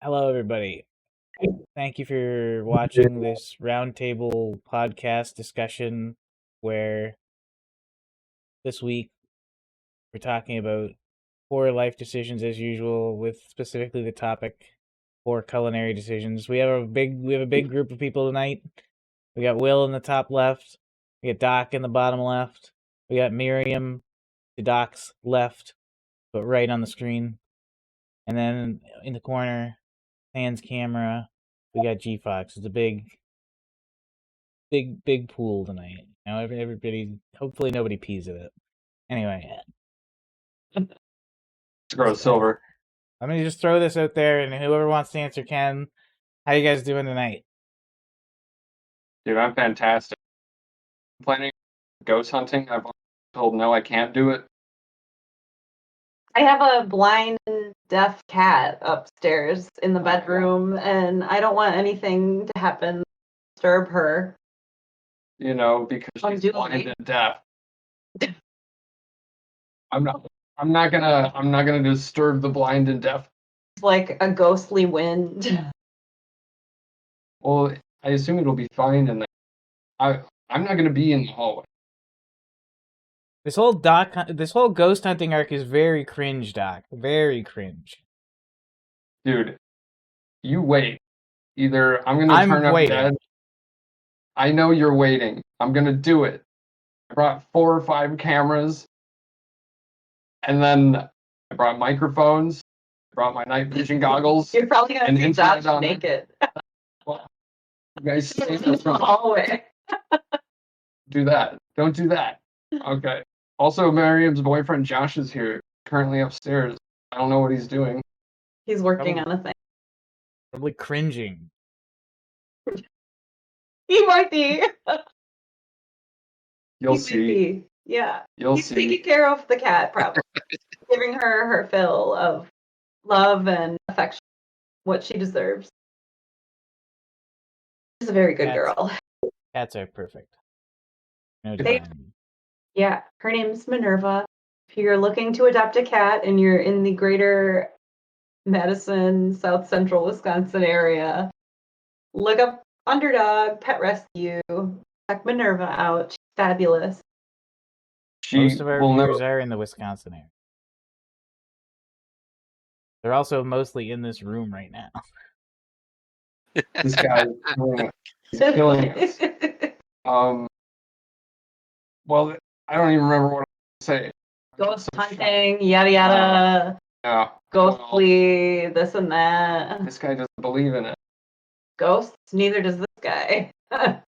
Hello, everybody. Thank you for watching this roundtable podcast discussion where this week we're talking about poor life decisions as usual, with specifically the topic poor culinary decisions. We have a big group of people tonight. We got Will in the top left. We got Doc in the bottom left. We got Miriam to Doc's left, but right on the screen. And then in the corner, Hands camera, we got G Fox. It's a big pool tonight. You know, everybody. Hopefully, nobody pees at it. Anyway, Grow silver. Let me just throw this out there, and whoever wants to answer can. How you guys doing tonight? Dude, I'm fantastic. I'm planning ghost hunting. I've been told no, I can't do it. I have a blind and deaf cat upstairs in the bedroom, and I don't want anything to happen to disturb her. You know, because she's blind and deaf. I'm not gonna disturb the blind and deaf. It's like a ghostly wind. Well, I assume it'll be fine, and I'm not gonna be in the hallway. This whole ghost hunting arc is very cringe, Doc. Very cringe. Dude, you wait. Either I'm gonna turn up dead. I know you're waiting. I'm gonna do it. I brought 4 or 5 cameras, and then I brought microphones. I brought my night vision goggles. You're probably gonna see Josh naked. Well, you guys stay in the hallway. Do that. Don't do that. Okay. Also, Miriam's boyfriend Josh is here, currently upstairs. I don't know what he's doing. He's working on a thing. Probably cringing. He might be. You'll see. Yeah. He's taking care of the cat, probably. Giving her fill of love and affection. What she deserves. She's a very good girl. Cats are perfect. No yeah, her name's Minerva. If you're looking to adopt a cat and you're in the greater Madison, South Central Wisconsin area, look up Underdog Pet Rescue. Check Minerva out. She's fabulous. Most of our viewers are in the Wisconsin area. They're also mostly in this room right now. This guy is killing us. Well, I don't even remember what I was saying. Ghost hunting, yada yada. Yeah. Ghostly, this and that. This guy doesn't believe in it. Ghosts? Neither does this guy.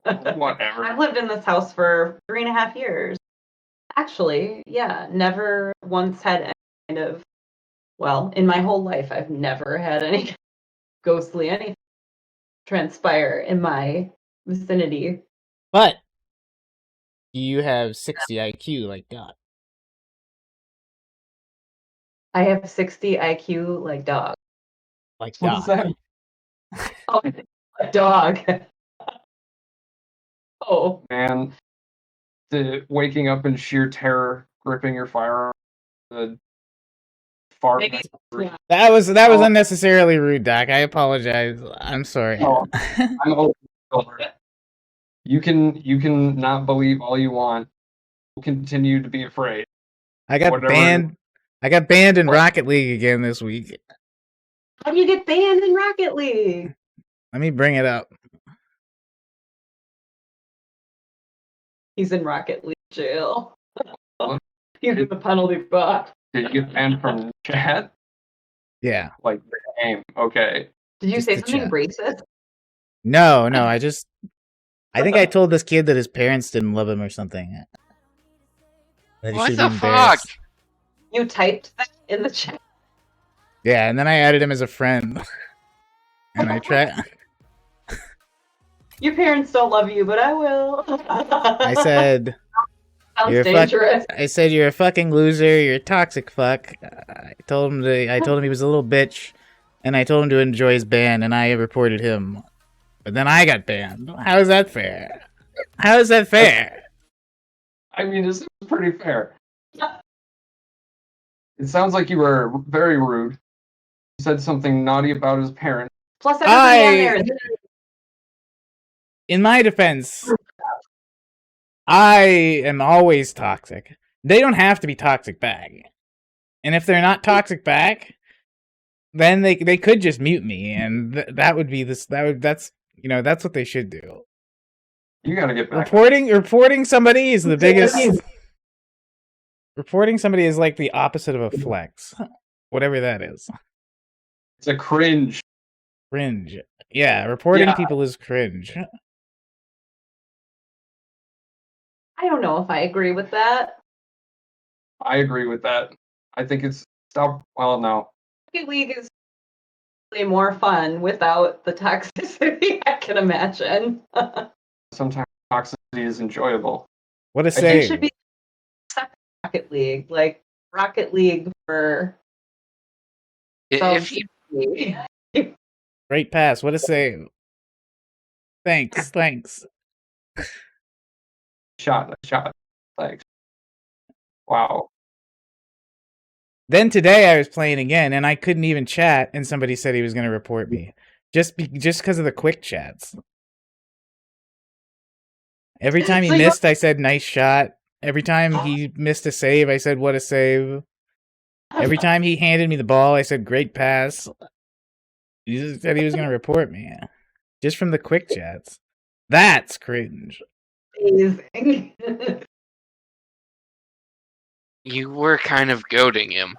Whatever. I've lived in this house for 3.5 years. Actually, yeah, never once had any kind of, well, in my whole life, I've never had any ghostly anything transpire in my vicinity. But you have 60 IQ like Doc. I have 60 IQ like Dog. Like Doc. Oh, a dog. Oh. Man, the waking up in sheer terror, gripping your firearm, the fart. That was unnecessarily rude, Doc. I apologize. I'm sorry. Oh, I'm over. You can not believe all you want. We'll continue to be afraid. I got banned in Rocket League again this week. How do you get banned in Rocket League? Let me bring it up. He's in Rocket League jail. He's in the penalty box. Did you get banned from chat? Yeah. Like the game. Okay. Did you say something racist? No. I think I told this kid that his parents didn't love him or something. What the fuck? You typed that in the chat? Yeah, and then I added him as a friend. And I tried. Your parents don't love you, but I will. I said, sounds dangerous. I said, you're a fucking loser. You're a toxic fuck. I told him he was a little bitch, and I told him to enjoy his ban, and I reported him. But then I got banned. How is that fair? How is that fair? I mean, it's pretty fair. It sounds like you were very rude. said something naughty about his parents. Plus, everybody on there. In my defense, I am always toxic. They don't have to be toxic back. And if they're not toxic back, then they could just mute me, and that would be this. That's what they should do. You gotta get back. Reporting somebody is the biggest. Reporting somebody is like the opposite of a flex, whatever that is. It's a cringe. Cringe. Yeah, reporting people is cringe. I don't know if I agree with that. I agree with that. I think it's well, no. Rocket League is really more fun without the toxicity, I can imagine. Sometimes toxicity is enjoyable. What a save. It should be Rocket League, like Rocket League for. If you Great pass. What a save. Thanks. Shot. Thanks. Wow. Then today I was playing again, and I couldn't even chat, and somebody said he was going to report me. Just because of the quick chats. Every time he missed, I said, nice shot. Every time he missed a save, I said, what a save. Every time he handed me the ball, I said, great pass. He just said he was going to report me. Just from the quick chats. That's cringe. Amazing. You were kind of goading him.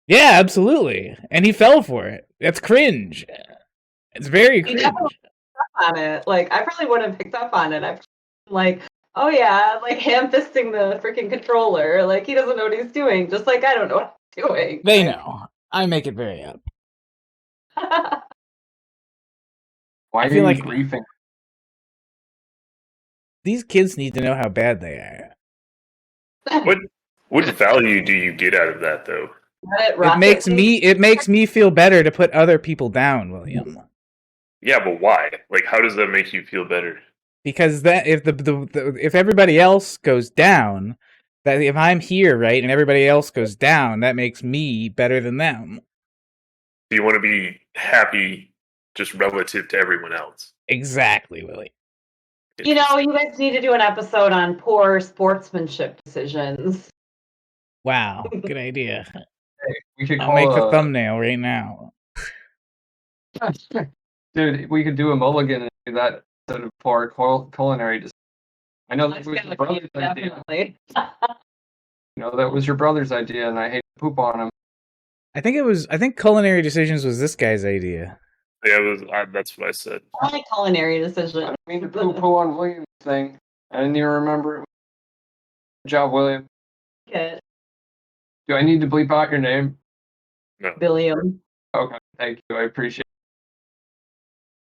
Yeah, absolutely. And he fell for it. That's cringe. It's very cringe. On it. Like, I probably wouldn't have picked up on it. I'm like, oh yeah, like ham-fisting the freaking controller. Like, he doesn't know what he's doing, just like I don't know what I'm doing. They know. I make it very up. Why are you griefing? These kids need to know how bad they are. What value do you get out of that, though? It makes me feel better to put other people down, William. Yeah, but why? Like, how does that make you feel better? Because that if everybody else goes down, that if I'm here, right, and everybody else goes down, that makes me better than them. So you want to be happy just relative to everyone else. Exactly, Willie. You know, you guys need to do an episode on poor sportsmanship decisions. Wow, good idea. Hey, I'll make the thumbnail right now. Dude, we could do a mulligan and do that instead of poor culinary decisions. I know that was your brother's idea. That was your brother's idea, and I hate to poop on him. I think culinary decisions was this guy's idea. Yeah, that's what I said. I like culinary decisions. I didn't mean to poo on William's thing. I didn't even remember it. Good job, William. Good. Do I need to bleep out your name? No. William. Okay, thank you. I appreciate it.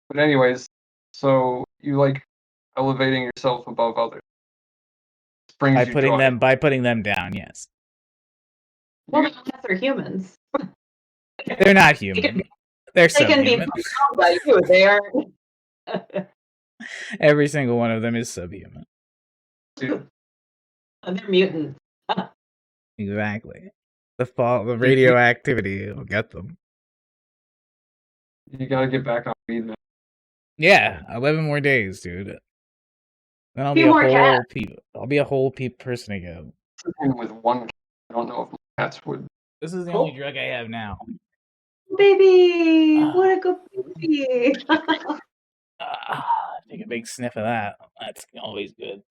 But anyways, so you like elevating yourself above others. By putting them down, yes. Well, they're humans. They're not human. They're subhuman. They can be found by you. They are. Every single one of them is subhuman. Dude. They're mutants. Exactly. The radioactivity will get them. You gotta get back on speed, man. Yeah, 11 more days, dude. Then I'll be a whole person again. With one cat, I don't know if my cats would. This is the only drug I have now. Baby! What a good baby! Take a big sniff of that. That's always good.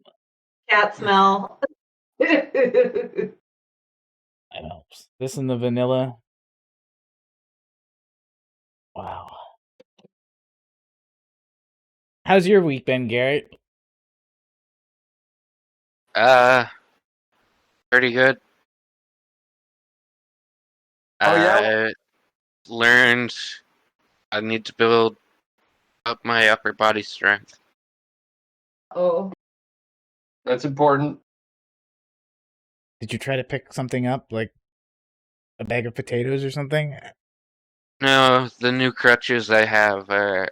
Cat smell. That helps. This and the vanilla. Wow. How's your week been, Garrett? Pretty good. I learned I need to build up my upper body strength. Oh. That's important. Did you try to pick something up, like a bag of potatoes or something? No, the new crutches I have are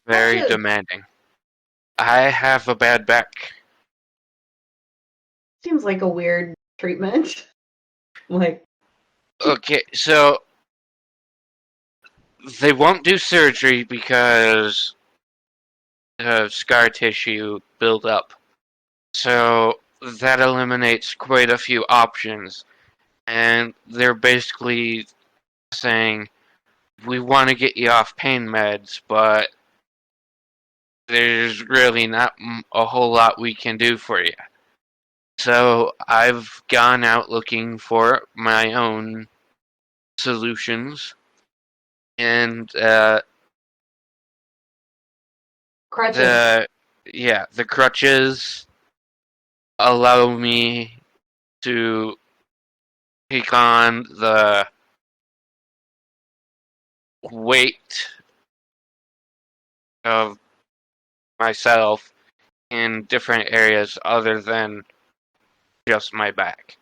very demanding. I have a bad back. Seems like a weird treatment. Like, Okay, so they won't do surgery because of scar tissue buildup. So that eliminates quite a few options. And they're basically saying, we want to get you off pain meds, but there's really not a whole lot we can do for you. So I've gone out looking for my own solutions, and Crutches. the crutches allow me to take on the weight of myself in different areas other than just my back.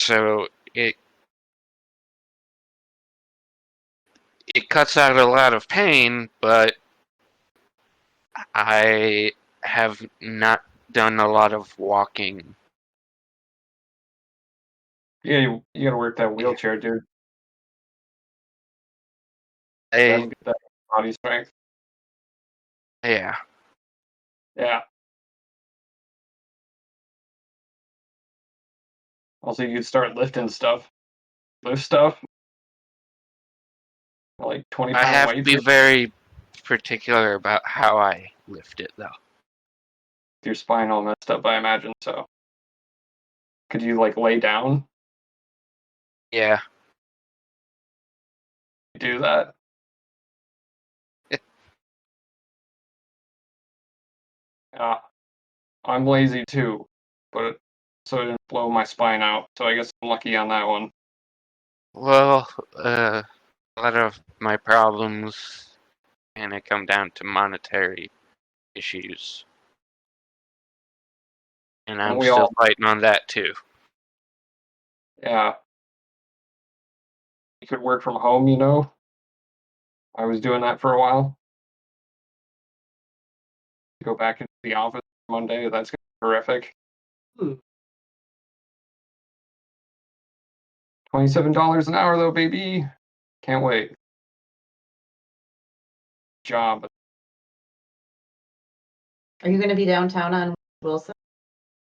So it cuts out a lot of pain, but I have not done a lot of walking. Yeah, you gotta work that wheelchair, dude. I, Get that body strength. yeah. Yeah. Also, you could start lifting stuff. Lift stuff. Like 20 I pound have to weights. be very particular about how I lift it, though. Your spine all messed up, I imagine. So, could you like lay down? Yeah. Do that. Yeah, I'm lazy too, but so it didn't blow my spine out. So I guess I'm lucky on that one. Well, a lot of my problems kind of come down to monetary issues. And I'm We still all, fighting on that, too. yeah. You could work from home, you know. I was doing that for a while. Go back into the office Monday. That's gonna be horrific. $27 an hour though, baby. Can't wait. Job. Are you going to be downtown on Wilson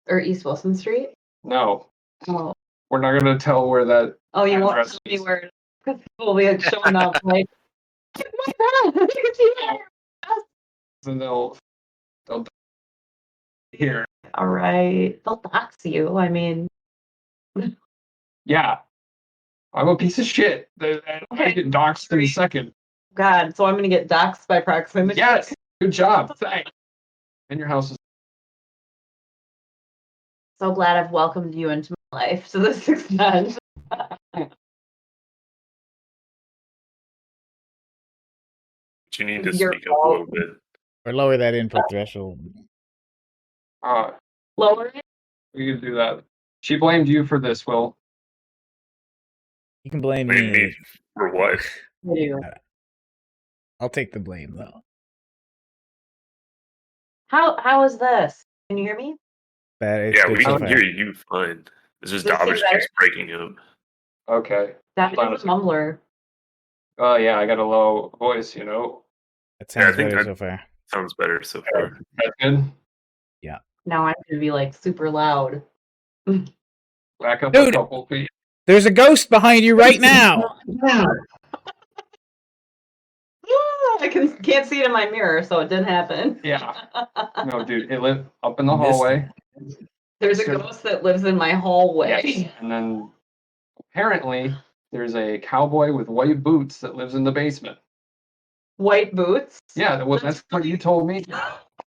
or East Wilson Street? No, Oh, we're not gonna tell where that. oh, you won't address tell me is. where, because people will be showing up like, oh my God, you can see that. And they'll here. All right, they'll dox you. I mean, Yeah, I'm a piece of shit. I get doxxed in a second. God, so I'm going to get doxed by proximity. Yes, good job. Thanks. And your house is. So glad I've welcomed you into my life to this extent. You need to Your speak up a little bit. Or lower that input threshold. Lower it? We could do that. She blamed you for this, Will. You can blame Blame me. me for what? I'll take the blame, though. How is this? Can you hear me? It's Yeah, good we so can far. hear you fine. It's just Does this Davish seem better? keeps breaking up. Okay. That is a mumbler. Oh yeah, I got a low voice, you know. That sounds I think better that- so far. Sounds better so far. That's good. Yeah. Now I'm gonna be like super loud. Back up Dude. a couple feet. There's a ghost behind you right now. I can't see it in my mirror, so it didn't happen. Yeah. No, dude, it lived up in the hallway. There's a ghost that lives in my hallway. Yes. And then apparently there's a cowboy with white boots that lives in the basement. White boots? Yeah, well, that's what you told me.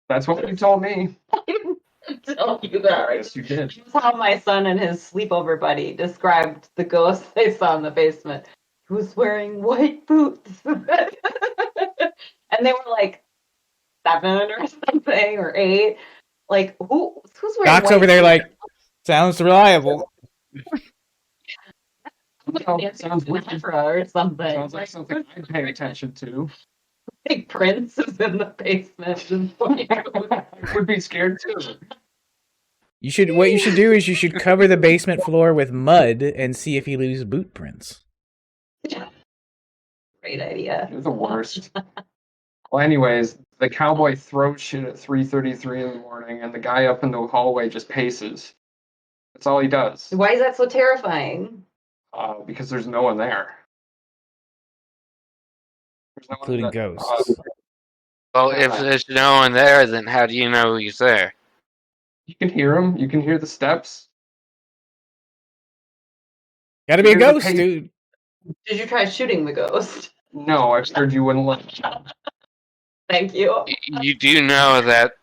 That's what you told me. I didn't tell you that. Yes, you did. That's how my son and his sleepover buddy described the ghost they saw in the basement. He was wearing white boots. And they were like 7 or something, or 8. Like, who's wearing Doc's white over there boots? like, sounds reliable. Sounds weird. Or something. Sounds like something I'd pay attention to. Big Prince is in the basement. I would be scared too. What you should do is you should cover the basement floor with mud and see if you lose boot prints. Great idea. You're the worst. Well, anyways, the cowboy throws shit at 3:33 in the morning, and the guy up in the hallway just paces. That's all he does. Why is that so terrifying? Because there's no one there. There's no Including one ghosts. Well, if there's no one there, then how do you know he's there? You can hear him. You can hear the steps. Gotta be a ghost, dude. Did you try shooting the ghost? No, I figured you wouldn't let me. Thank you. You do know that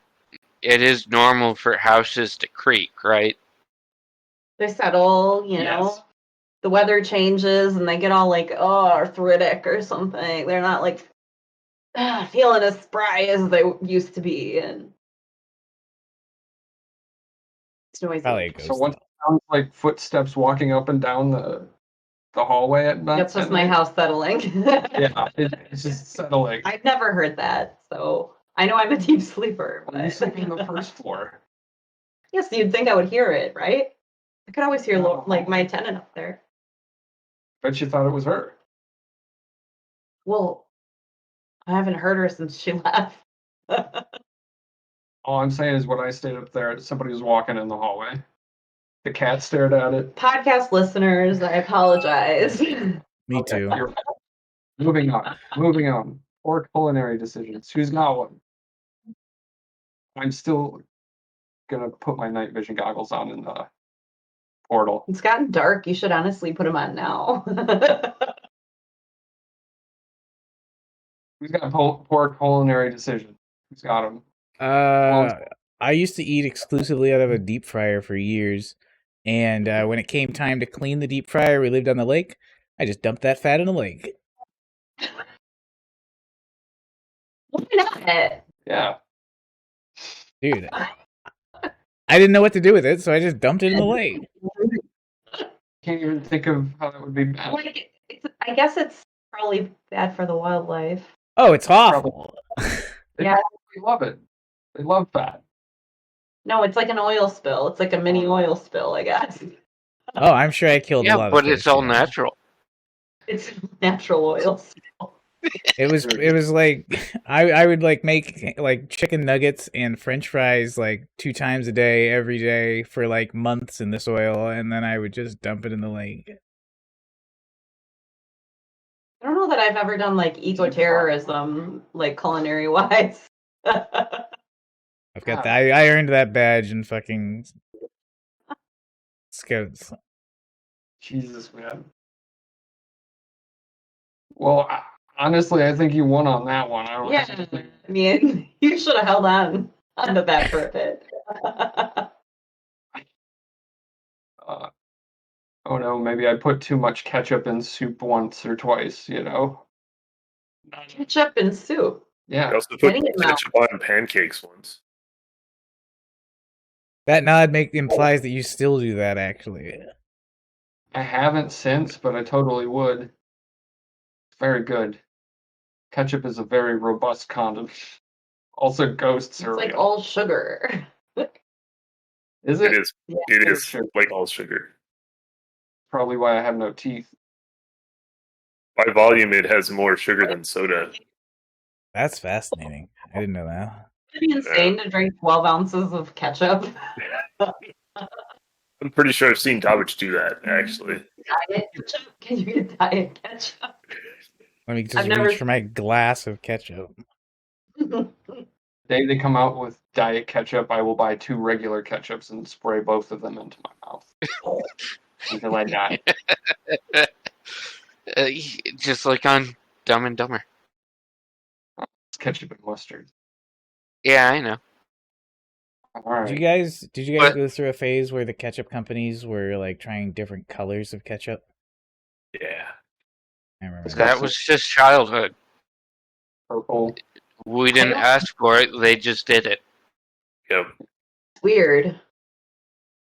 it is normal for houses to creak, right? They settle, you know. The weather changes and they get all like, arthritic or something. They're not like feeling as spry as they used to be. And it's noisy. Probably a ghost. So what sounds like footsteps walking up and down the hallway at night? That's just my house settling. Yeah, it's just settling. I've never heard that, so I know I'm a deep sleeper. Well, you sleep on the first floor. Yes, you'd think I would hear it, right? I could always hear like my tenant up there. Bet you thought it was her. Well, I haven't heard her since she left. All I'm saying is when I stayed up there, somebody was walking in the hallway. The cat stared at it. Podcast listeners, I apologize. Me too. Moving on. Poor culinary decisions. Who's got one? I'm still gonna put my night vision goggles on in the portal. It's gotten dark. You should honestly put them on now. Who's got poor culinary decision? Who's got them? I used to eat exclusively out of a deep fryer for years, and when it came time to clean the deep fryer, we lived on the lake. I just dumped that fat in the lake. Why not? Yeah. Dude, I didn't know what to do with it, so I just dumped it in the lake. Can't even think of how that would be bad. Like, I guess it's probably bad for the wildlife. Oh, it's awful. Yeah. They love it. They love fat. No, it's like an oil spill. It's like a mini oil spill, I guess. Oh, I'm sure I killed a lot of but fish, it's all yeah. natural. It's natural oil spill. It was like I would like make like chicken nuggets and French fries like 2 times a day every day for like months in this oil, and then I would just dump it in the lake. I don't know that I've ever done like eco-terrorism, like culinary wise. I've got that. I earned that badge in fucking Scouts. Jesus, man. Well, honestly, I think you won on that one. I mean, you should have held on to that for a bit. Oh no, maybe I put too much ketchup in soup once or twice, you know? Ketchup in soup. Yeah. I also put ketchup on pancakes once. That nod implies that you still do that, actually. I haven't since, but I totally would. It's very good. Ketchup is a very robust condiment. Also, ghosts are It's like real. all sugar. Is it? It is. Yeah. It is like all sugar. Probably why I have no teeth. By volume, it has more sugar than soda. That's fascinating. I didn't know that. It'd be insane to drink 12 ounces of ketchup. I'm pretty sure I've seen Davidge do that, actually. Diet ketchup? Can you get diet ketchup? Let me just reach for my glass of ketchup. The day they come out with diet ketchup, I will buy 2 regular ketchups and spray both of them into my mouth. Until I die. Just like on Dumb and Dumber. It's ketchup and mustard. Yeah, I know. All right. Did you guys go through a phase where the ketchup companies were like trying different colors of ketchup? Yeah. I remember That was just childhood. Purple. We didn't ask for it, they just did it. Yep. Weird.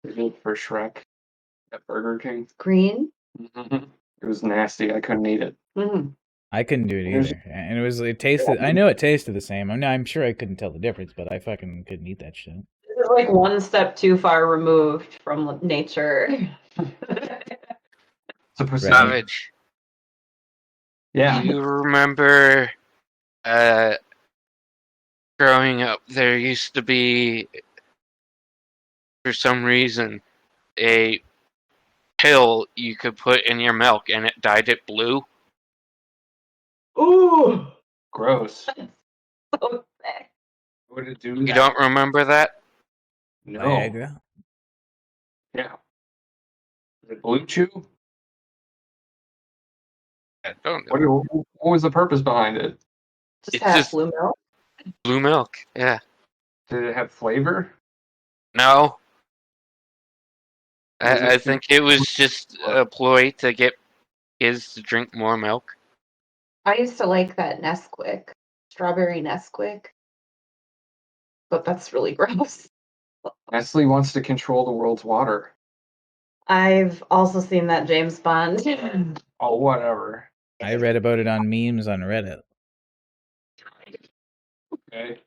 For Shrek at Burger King. Green? Mm-hmm. It was nasty. I couldn't eat it. Mm-hmm. I couldn't do it either, and it tasted. I know it tasted the same. I'm sure I couldn't tell the difference, but I fucking couldn't eat that shit. Is it like one step too far removed from nature. It's a procedure. Savage. Yeah. You remember growing up, there used to be, for some reason, a pill you could put in your milk and it dyed it blue? Ooh! Gross. So sick. Would it do You that? don't remember that? No. Viagra. Yeah. Is it Blue Chew? I don't know. What was the purpose behind it? Just It's have just blue milk. blue milk, yeah. Did it have flavor? No, Was I it think it was just a ploy to get kids to drink more milk. I used to like that Nesquik, strawberry Nesquik, but that's really gross. Nestle wants to control the world's water. I've also seen that James Bond. Oh, whatever. I read about it on memes on Reddit. Okay.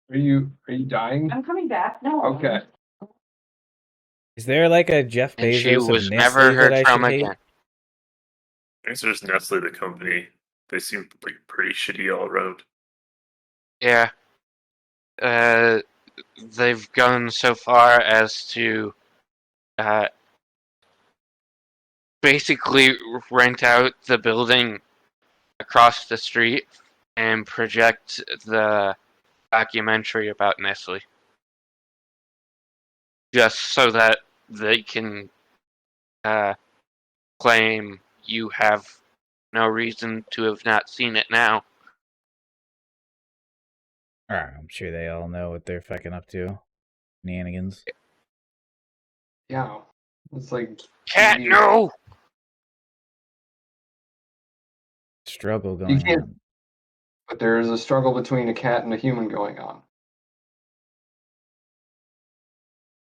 Are you dying? I'm coming back. No. Okay. Is there like a Jeff And she Bezos of was never Nestle that heard I from should hate? again. I guess there's Nestle, the company. They seem like pretty shitty all around. Yeah. They've gone so far as to basically rent out the building across the street and project the documentary about Nestle. Just so that they can claim you have no reason to have not seen it now. I'm sure they all know what they're fucking up to. Shenanigans. Yeah. It's like Cat, no! Struggle going on. But there is a struggle between a cat and a human going on.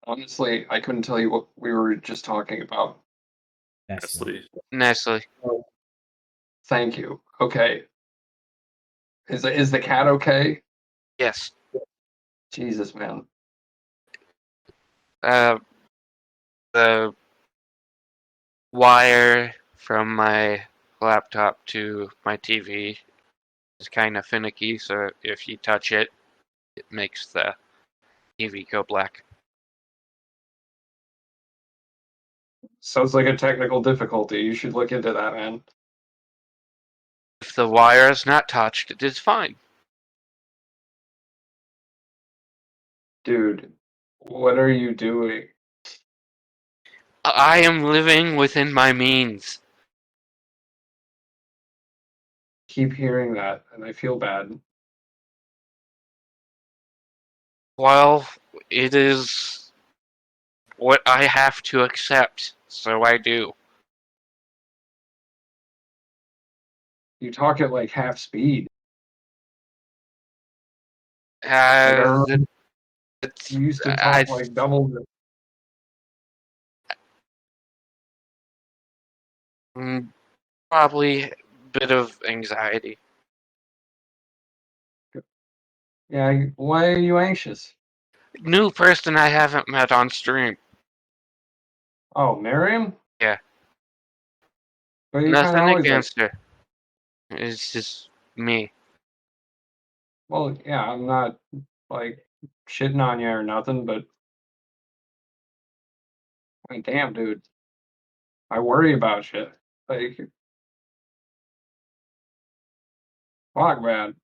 Honestly, I couldn't tell you what we were just talking about. Nestle. Nestle. Thank you. Okay. Is the cat okay? Yes. Jesus, man. The wire from my laptop to my TV is kind of finicky, so if you touch it, it makes the TV go black. Sounds like a technical difficulty. You should look into that, man. If the wire is not touched, it is fine. Dude, what are you doing? I am living within my means. Keep hearing that, and I feel bad. Well, it is what I have to accept, so I do. You talk at like half speed. You You used to talk like double the... Probably a bit of anxiety. Yeah, why are you anxious? New person I haven't met on stream. Oh, Miriam? Yeah. But you Nothing always against her. It's just me. Well, yeah, I'm not like shitting on you or nothing, but like, damn, dude, I worry about you. Like, fuck, man.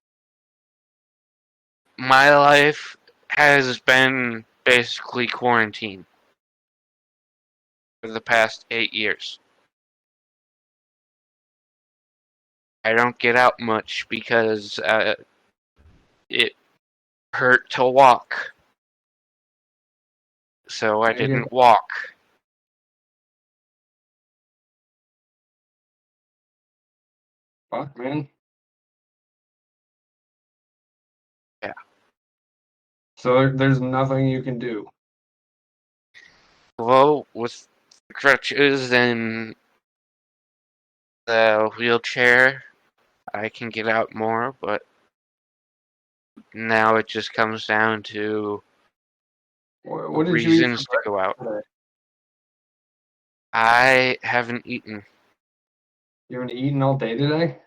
My life has been basically quarantine for the past 8 years. I don't get out much because it hurt to walk. So I didn't walk. Fuck, man. Yeah. So there's nothing you can do. Well, with the crutches and the wheelchair, I can get out more, but now it just comes down to What did you eat reasons to go out. today? I haven't eaten. You haven't eaten all day today?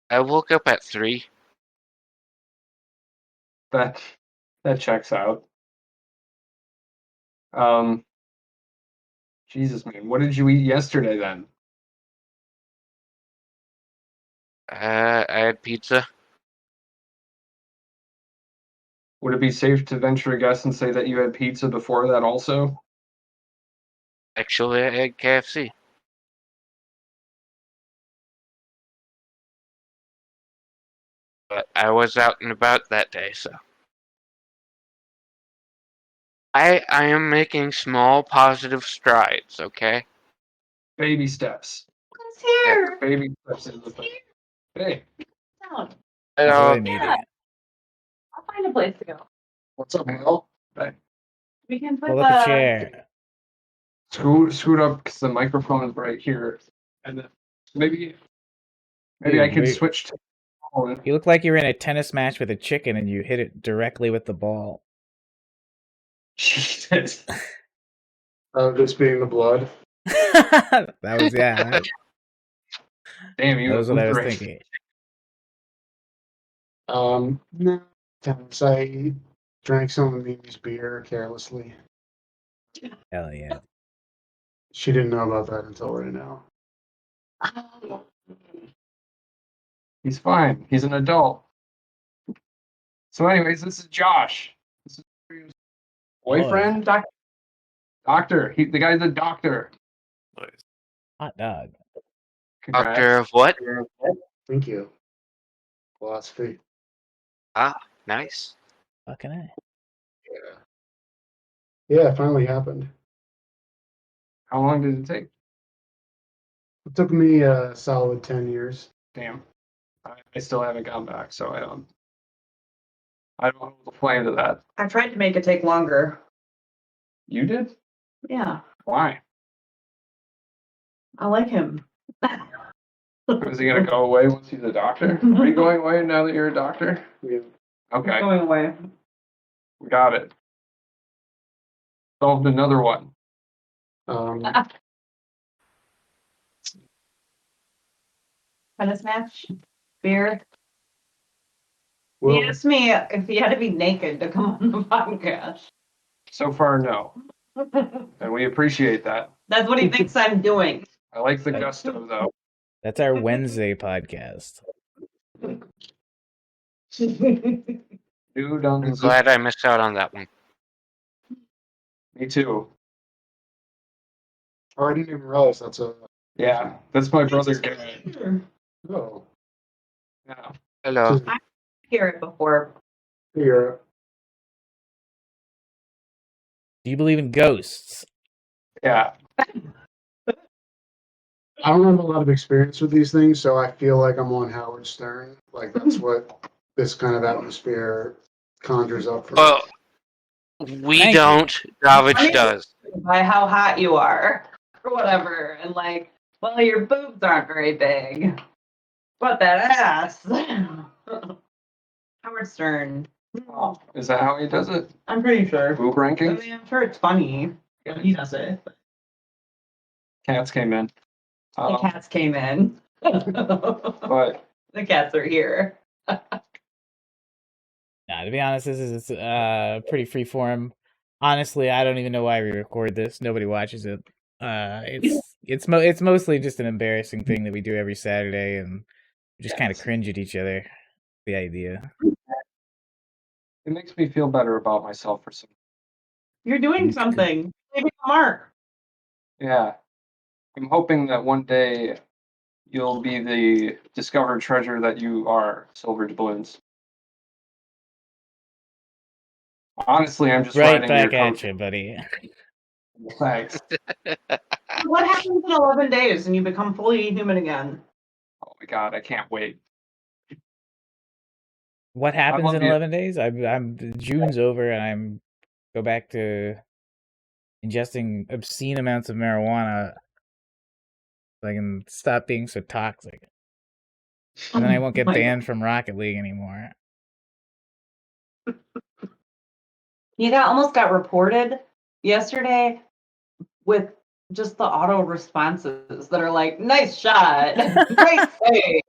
I woke up at 3. That checks out. Jesus, man, what did you eat yesterday then? I had pizza. Would it be safe to venture a guess and say that you had pizza before that also? Actually, I had KFC. But I was out and about that day, so. I am making small positive strides, okay? Baby steps. Who's here? Baby steps in the thing. Hey, Down. Hello. Enjoy meeting you. I'll find a place to go. what's up, Mel? Hey. We can put Pull up a chair. Scoot up because the microphone is right here, and then maybe Dude, I can switch to. You look like you're in a tennis match with a chicken and you hit it directly with the ball. Jesus. This being the blood. That was Damn, you. That was what I was thinking. No. Tennis. I drank some of Mimi's beer carelessly. Hell yeah. She didn't know about that until right now. He's fine. He's an adult. So, anyways, this is Josh. This is his boyfriend, doctor. The guy's a doctor. Nice. Hot dog. Congrats. Doctor of what? Thank you. Philosophy. Ah, nice. Fucking A. Yeah, it finally happened. How long did it take? It took me a solid 10 years. Damn. I still haven't gone back, so I don't hold the flame to that. I tried to make it take longer. You did? Yeah, Why? I like him. Is he gonna go away once he's a doctor? Are you going away now that you're a doctor? Yeah. Okay, Going away. we got it. Solved another one. Tennis match? Beer? Well, He asked me if he had to be naked to come on the podcast. So far, no. And we appreciate that. That's what he thinks I'm doing. I like the gusto, though. That's our Wednesday podcast. Dude on I'm the Zoom. glad I missed out on that one. Me too. oh, I didn't even realize that's a. Yeah, that's my brother's dad. Oh. Yeah. Hello. I hear it before. Here. Do you believe in ghosts? Yeah. I don't have a lot of experience with these things, so I feel like I'm on Howard Stern. Like, that's what this kind of atmosphere conjures up for me. Well, we Thank don't. Davich does. By how hot you are, or whatever, and like, well, your boobs aren't very big, but that ass. Howard Stern. Is that how he does it? I'm pretty sure. Boob I rankings? mean, I'm sure it's funny when he does it. Cats came in. The cats came in. But The cats are here. Nah, to be honest, this is pretty free form. Honestly, I don't even know why we record this. Nobody watches it. It's mostly just an embarrassing thing that we do every Saturday, and we just kind of cringe at each other. The idea. it makes me feel better about myself for some. You're doing something. Maybe a mark. Yeah. I'm hoping that one day you'll be the discovered treasure that you are, Silver Doubloons. Honestly, I'm just Right riding back your at you, buddy. Thanks. What happens in 11 days and you become fully human again? Oh my god, I can't wait. What happens love in you. 11 days? I'm June's over, and I'm go back to ingesting obscene amounts of marijuana so I can stop being so toxic. And then I won't get my banned from Rocket League anymore. That almost got reported yesterday with just the auto responses that are like, nice shot, great save.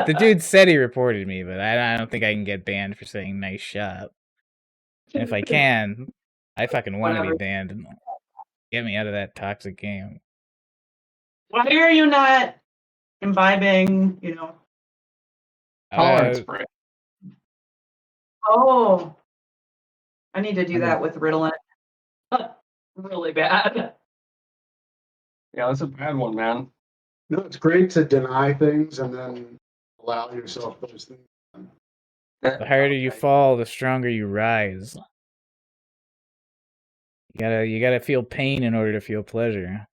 The dude said he reported me, but I don't think I can get banned for saying nice shot. And if I can, I fucking want to be banned. Get me out of that toxic game. Why are you not imbibing, tolerance spray? Oh, I need to do that with Ritalin. Really bad. Yeah, that's a bad one, man. No, it's great to deny things and then allow yourself those things. The harder you fall, the stronger you rise. You gotta feel pain in order to feel pleasure.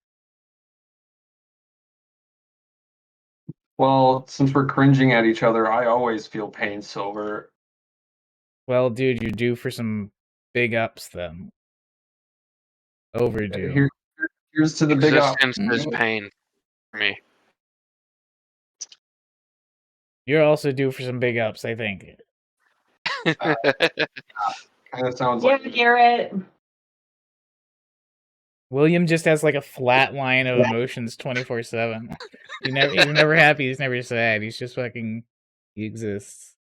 Well, since we're cringing at each other, I always feel pain, Silver. Well, dude, you're due for some big ups then. Overdue. Here's to the big up. Existence is pain for me. You're also due for some big ups, I think. Kind of sounds Yeah, like Garrett. William just has like a flat line of emotions 24/7. He's never happy, he's never sad. He's just fucking, he exists.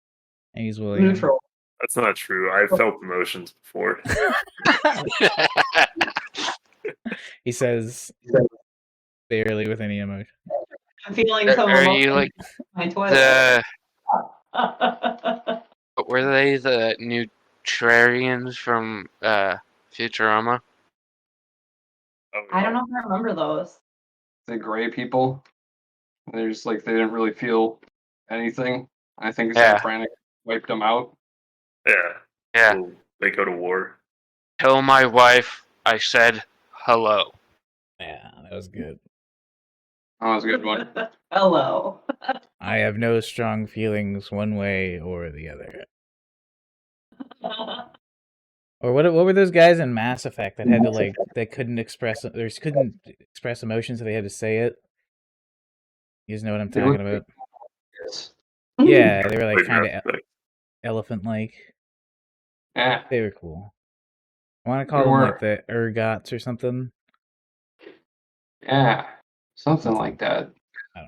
And he's William. Neutral. That's not true. I've felt emotions before. He says barely with any emotion. I'm feeling some Are emotion you like in my toilet. were they the Neutrarians from Futurama? I don't know if I remember those. the gray people. They're just like they didn't really feel anything. I think Zabranic wiped them out. Yeah. So they go to war. Tell my wife I said hello. Yeah, that was good. That was a good one. Hello. I have no strong feelings one way or the other. Or what were those guys in Mass Effect that had to they couldn't express emotions, so they had to say it? You guys know what I'm talking about? Yeah, they were like kind of elephant-like. Yeah. They were cool. I want to call them like the ergots or something. Yeah, something like that.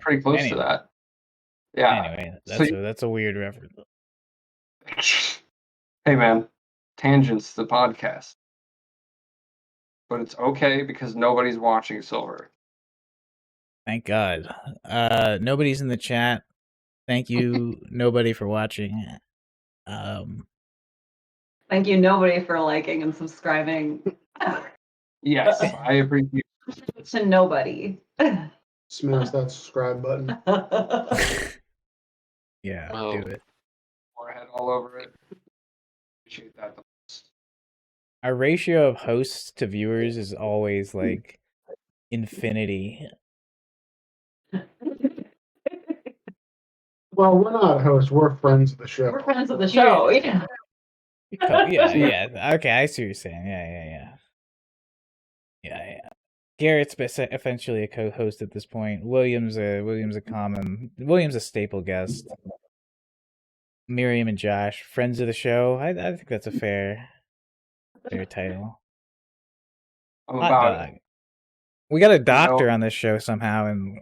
Pretty close to that. Yeah. Anyway, that's a weird reference. Hey man, tangents the podcast, but it's okay because nobody's watching, Silver. Thank God. Nobody's in the chat. Thank you, nobody, for watching. Thank you, nobody, for liking and subscribing. Yes, I appreciate it. To nobody. Smash that subscribe button. Yeah, do it. Forehead all over it. Appreciate that the most. Our ratio of hosts to viewers is always like infinity. Well, we're not hosts. We're friends of the show. We're friends of the show. Yeah. Yeah. Okay, I see what you're saying. Yeah. Garrett's essentially a co-host at this point. William's a staple guest. Miriam and Josh, friends of the show. I think that's a fair title. I'm about it. We got a doctor on this show somehow, and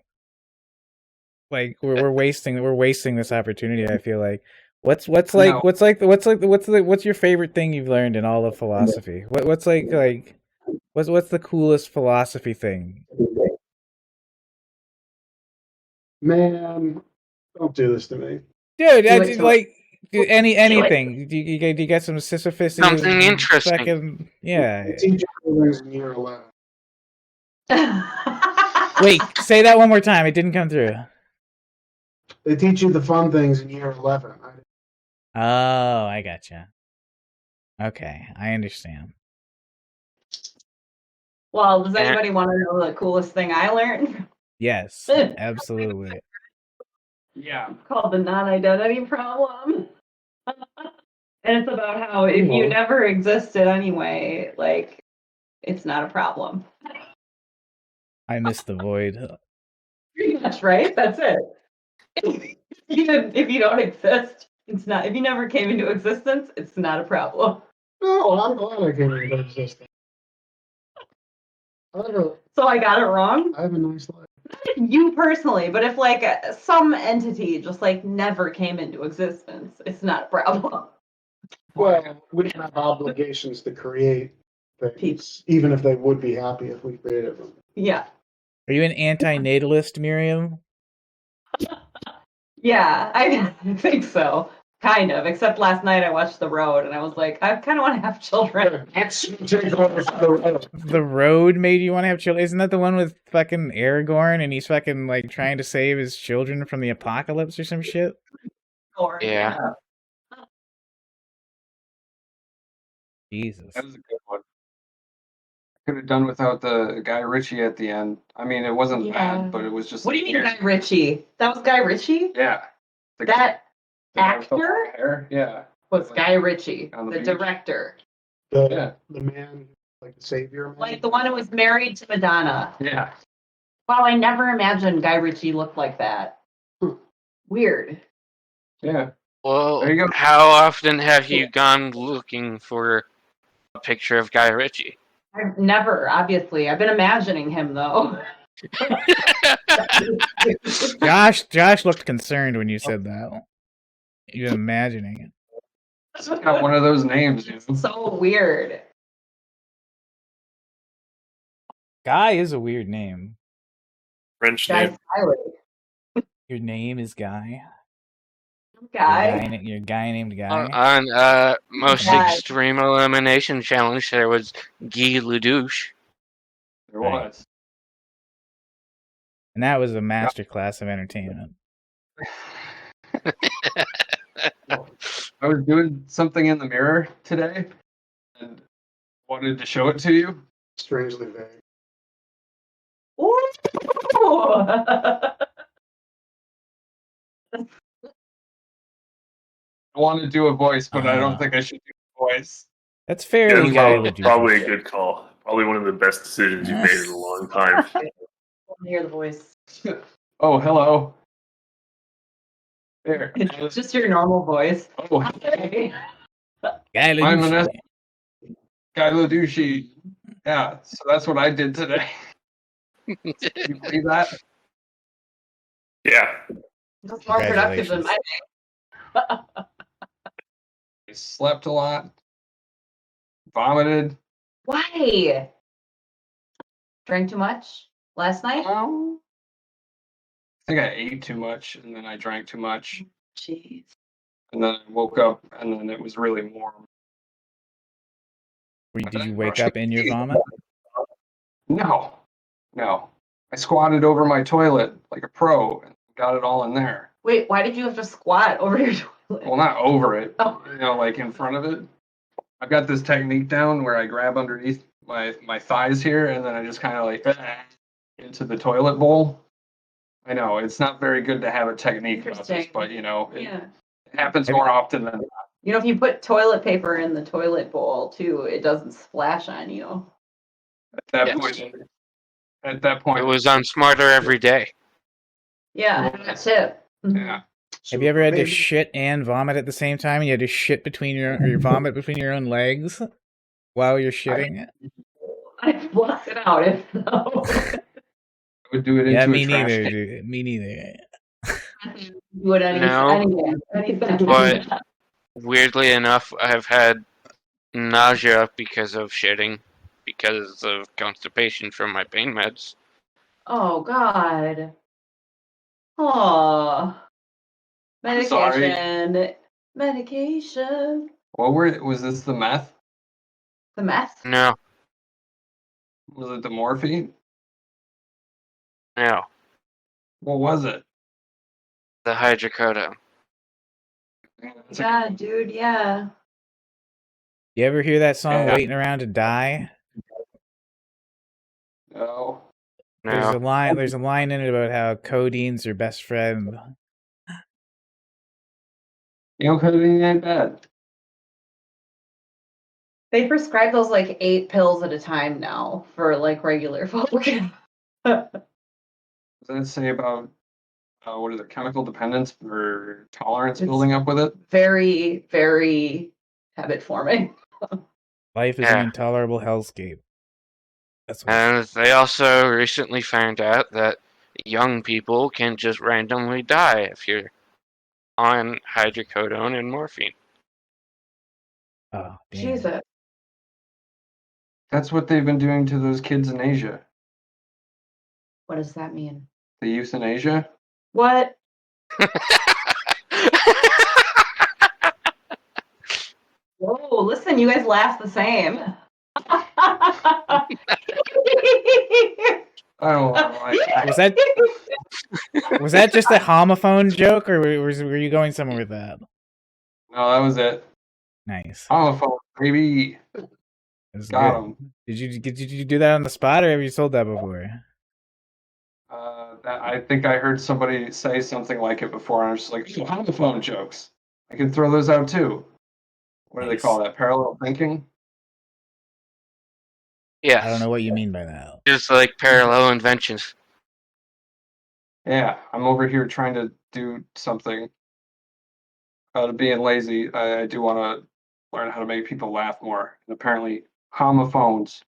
like we're wasting this opportunity. I feel like what's your favorite thing you've learned in all of philosophy? What's the coolest philosophy thing? Man, don't do this to me, dude. Anything. Do you get some Sisyphus? Something interesting. Fucking, yeah. Teach you in year 11. Wait, say that one more time. It didn't come through. They teach you the fun things in year 11. Oh, I gotcha. Okay, I understand. Well, does anybody want to know the coolest thing I learned? Yes, absolutely. Yeah. It's called the non-identity problem. And it's about how if you never existed anyway, like, it's not a problem. I miss the void. Pretty much, right? That's it. If you don't exist, it's not. If you never came into existence, it's not a problem. No, I'm glad I came into existence. So I got it wrong? I have a nice life. Not if you personally, but if like some entity just like never came into existence, it's not a problem. Well, we don't have obligations to create things, even if they would be happy if we created them. Yeah. Are you an anti-natalist, Miriam? Yeah, I think so. Kind of. Except last night I watched The Road and I was like, I kind of want to have children. The Road made you want to have children? Isn't that the one with fucking Aragorn and he's fucking like trying to save his children from the apocalypse or some shit? Yeah. Jesus. That was a good one. Could have done without the Guy Ritchie at the end. I mean, it wasn't bad, but it was just. What do you mean Guy Ritchie? That was Guy Ritchie? Yeah. That guy with the long actor hair? Yeah. was Guy Ritchie, On the the beach? director. The man, like the savior man. Like the one who was married to Madonna. Yeah. Wow, I never imagined Guy Ritchie looked like that. Weird. Yeah. Well, There you go. how often have you gone looking for a picture of Guy Ritchie? I've never, obviously. I've been imagining him though. Josh looked concerned when you said that. You're imagining it. It's got one of those names, you know? So weird. Guy is a weird name. French Guy name. Silent. Your name is Guy. Guy. Your guy named Guy. On most Guy. extreme elimination challenge, there was Guy Ledouche. There was. And that was a masterclass of entertainment. I was doing something in the mirror today and wanted to show it to you. Strangely vague. Ooh. I want to do a voice, but I don't think I should do a voice. That's Yeah, fairly Guy that's Ledouche. probably a good call. Probably one of the best decisions you've made in a long time. I want to hear the voice. Oh, hello. There. It's just your normal voice. Oh, Okay. Guy I'm Ledouche. Guy Ledouche. Yeah, so that's what I did today. You believe that? Yeah. That's more productive than my day. I slept a lot. Vomited. Why? Drank too much last night? I think I ate too much, and then I drank too much, Jeez. and then I woke up, and then it was really warm. Did you wake up in your vomit? No. I squatted over my toilet like a pro and got it all in there. Wait, why did you have to squat over your toilet? Well, not over it, Oh. like in front of it. I've got this technique down where I grab underneath my thighs here, and then I just kind of like into the toilet bowl. I know it's not very good to have a technique about this, Interesting. but it Yeah. happens more often than not. You know, if you put toilet paper in the toilet bowl too, it doesn't splash on you. At that Yes. point. At that point, It was on Smarter every day. Yeah, that's tip. yeah. Have you ever had to Maybe- shit and vomit at the same time, and you had to shit between your vomit between your own legs while you're shitting? I flush it out if so. I would do it into Yeah, a me trash neither, can. dude. Me neither. You would No. anything. But weirdly enough, I've had nausea because of shitting, because of constipation from my pain meds. Oh God. Oh. I'm sorry. Medication. Was this the meth? The meth? No, Was it the morphine? no, What was it? the hydrocodone. It's Yeah, dude, yeah. You ever hear that song Yeah. "Waiting Around to Die"? No. There's a No, line. There's a line in it about how codeine's your best friend. Codeine ain't bad. They prescribe those like 8 pills at a time now for like regular folk. What does that say about what is it? Chemical dependence or tolerance It's- building up with it? Very, very habit forming. Life is an intolerable hellscape. And they also recently found out that young people can just randomly die if you're on hydrocodone and morphine. Oh, damn. Jesus. That's what they've been doing to those kids in Asia. What does that mean? The youth in Asia? What? Whoa, listen, you guys laugh the same. I don't know. Was that just a homophone joke, or were you going somewhere with that? No, that was it. Nice. Homophone, baby. Got him. Did you do that on the spot, or have you sold that before? I think I heard somebody say something like it before, and I was just like, homophone jokes. I can throw those out too. What do they call that? Parallel thinking? Yes. I don't know what you mean by that. Just like parallel inventions. Yeah, I'm over here trying to do something. Out of being lazy, I do want to learn how to make people laugh more. And apparently, homophones.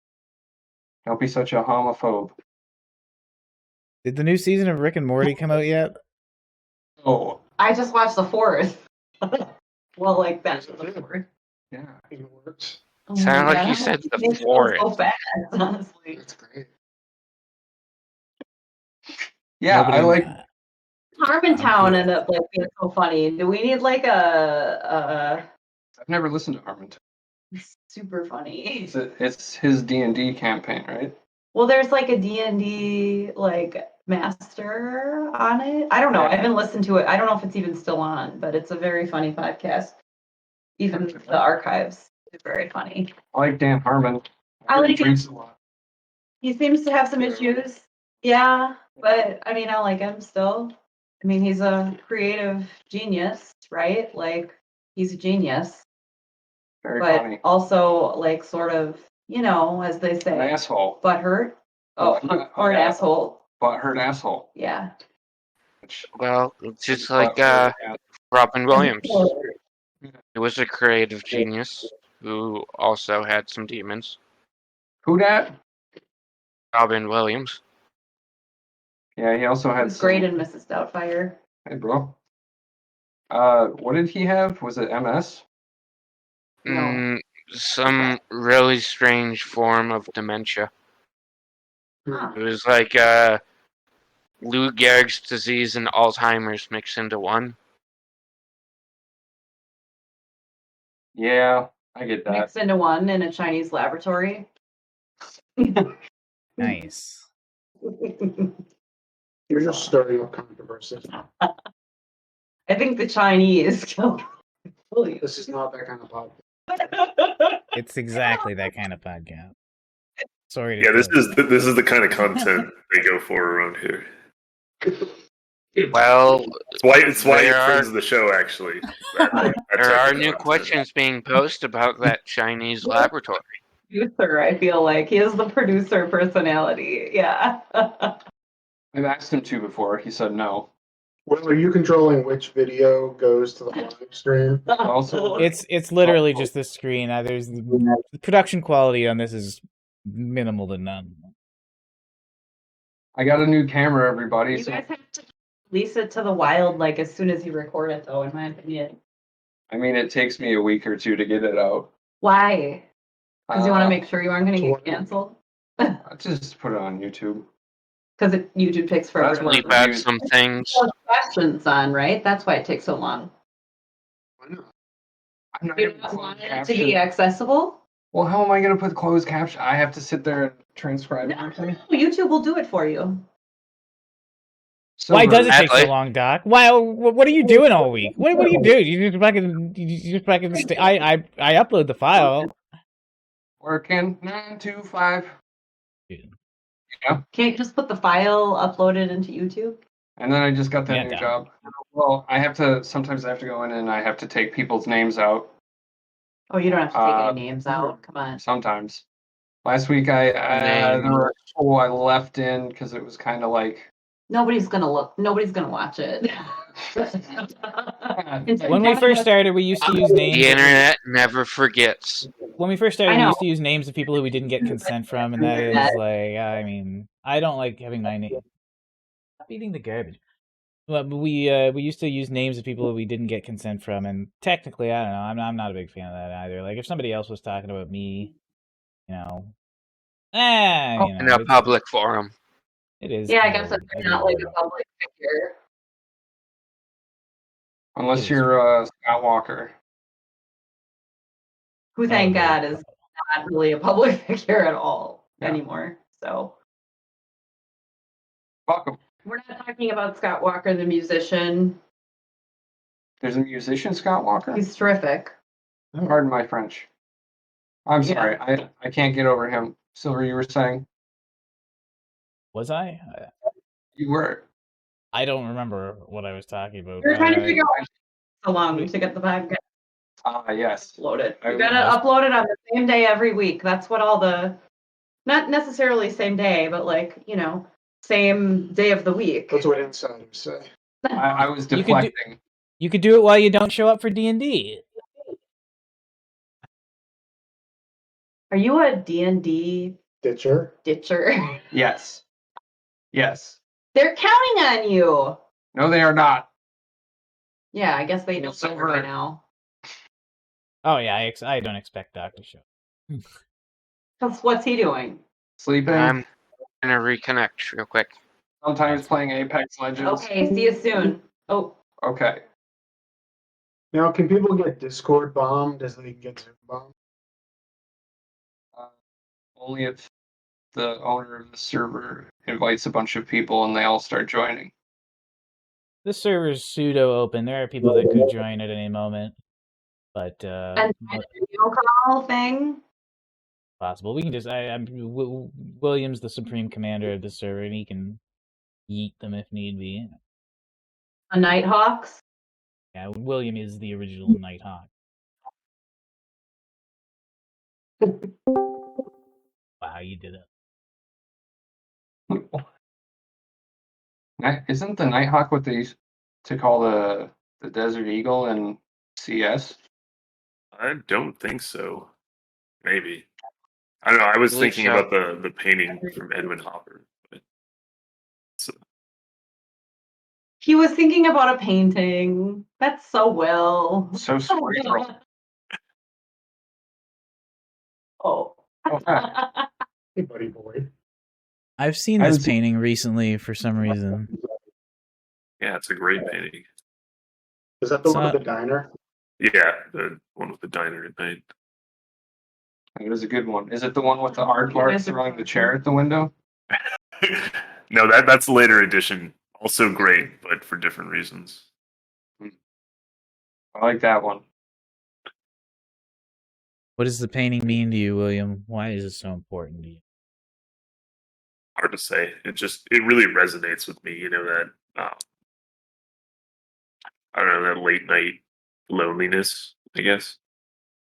Don't be such a homophobe. Did the new season of Rick and Morty come out yet? Oh. I just watched the fourth. Well, like that's the fourth. Yeah. It works. Oh Sound like God, you said the it makes me fourth. so fast, honestly. That's great. Yeah, I like. Harmontown ended up like being so funny. Do we need like a I've never listened to Harmontown. super funny? It's his D&D campaign, right? Well, there's like a D&D like master on it. I don't know. I haven't listened to it. I don't know if it's even still on, but it's a very funny podcast. Even the archives is very funny. I like Dan Harmon. I like him. Drinks a lot. He seems to have some issues. Yeah, but I mean, I like him still. I mean, he's a creative genius, right? Like, he's a genius. Very but funny. Also, like, sort of, you know, as they say, An asshole. butthurt. Oh, or an asshole. Butthurt asshole. Yeah. Well, just like Robin Williams. He was a creative genius who also had some demons. Who dat? Robin Williams. Yeah, he also had. He's great in Mrs. Doubtfire. Hey, bro. What did he have? Was it MS? No. Some really strange form of dementia. Huh. It was like Lou Gehrig's disease and Alzheimer's mixed into one. Yeah, I get that. Mixed into one in a Chinese laboratory. Nice. You're just stirring up controversy. I think the Chinese killed. This is not that kind of podcast. It's exactly that kind of podcast. Sorry. Yeah, this is the kind of content they go for around here. Well, it's why you're friends of the show. Actually, there are new questions being posed about that Chinese laboratory. Producer, I feel like he is the producer personality. Yeah. I've asked him to before. He said no. Well, are you controlling which video goes to the live stream? Also, it's literally just the screen. There's the production quality on this is minimal to none. I got a new camera, everybody. You guys have to release it to the wild like as soon as you record it, though. In my opinion. I mean, it takes me a week or two to get it out. Why? Because you want to make sure you aren't going to get canceled. I just put it on YouTube. Because YouTube takes forever. That's bleep out some things. Questions on, right? That's why it takes so long. Why not? I'm not You gonna don't put want it caption. to be accessible? Well, how am I going to put closed caption? I have to sit there and transcribe No, everything. YouTube will do it for you. Why does it take so Exactly. long, Doc? Why? What are you doing all week? What do you do? You just fucking. I upload the file. Working 9 to 5. Dude. Yeah. Can't you just put the file uploaded into YouTube? And then I just got that Yeah, new Doc. job. Well, sometimes I have to go in and I have to take people's names out. Oh, you don't have to take any names out. Come on. Sometimes. Last week there were a couple I left in because it was kind of like. Nobody's gonna look. Nobody's gonna watch it. When we first started, we used to use names. The internet never forgets. when we first started, we used to use names of people who we didn't get consent from, and that is like, I mean, I don't like having my name. Stop eating the garbage. Well, we used to use names of people who we didn't get consent from, and technically, I don't know, I'm not a big fan of that either. Like, if somebody else was talking about me, you know, in a public forum. It is. Yeah, I guess if you're not like a public figure. Unless you're Scott Walker. Who, thank God, is not really a public figure at all anymore. So. Welcome. We're not talking about Scott Walker, the musician. There's a musician, Scott Walker? He's terrific. Pardon my French. I'm sorry. I can't get over him. Silver, you were saying? Was I? You were. I don't remember what I was talking about. You're trying to figure out so long to get the podcast. Yes. Uploaded. You gotta upload it on the same day every week. That's what all the, not necessarily same day, but like, you know, same day of the week. That's what insiders say. I was deflecting. You could do it while you don't show up for D&D. Are you a D&D ditcher? Yes. Yes. They're counting on you. No, they are not. Yeah, I guess they know Silver by now. Oh yeah, I don't expect Doc to show. What's he doing? Sleeping. I'm gonna reconnect real quick. Sometimes playing Apex Legends. Okay, see you soon. Oh. Okay. Now, can people get Discord bombed as they can get Zoom bombed? Only if the owner of the server invites a bunch of people and they all start joining. This server's pseudo open. There are people that could join at any moment, but and video call thing. Possible. We can just. William's the supreme commander of the server, and he can yeet them if need be. A Nighthawks. Yeah, William is the original Nighthawk. Wow, you did it. Isn't the Nighthawk what they used to call the Desert Eagle in CS? I don't think so. Maybe. I don't know. I was thinking about the painting from Edwin Hopper. He was thinking about a painting. That's so Will. So sweet. Oh. Hey, buddy boy. I've seen this painting recently for some reason. Yeah, it's a great painting. Is that the one with the diner? Yeah, the one with the diner at night. It is a good one. Is it the one with the aardvark throwing the chair at the window? No, that's a later edition. Also great, but for different reasons. I like that one. What does the painting mean to you, William? Why is it so important to you? Hard to say. It really resonates with me. You know, that I don't know, that late night loneliness, I guess.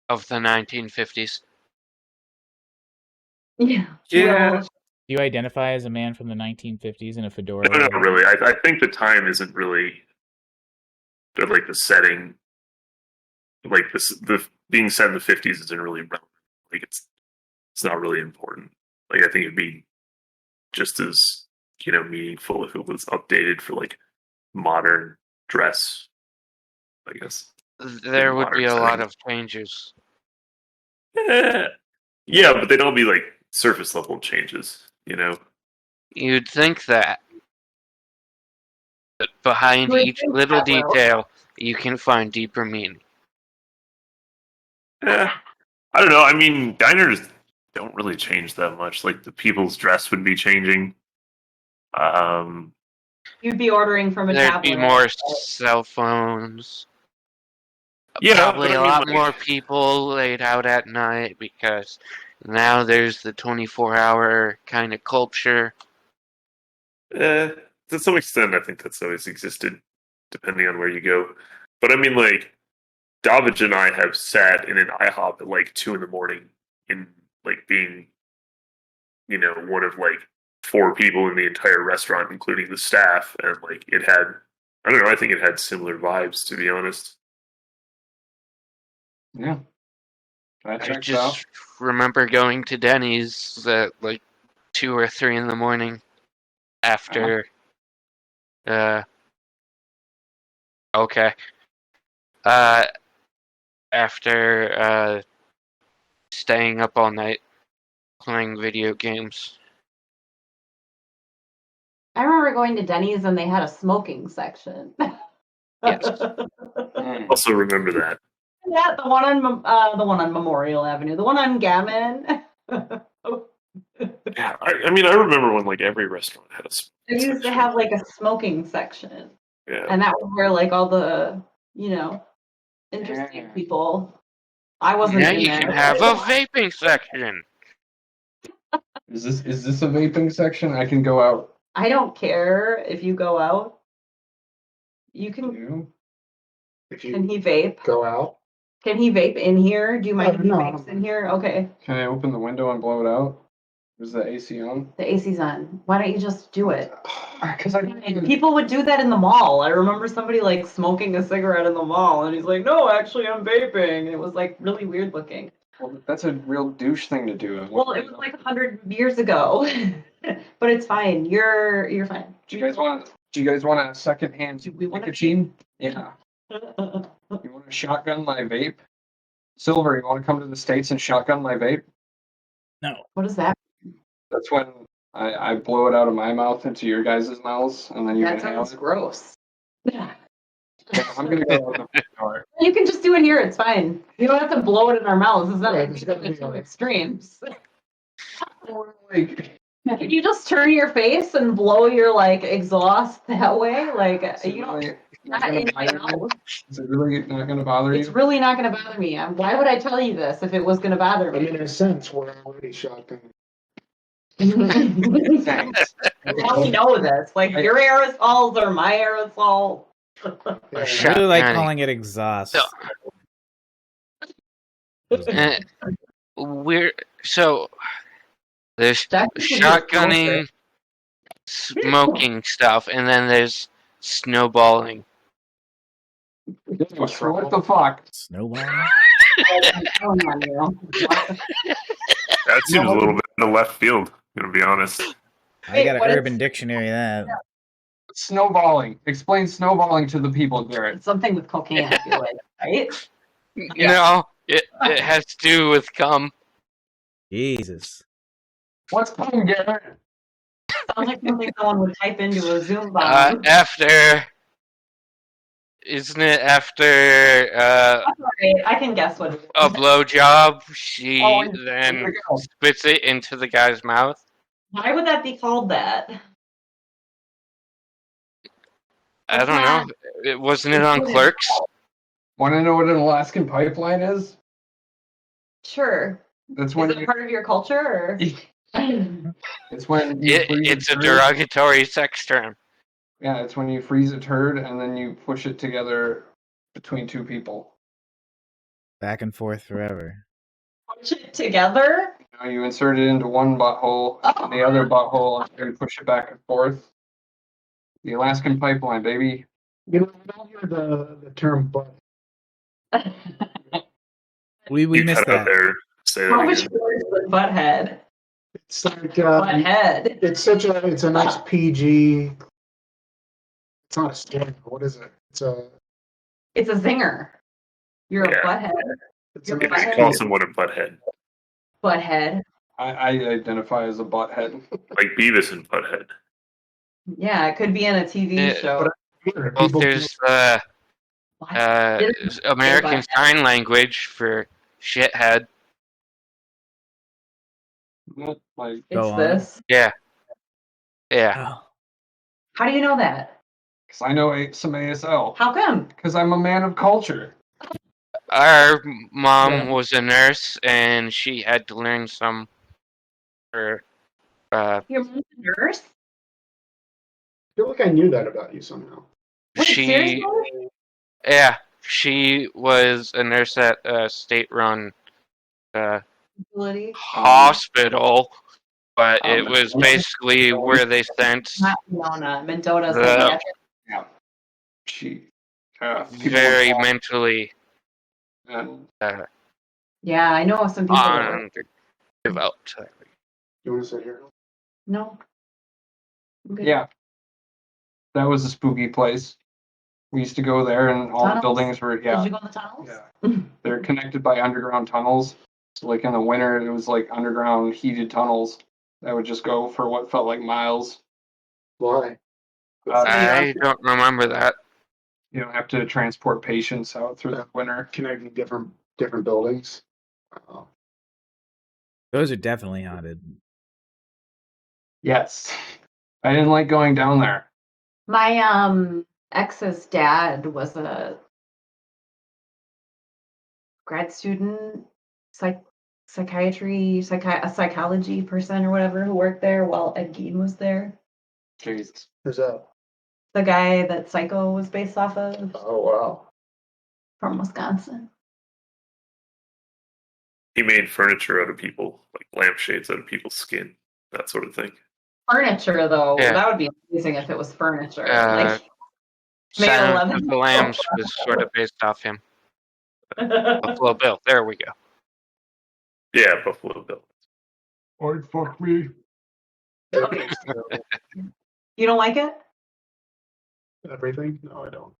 Of the 1950s. Yeah. Yeah. Do you identify as a man from the 1950s in a fedora? No, not really. I think the time isn't really, like, the setting. Like, the being set in the 50s isn't really relevant. Like, it's not really important. Like, I think it'd be just as, meaningful if it was updated for, like, modern dress, I guess. There would be a lot of changes. Yeah, but they'd all be, like, surface level changes, You'd think that. But behind each little detail, you can find deeper meaning. I don't know. I mean, diners don't really change that much. Like, the people's dress would be changing. You'd be ordering from a tablet. There'd be more cell phones. Yeah, probably a lot more people laid out at night because now there's the 24-hour kind of culture. To some extent, I think that's always existed, depending on where you go. But I mean, like, David and I have sat in an IHOP at like 2 a.m. in like being, one of like 4 people in the entire restaurant, including the staff, and like it had, I don't know, I think it had similar vibes, to be honest. Yeah. That I checks just out. remember going to Denny's at like 2 or 3 in the morning after. Okay. After staying up all night playing video games. I remember going to Denny's and they had a smoking section. Yes. Also remember that. Yeah, the one on Memorial Avenue, the one on Gammon. Yeah, I mean, I remember when like every restaurant had a. They used to have like a smoking section, Yeah. and that was where like all the interesting people. I wasn't Now in you there. can have a vaping section. Is this a vaping section? I can go out. I don't care if you go out. You can. You? If you Can he vape? go out, Can he vape in here? Do you mind if he No, vapes in here? Okay. Can I open the window and blow it out? Is the AC on? The AC's on. Why don't you just do it? Because I And people would do that in the mall. I remember somebody like smoking a cigarette in the mall, and he's like, "No, actually, I'm vaping." And it was like really weird looking. Well, that's a real douche thing to do. Well, it was like 100 years ago, but it's fine. You're fine. Do you guys want a secondhand Do we want nicotine? Yeah. You want to shotgun my vape? Silver, you want to come to the States and shotgun my vape? No. What is that? That's when I blow it out of my mouth into your guys' mouths, and then you That can have sounds it. gross. Yeah, I'm going to go out the front door. You can just do it here. It's fine. You don't have to blow it in our mouths. It's not Right, like there's we gotta do it be to a- extremes. Or, like, Can you just turn your face and blow your like exhaust that way? Like is it you don't. really not Not going in to my bother you? mouth. Is it really not going to bother It's you? really not going to bother me. Why would I tell you this if it was going to bother I me? mean, in a sense, we're already shotgun. Thanks. How we know this? Like your aerosols or my aerosol? I Shotgunning. really like calling it exhaust. Uh, so there's That's shotgunning, smoking stuff, and then there's snowballing. What the fuck? Snowball? Oh, no. That seems a little bit in the left field. I'm gonna be honest. I got what an is- Urban Dictionary of that. Snowballing. Explain snowballing to the people, Garrett. It's something with cocaine, I feel like, right? No, it has to do with cum. Jesus. What's cum, Garrett? Sounds like something someone would type into a Zoom bomb. Isn't it after Right, I can guess what it is. a blowjob, she Oh, then spits it into the guy's mouth? Why would that be called that? I don't know. Wasn't it on Clerks? Want to know what an Alaskan pipeline is? Sure. That's Is when it part of your culture? Or? it's when you freeze It's a turd. derogatory sex term. Yeah, it's when you freeze a turd and then you push it together between two people. Back and forth forever. Push it together? You insert it into one butthole and the other butthole and you push it back and forth. The Alaskan pipeline, baby. You know, I don't hear the term butt. We You missed cut out that. there. Say How that much again. worse than butthead? It's like Butthead. it's a nice PG. It's not a scam. What is it? It's a zinger. You're Yeah. a butthead. It's You're a a Yeah, nice you butthead. call PG. someone a butthead, Butthead. I identify as a butthead. like Beavis and Butthead. Yeah, it could be in a TV show. Here, Well, people- there's American Sign Language for shithead. Like, It's Go on. this. Yeah. Oh. How do you know that? because I know some ASL. How come? Because I'm a man of culture. Our mom Yeah. was a nurse, and she had to learn some for Your mom's a nurse? I feel like I knew that about you somehow. Wait, she seriously? she was a nurse at a state-run Facility? hospital, but it Um, was basically where they sent Not Mendota. Mendota's The- psychiatric. Yeah. She. very mentally And Yeah, I know some people that on the developed. You want to sit here? No. Okay. Yeah, that was a spooky place. We used to go there, and all the Tunnels? buildings were Did yeah. you go in the tunnels? Yeah. They're connected by underground tunnels. So like in the winter, it was like underground heated tunnels that would just go for what felt like miles. Why? I don't remember that. You don't have to transport patients out through the winter. Connecting different buildings. Wow. Those are definitely haunted. Yes. I didn't like going down there. My ex's dad was a grad student, a psychology person or whatever who worked there while Ed Gein was there. Jesus. Who's that? The guy that Psycho was based off of Oh, wow. from Wisconsin. He made furniture out of people, like lampshades out of people's skin, that sort of thing. Furniture, though, Yeah. that would be amazing if it was furniture. Silence of the Lambs was sort of based off him. Buffalo Bill. There we go. Yeah, Buffalo Bill. Or fuck me. You don't like it? Everything? No, I don't.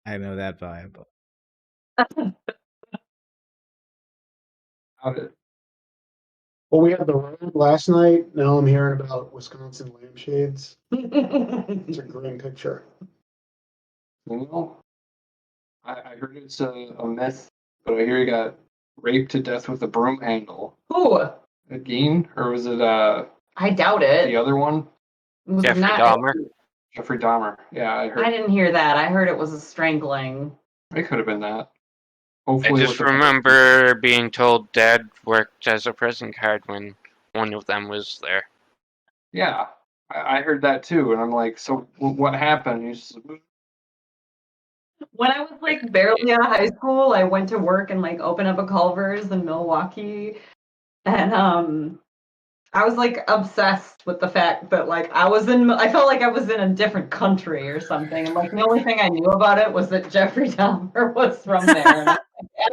I know that vibe. How did Well, we had the rain last night. Now I'm hearing about Wisconsin lampshades. It's a grim picture. you know? I heard it's a myth, but I hear he got raped to death with a broom handle. Who? Again? Or was it I doubt it. the other one? Was Jeffrey not- Dahmer. Jeffrey Dahmer. Yeah, I heard I didn't hear that. I heard it was a strangling. it could have been that. I Hopefully just with the- remember being told Dad worked as a prison guard when one of them was there. Yeah, I heard that too, and I'm like, so what happened? He's just, When I was like barely out of high school, I went to work and like open up a Culver's in Milwaukee, and I was like obsessed with the fact that like I felt like I was in a different country or something, and like the only thing I knew about it was that Jeffrey Dahmer was from there. And I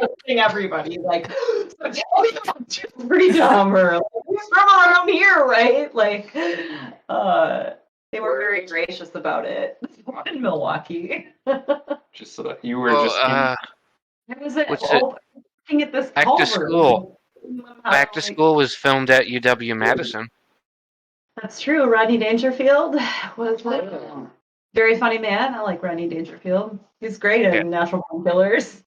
was like, asking everybody like, so tell me about Jeffrey Dahmer. Like, he's from around here, right? Like, they were very gracious about it in Milwaukee. just you were Well, just I was looking at this Back to Culver's. School. Back to School was filmed at UW Madison. That's true. Rodney Dangerfield was a very funny man. I like Rodney Dangerfield. He's great in Yeah. Natural Born Killers.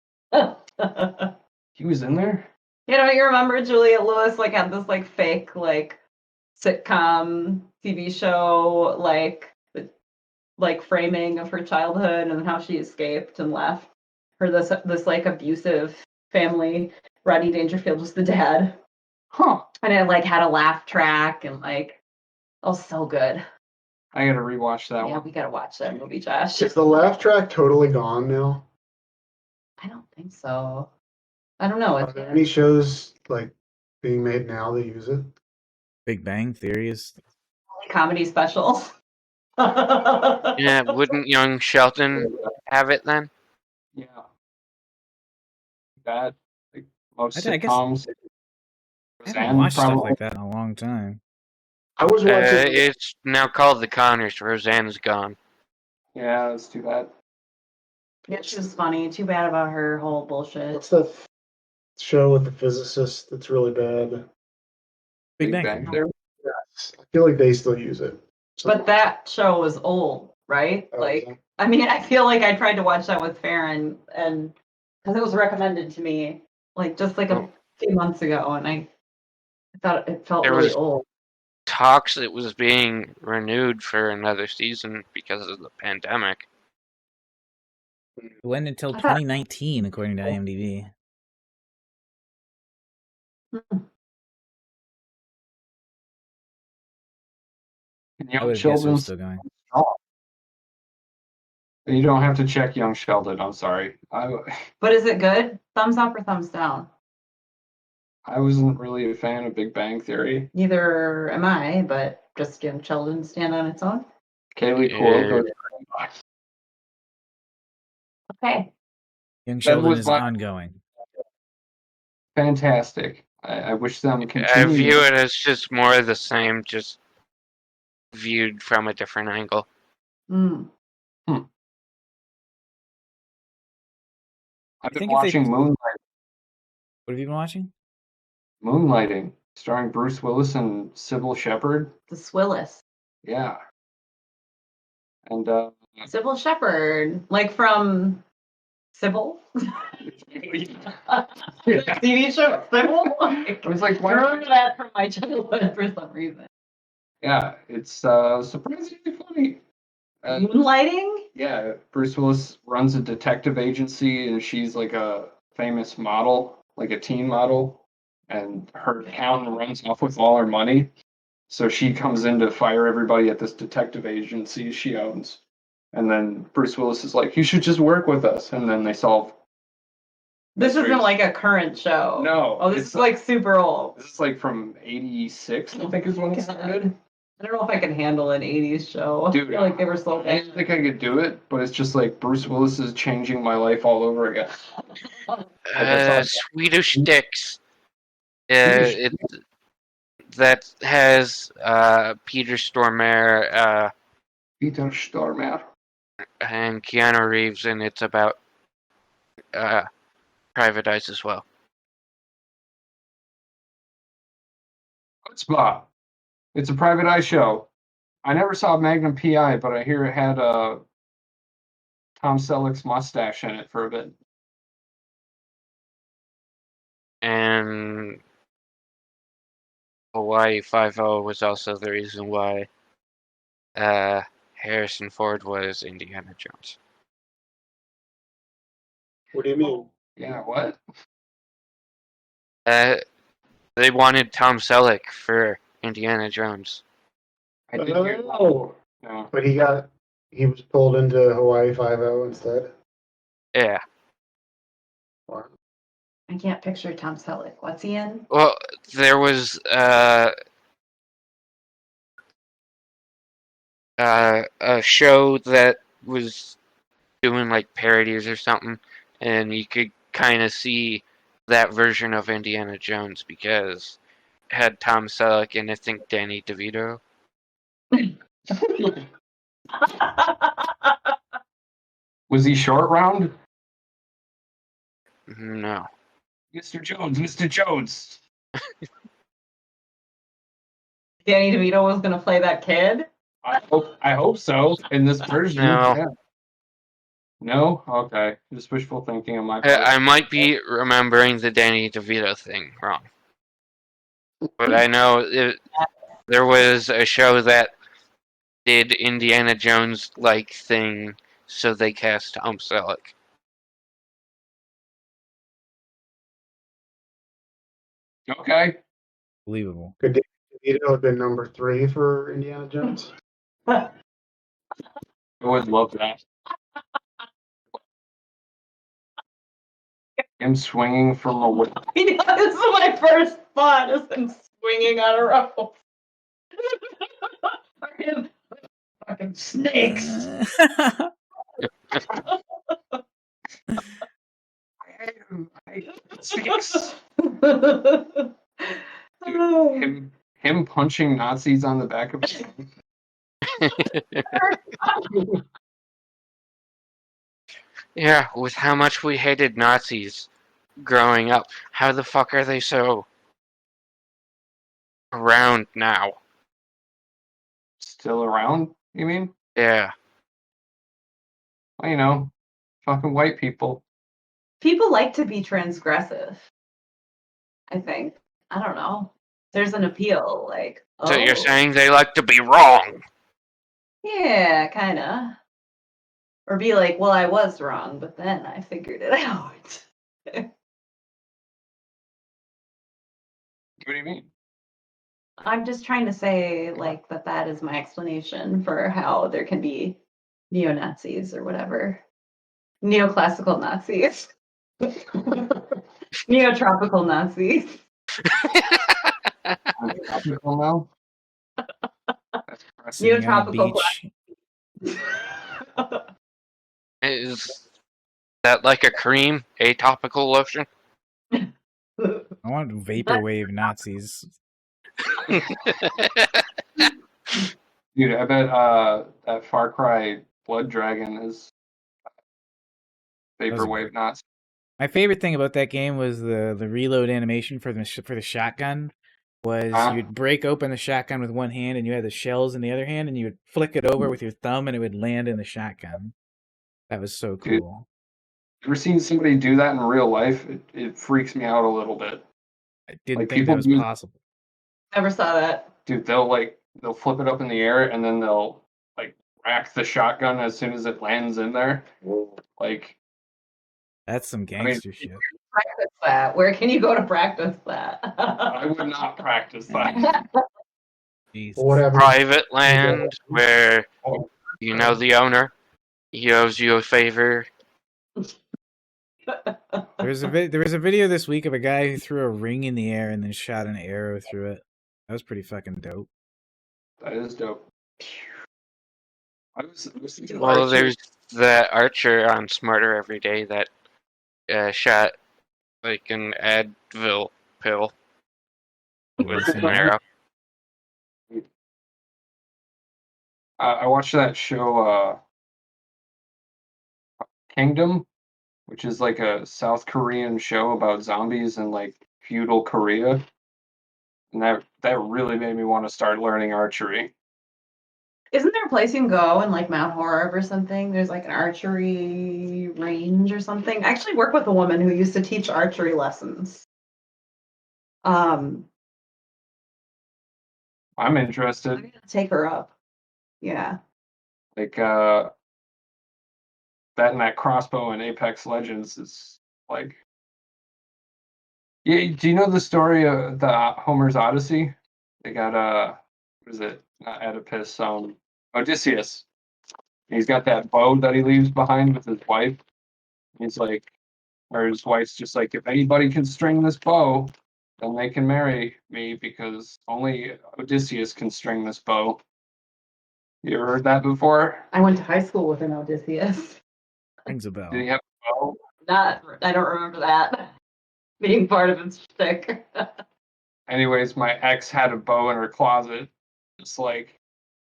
he was in there. You know, you remember Juliette Lewis like had this like fake like sitcom TV show like framing of her childhood and how she escaped and left her this like abusive family. Rodney Dangerfield was the dad. Huh. And it like had a laugh track and like oh so good. I gotta rewatch that Yeah, one. we gotta watch that movie, Josh. Is the laugh track totally gone now? I don't think so. I don't know. Are there any shows like being made now that use it? Big Bang Theory is. Comedy specials. Yeah, wouldn't young Sheldon have it then? Yeah. That like most I guess- sitcoms. I haven't watched stuff like that in a long time. I was watching. It's now called The Connors. Roseanne's gone. Yeah, let's do that. Yeah, she was funny. Too bad about her whole bullshit. What's that show with the physicist that's really bad? Big Bang Theory. Theory. Yes. I feel like they still use it. So- But that show was old, right? Oh, Like, yeah. I mean, I feel like I tried to watch that with Farron, and because it was recommended to me, like just like a few months ago, and I thought it felt There really was- old. Talks it was being renewed for another season because of the pandemic. It went until I thought- 2019, according to IMDb. And I Young would guess it was Sheldon's. still going. You don't have to check Young Sheldon. I'm sorry. But is it good? Thumbs up or thumbs down? I wasn't really a fan of Big Bang Theory. Neither am I, but just Young Sheldon stand on its own. Kaylee Yeah. Cuoco. Okay. Young Sheldon is ongoing. Fantastic. I wish them continue. I view it as just more of the same, just viewed from a different angle. I've been watching Moonlighting. What have you been watching? Moonlighting, starring Bruce Willis and Sybil Shepherd. The Swillis. Yeah. And Sybil Shepherd, like from Sybil? TV show Sybil? It was like, I remember that from my childhood for some reason. Yeah, it's surprisingly funny. Moonlighting? Yeah, Bruce Willis runs a detective agency, and she's like a famous model, like a teen model, and her accountant runs off with all her money. So she comes in to fire everybody at this detective agency she owns. And then Bruce Willis is like, you should just work with us. And then they solve. This isn't like a current show. No. Oh, this is like super old. This is like from 86, I think is when it started. I don't know if I can handle an 80s show. Dude, I feel like they were so bad. I think I could do it, but it's just like Bruce Willis is changing my life all over again. Swedish Dicks. That has Peter Stormare. Peter Stormare. And Keanu Reeves, and it's about Private Eyes as well. Chutzpah. It's a Private Eye show. I never saw Magnum P.I., but I hear it had Tom Selleck's mustache in it for a bit. And Hawaii 5-0 was also the reason why Harrison Ford was Indiana Jones. What do you mean? Yeah, what? They wanted Tom Selleck for Indiana Jones. I did hear that. Yeah. But he was pulled into Hawaii 5-0 instead. Yeah. Wow. I can't picture Tom Selleck. What's he in? Well, there was a show that was doing like parodies or something, and you could kind of see that version of Indiana Jones because it had Tom Selleck and I think Danny DeVito. Was he short round? No. Mr. Jones, Mr. Jones. Danny DeVito was going to play that kid? I hope so in this version. No. Yeah. No? Okay. Just wishful thinking on my part. I might be remembering the Danny DeVito thing wrong. But I know there was a show that did Indiana Jones-like thing, so they cast Tom Selleck. Okay. Believable. Could DeVito have been number 3 for Indiana Jones? I would love that. Him swinging from a whip. This is my first thought, is him swinging on a rope. For him, fucking snakes. I hate snakes. Dude, him punching Nazis on the back of his head. Yeah, with how much we hated Nazis growing up, how the fuck are they so around now? Still around, you mean? Yeah. Well, you know, fucking white people. People like to be transgressive, I think. I don't know. There's an appeal, like, So you're saying they like to be wrong? Yeah, kind of. Or be like, well, I was wrong, but then I figured it out. What do you mean? I'm just trying to say, like, that is my explanation for how there can be neo-Nazis or whatever. Neoclassical Nazis. Neotropical Nazis. Tropical now? Neotropical. Is that like a cream, a topical lotion? I want vaporwave Nazis. Dude, I bet that Far Cry Blood Dragon is vaporwave Nazi. My favorite thing about that game was the reload animation for the shotgun. You'd break open the shotgun with one hand, and you had the shells in the other hand, and you would flick it over with your thumb, and it would land in the shotgun. That was so cool. Dude, ever seen somebody do that in real life? It freaks me out a little bit. I didn't think that was possible. Never saw that. Dude, they'll flip it up in the air, and then they'll like rack the shotgun as soon as it lands in there. Like, that's some gangster shit. Practice that. Where can you go to practice that? I would not practice that. Whatever. Private land where you know the owner. He owes you a favor. There was a video this week of a guy who threw a ring in the air and then shot an arrow through it. That was pretty fucking dope. That is dope. Well, there's that archer on Smarter Every Day that shot like an Advil pill with an arrow. I watched that show Kingdom, which is like a South Korean show about zombies in like feudal Korea. And that really made me want to start learning archery. Isn't there a place you can go in like Mount Horeb or something? There's like an archery range or something. I actually work with a woman who used to teach archery lessons. I'm interested. I'm gonna take her up. Yeah. Like that and that crossbow in Apex Legends is like. Yeah, do you know the story of the Homer's Odyssey? They got what is it? Not Oedipus, Odysseus. He's got that bow that he leaves behind with his wife. He's like, or his wife's just like, if anybody can string this bow, then they can marry me because only Odysseus can string this bow. You ever heard that before? I went to high school with an Odysseus. Rings a bell. Did he have a bow? I don't remember that being part of his shtick. Anyways, my ex had a bow in her closet. It's like,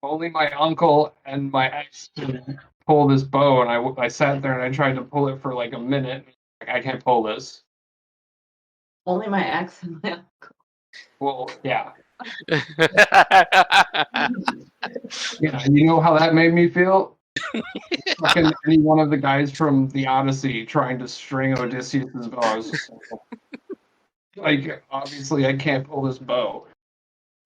only my uncle and my ex can pull this bow, and I sat there and I tried to pull it for like a minute. I can't pull this. Only my ex and my uncle. Well, yeah. Yeah, you know how that made me feel? Fucking any one of the guys from the Odyssey trying to string Odysseus' bow. Like, obviously I can't pull this bow.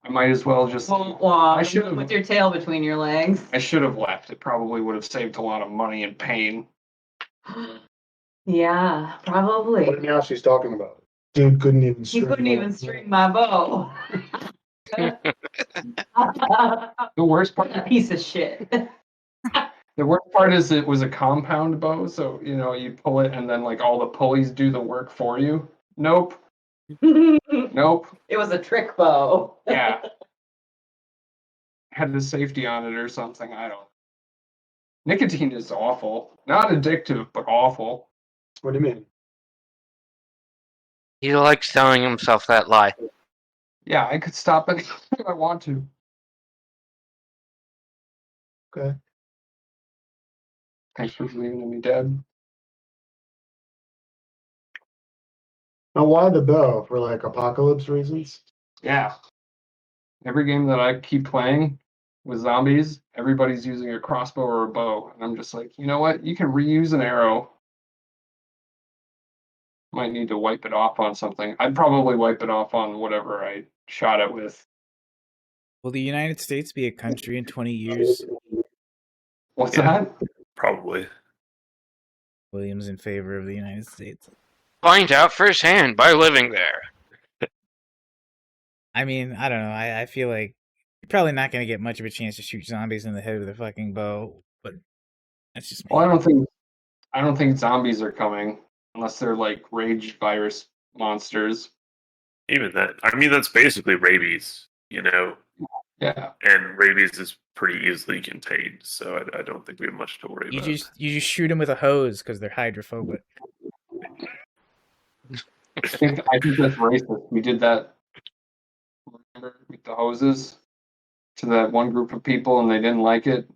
I might as well just. I should have with your tail between your legs. I should have left. It probably would have saved a lot of money and pain. Yeah, probably. What now she's talking about? Dude couldn't even string. He couldn't even string my bow. The worst part. A piece of shit. The worst part is it was a compound bow, so you pull it and then like all the pulleys do the work for you. Nope. Nope. It was a trick bow. Yeah. Had the safety on it or something. I don't. Nicotine is awful. Not addictive, but awful. What do you mean? He likes telling himself that lie. Yeah, I could stop it if I want to. Okay. Thanks for believing in me, Dad. Now, why the bow? For like apocalypse reasons? Yeah. Every game that I keep playing with zombies, everybody's using a crossbow or a bow. And I'm just like, you know what? You can reuse an arrow. Might need to wipe it off on something. I'd probably wipe it off on whatever I shot it with. Will the United States be a country in 20 years? What's that? Probably. William's in favor of the United States. Find out firsthand by living there. I mean, I don't know. I feel like you're probably not going to get much of a chance to shoot zombies in the head with a fucking bow, but that's just me. Well, I don't think zombies are coming unless they're like rage virus monsters. Even that. I mean, that's basically rabies, Yeah. And rabies is pretty easily contained, so I don't think we have much to worry about. You just shoot them with a hose because they're hydrophobic. I think that's racist. We did that, remember, with the hoses to that one group of people, and they didn't like it,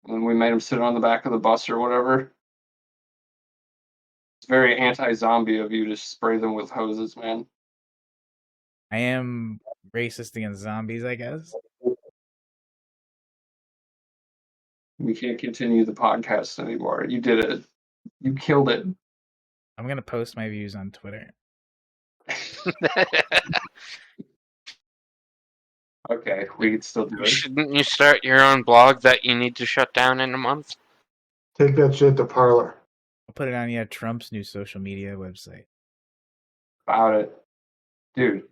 and we made them sit on the back of the bus or whatever. It's very anti-zombie of you to spray them with hoses, man. I am racist against zombies, I guess. We can't continue the podcast anymore. You did it. You killed it. I'm gonna post my views on Twitter. Okay, we can still do it. Shouldn't you start your own blog that you need to shut down in a month? Take that shit to Parlor. I'll put it on Trump's new social media website. About it. Dude,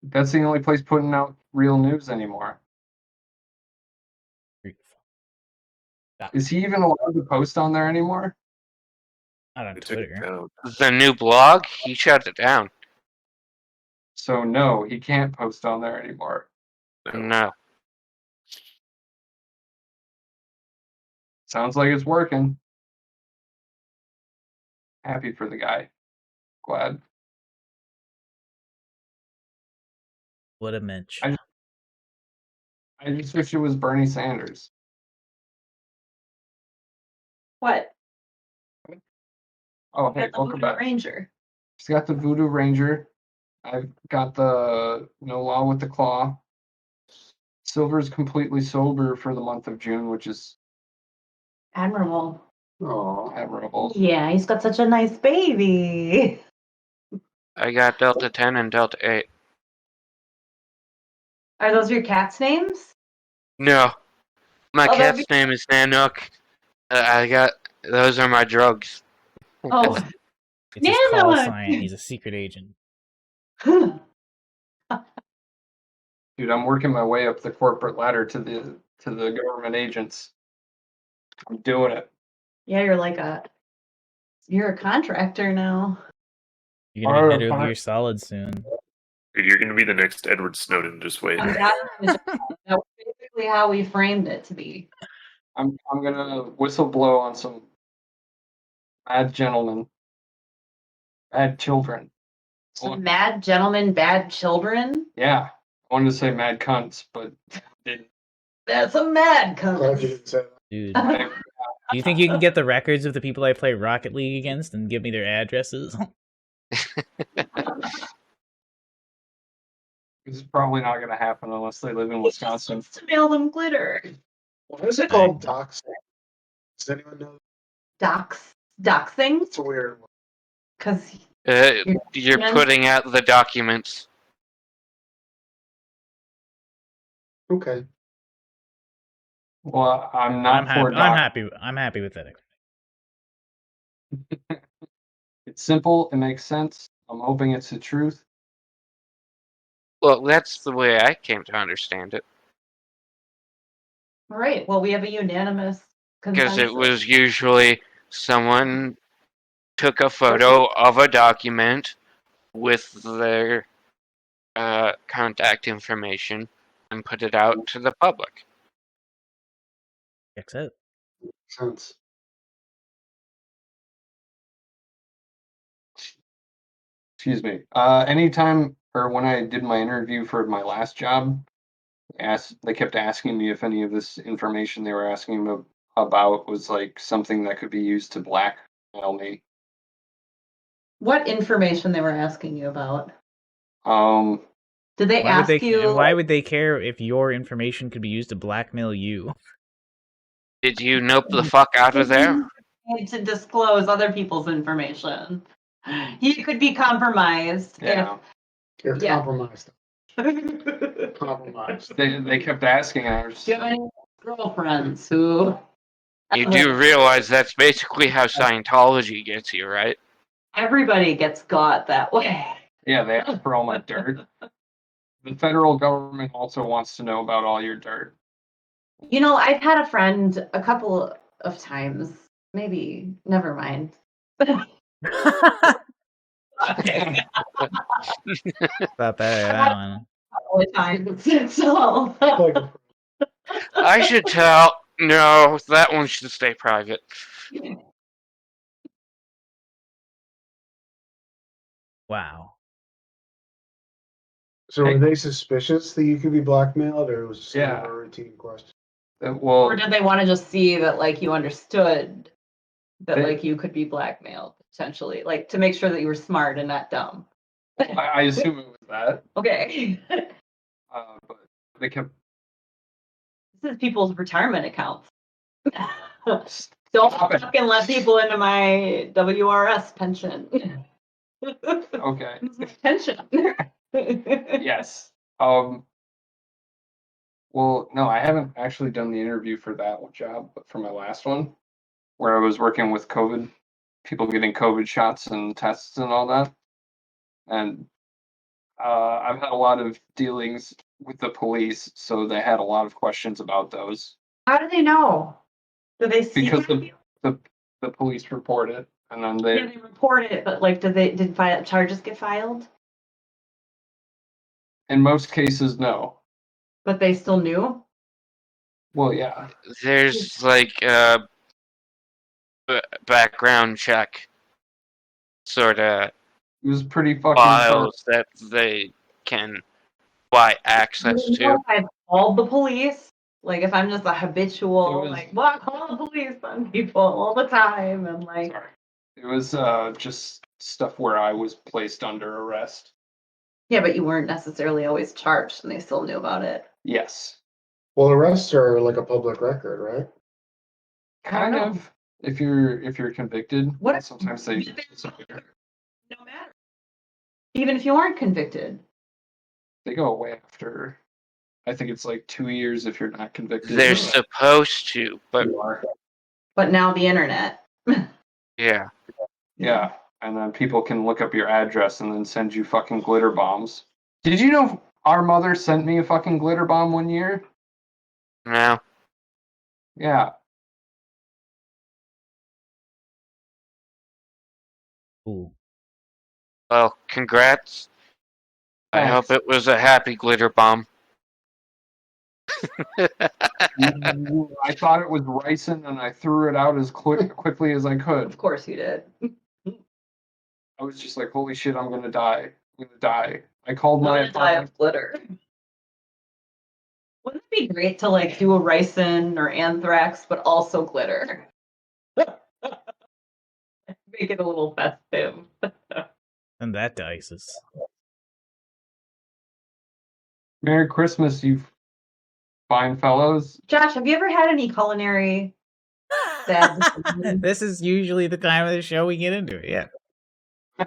that's the only place putting out real news anymore. Is he even allowed to post on there anymore? Not on Twitter. The new blog? He shut it down. So no, he can't post on there anymore. No. Sounds like it's working. Happy for the guy. Glad. What a mensch. I just wish it was Bernie Sanders. What? Oh, hey, Got the welcome Voodoo back. Ranger. She's got the Voodoo Ranger. I've got the No Law with the Claw. Silver's completely sober for the month of June, which is Admirable. admirable. Yeah, he's got such a nice baby. I got Delta 10 and Delta 8. Are those your cats' names? No. My Oh, cat's name is Nanook. Those are my drugs. Oh, It's his call Nanook! sign. He's a secret agent. Dude, I'm working my way up the corporate ladder to the government agents. I'm doing it. Yeah, you're a contractor now. You're gonna be head over your solid soon. Dude, you're gonna be the next Edward Snowden. Just wait. That was basically how we framed it to be. I'm gonna whistle blow on some bad gentlemen, bad children. Some mad gentlemen, bad children. Yeah, I wanted to say mad cunts, but didn't. That's a mad Glad you cunt. didn't say that. Dude, do you think you can get the records of the people I play Rocket League against and give me their addresses? This is probably not going to happen unless they live in Wisconsin. To mail them glitter. What is it called? Doxing. Does anyone know? Doxing? It's a weird one. Because You're putting out the documents. Okay. Well, I'm not I'm happy with that. It's simple. It makes sense. I'm hoping it's the truth. Well, that's the way I came to understand it. all right. Well, we have a unanimous Because it consensus. was usually someone took a photo of a document with their contact information and put it out to the public. Checks out. Sense. Excuse me. Anytime or when I did my interview for my last job, they kept asking me if any of this information they were asking me about was like something that could be used to blackmail me. What information they were asking you about? Did they ask you? Why would they care if your information could be used to blackmail you? Did you nope the fuck out of there? Need to disclose other people's information. You could be compromised. Yeah. You're Yeah. compromised. If... Compromised. They kept asking. And I was Do you have any girlfriends who? You do realize that's basically how Scientology gets you, right? Everybody gets got that way. yeah, they asked for all my dirt. The federal government also wants to know about all your dirt. You know, I've had a friend a couple of times. Maybe, never mind. Not bad, that one. Couple of times. So, Like, I should tell. No, that one should stay private. Wow. So were they suspicious that you could be blackmailed, or was it sort of Yeah. a routine question? Well, Or did they want to just see that like you understood that They- like you could be blackmailed potentially, like to make sure that you were smart and not dumb? I assume it was that. Okay. But they kept. This is people's retirement accounts. Don't Stop it. fucking let people into my WRS pension. Okay. Pension. Yes. Well, no, I haven't actually done the interview for that job, but for my last one, where I was working with COVID, people getting COVID shots and tests and all that. And I've had a lot of dealings with the police, so they had a lot of questions about those. How do they know? Do they see Because you? the police report it, and then Yeah, they report it, but like, did charges get filed? in most cases, no. But they still knew. Well, yeah. There's like a background check sort of It was pretty fucking files that they can buy access You know, to. if I've called the police. Like if I'm just a habitual, It was- like, well, I call the police on people all the time, and like, Sorry. It was just stuff where I was placed under arrest. yeah, but you weren't necessarily always charged, and they still knew about it. Yes. Well, arrests are like a public record, right? Kind of. If you're convicted, What? sometimes they No matter. Even if you aren't convicted. go away after. I think it's like 2 years if you're not convicted. They're supposed to, but You are. But now the internet. yeah. Yeah, and then people can look up your address and then send you fucking glitter bombs. Did you know our mother sent me a fucking glitter bomb one year? No. Yeah. Ooh. Well, congrats. I hope it was a happy glitter bomb. I thought it was ricin and I threw it out as quickly as I could. Of course you did. I was just like, holy shit, I'm gonna die. I'm gonna die. I called I'm my gonna die apartment. of glitter. Wouldn't it be great to like do a ricin or anthrax, but also glitter? Make it a little festive. And that dices. Merry Christmas, you fine fellows. Josh, have you ever had any culinary bad decisions? This is usually the time of the show we get into it, yeah.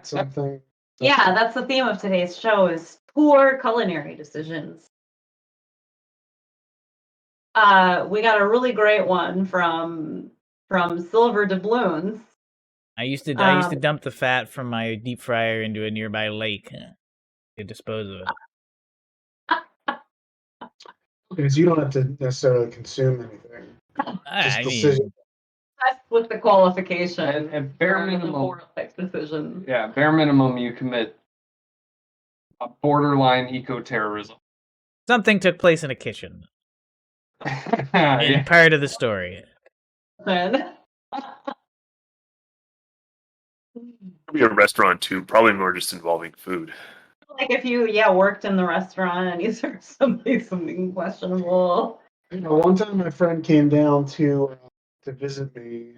Something. Yeah, that's the theme of today's show is poor culinary decisions. We got a really great one from Silver Doubloons. I used to dump the fat from my deep fryer into a nearby lake to dispose of it. Because you don't have to necessarily consume anything. I decision. mean, That's with the qualification. And bare for the minimum. poor life decisions. Yeah, bare minimum, you commit a borderline eco-terrorism. something took place in a kitchen. In Yeah. part of the story. Then Be a restaurant too, probably more just involving food. like if you worked in the restaurant and you served something questionable. You know, one time my friend came down to visit me.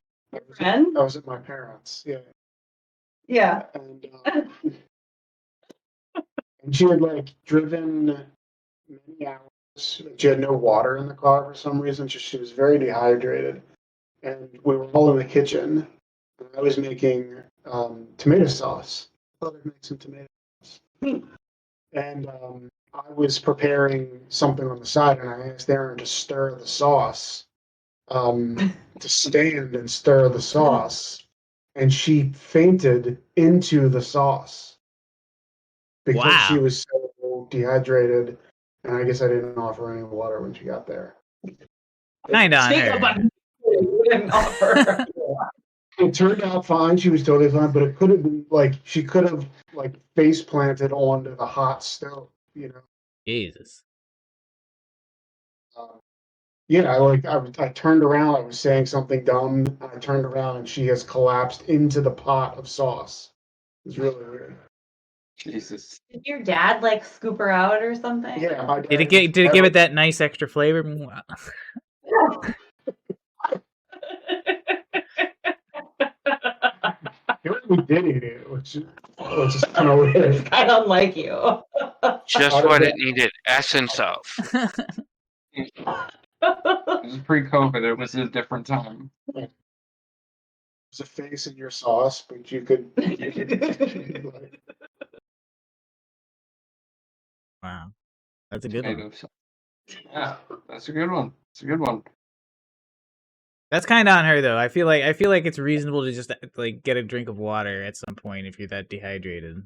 Friend? I was at my parents'. Yeah. Yeah. And she had like driven many hours. She had no water in the car for some reason. She was very dehydrated. And we were all in the kitchen. And I was making tomato sauce. I thought I'd make some tomato sauce. And I was preparing something on the side, and I asked Aaron to stir the sauce, to stand and stir the sauce. And she fainted into the sauce because she was so dehydrated. And I guess I didn't offer any water when she got there. Kind on her. You didn't offer. It turned out fine. She was totally fine, but it could have been like she could have like face planted onto the hot stove, you know. Jesus. Yeah, I turned around, I was saying something dumb, and I turned around and she has collapsed into the pot of sauce. It's really weird. Jesus. Did your dad like scoop her out or something? Yeah, my Did dad it give it that nice extra flavor? we did eat it, which is kind of weird. Kind of like you. Just what it needed essence of. It was pre-COVID. It was a different time. There's a face in your sauce, but you could. Wow, that's a good one. Yeah, that's a good one. It's a good one. That's kind of on her though. I feel like it's reasonable to just like get a drink of water at some point if you're that dehydrated,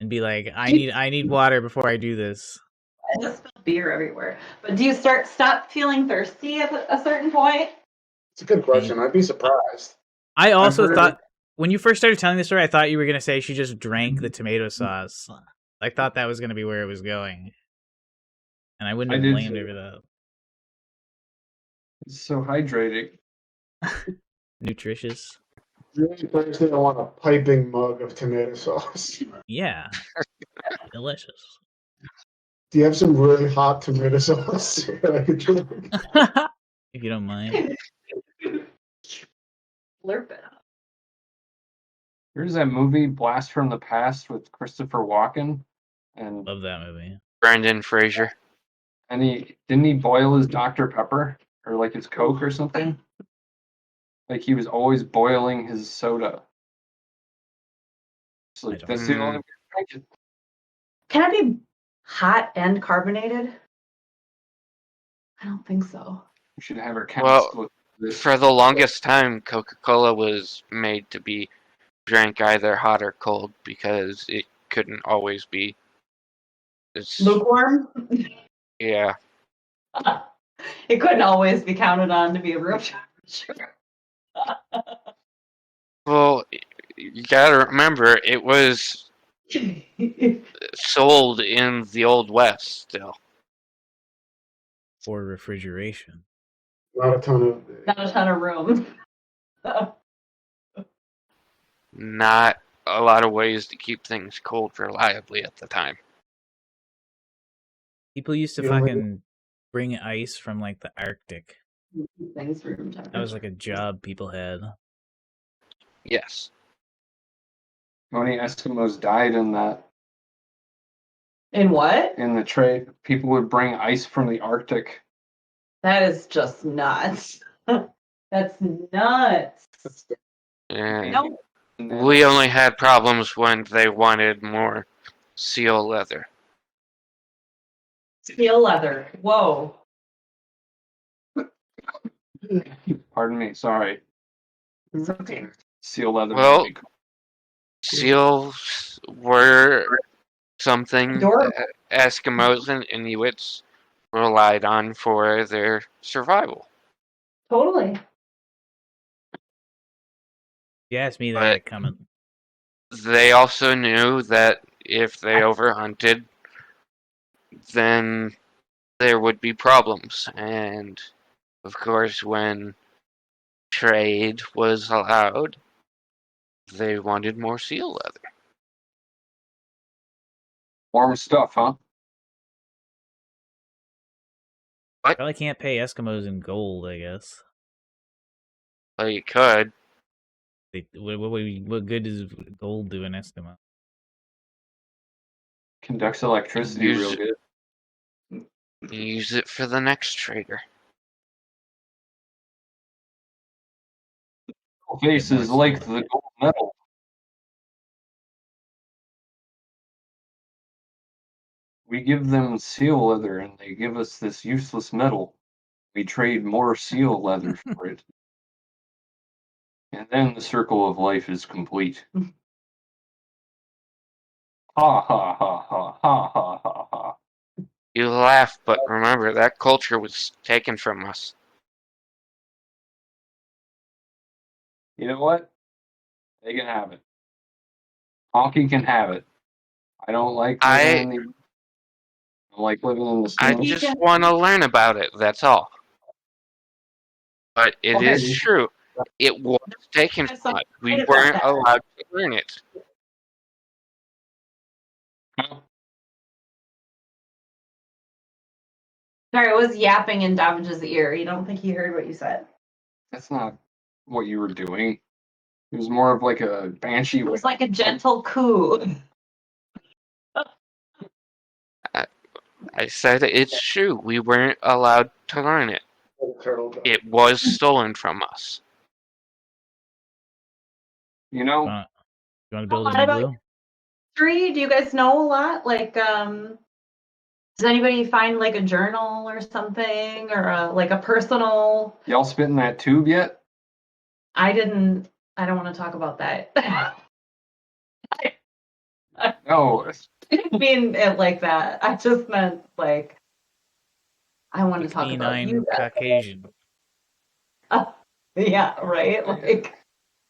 and be like, I need water before I do this. I just spilled beer everywhere. But do you stop feeling thirsty at a certain point? It's a good question. I'd be surprised. I also thought when you first started telling the story, I thought you were gonna say she just drank the tomato sauce. I thought that was gonna be where it was going, and I wouldn't have blamed her for that. It's so hydrating. Nutritious. Really thirsty, I want a piping mug of tomato sauce. Yeah. Delicious. Do you have some really hot tomato sauce that I could drink? If you don't mind. Slurp it up. Here's that movie, Blast from the Past, with Christopher Walken. And love that movie. Brendan Fraser. And didn't he boil his Dr. Pepper? Or like his Coke or something? Like he was always boiling his soda. So like, that's the only way to drink it. Can it be hot and carbonated? I don't think so. We should have our chemist look at this. For the longest time, Coca-Cola was made to be drank either hot or cold because it couldn't always be. Lukewarm? Yeah. It couldn't always be counted on to be a room temperature. Well, you gotta remember, it was sold in the Old West still. For refrigeration. Not a ton of room. Not a lot of ways to keep things cold reliably at the time. People used to fucking bring ice from like the Arctic. Things room temperature. That was like a job people had. Yes. How many Eskimos died in that? In what? In the trade. People would bring ice from the Arctic. That is just nuts. That's nuts. And Nope. we only had problems when they wanted more seal leather. Steel leather. Whoa. Pardon me, sorry. Seal leather. Well, seals were something that Eskimos and Inuits relied on for their survival. Totally. You asked me that coming. They also knew that if they overhunted, then there would be problems. And, of course, when trade was allowed, they wanted more seal leather. Warm stuff, huh? What? Probably can't pay Eskimos in gold, I guess. Well, you could. What good does gold do in Eskimo? Conducts electricity real good. Use it for the next trader. Face is like the gold medal. We give them seal leather and they give us this useless metal. We trade more seal leather for it. And then the circle of life is complete. Ha ha ha ha ha ha ha ha. You laugh, but remember, that culture was taken from us. You know what? They can have it. Honky can have it. I don't like Like living in the I city. just want to learn about it, that's all. But it is true. It was taken from us. We weren't allowed to learn it. Sorry, it was yapping in Davage's ear. You don't think he heard what you said? That's not what you were doing. It was more of like a banshee. It was like a gentle coo. I said it's true. We weren't allowed to learn it. It was stolen from us. You know, you want to build an igloo? Do you guys know a lot? Like, does anybody find like a journal or something, or like a personal? Y'all spit in that tube yet? I don't want to talk about that. No. I didn't mean it like that. I just meant like I want to talk about you guys. Caucasian. Yeah, right. Like.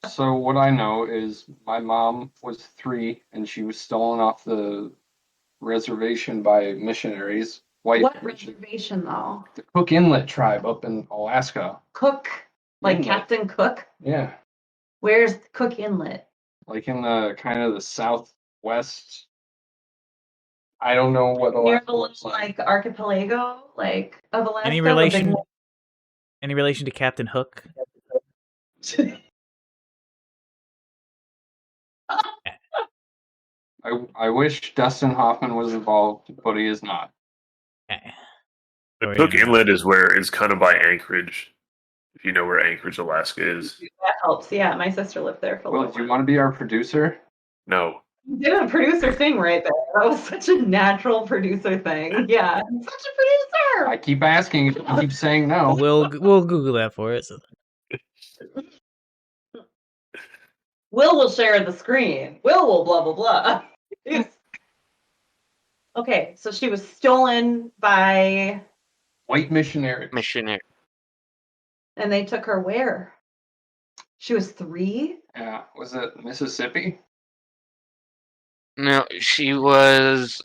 So what I know is my mom was 3 and she was stolen off the reservation by missionaries. What reservation though? The Cook Inlet tribe up in Alaska. Cook, like Inlet. Captain Cook? Yeah. Where's Cook Inlet? Like in the kind of the southwest. I don't know what Near Alaska the looks like archipelago, like of Alaska. Any relation? Any relation to Captain Hook? I wish Dustin Hoffman was involved, but he is not. The Cook Inlet is where it's kind of by Anchorage. If you know where Anchorage, Alaska is. That helps. Yeah, my sister lived there for a Well, while. do you want to be our producer? No. You did a producer thing right there. That was such a natural producer thing. Yeah, such a producer. I keep asking, you keep saying no. We'll Google that for it. So. Will share the screen. Will blah blah blah. Okay, so she was stolen by white missionary. And they took her where? She was 3? Yeah, was it Mississippi? No, she was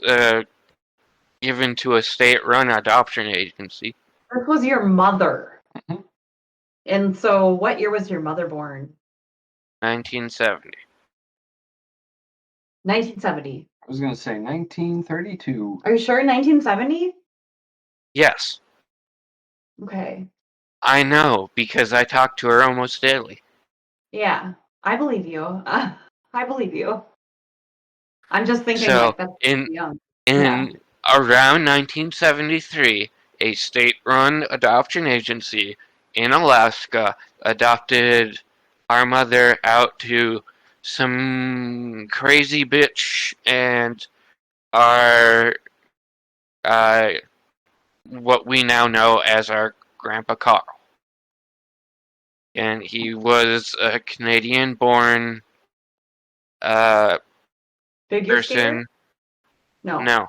given to a state-run adoption agency. This was your mother. Mm-hmm. And so what year was your mother born? 1970. 1970. I was going to say 1932. Are you sure 1970? Yes. Okay. I know, because I talk to her almost daily. Yeah, I believe you. I believe you. I'm just thinking so like that's young. In around 1973, a state-run adoption agency in Alaska adopted our mother out to some crazy bitch and our what we now know as our Grandpa Carl. And he was a Canadian-born person. No.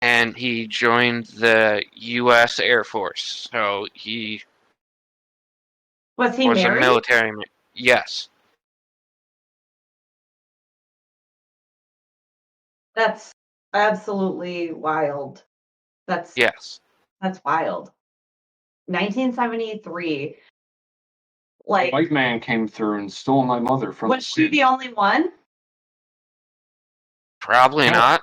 And he joined the U.S. Air Force, so he was married? A military man. Yes. That's absolutely wild. That's wild. 1973. Like, a white man came through and stole my mother from. Was she the only one? Probably not.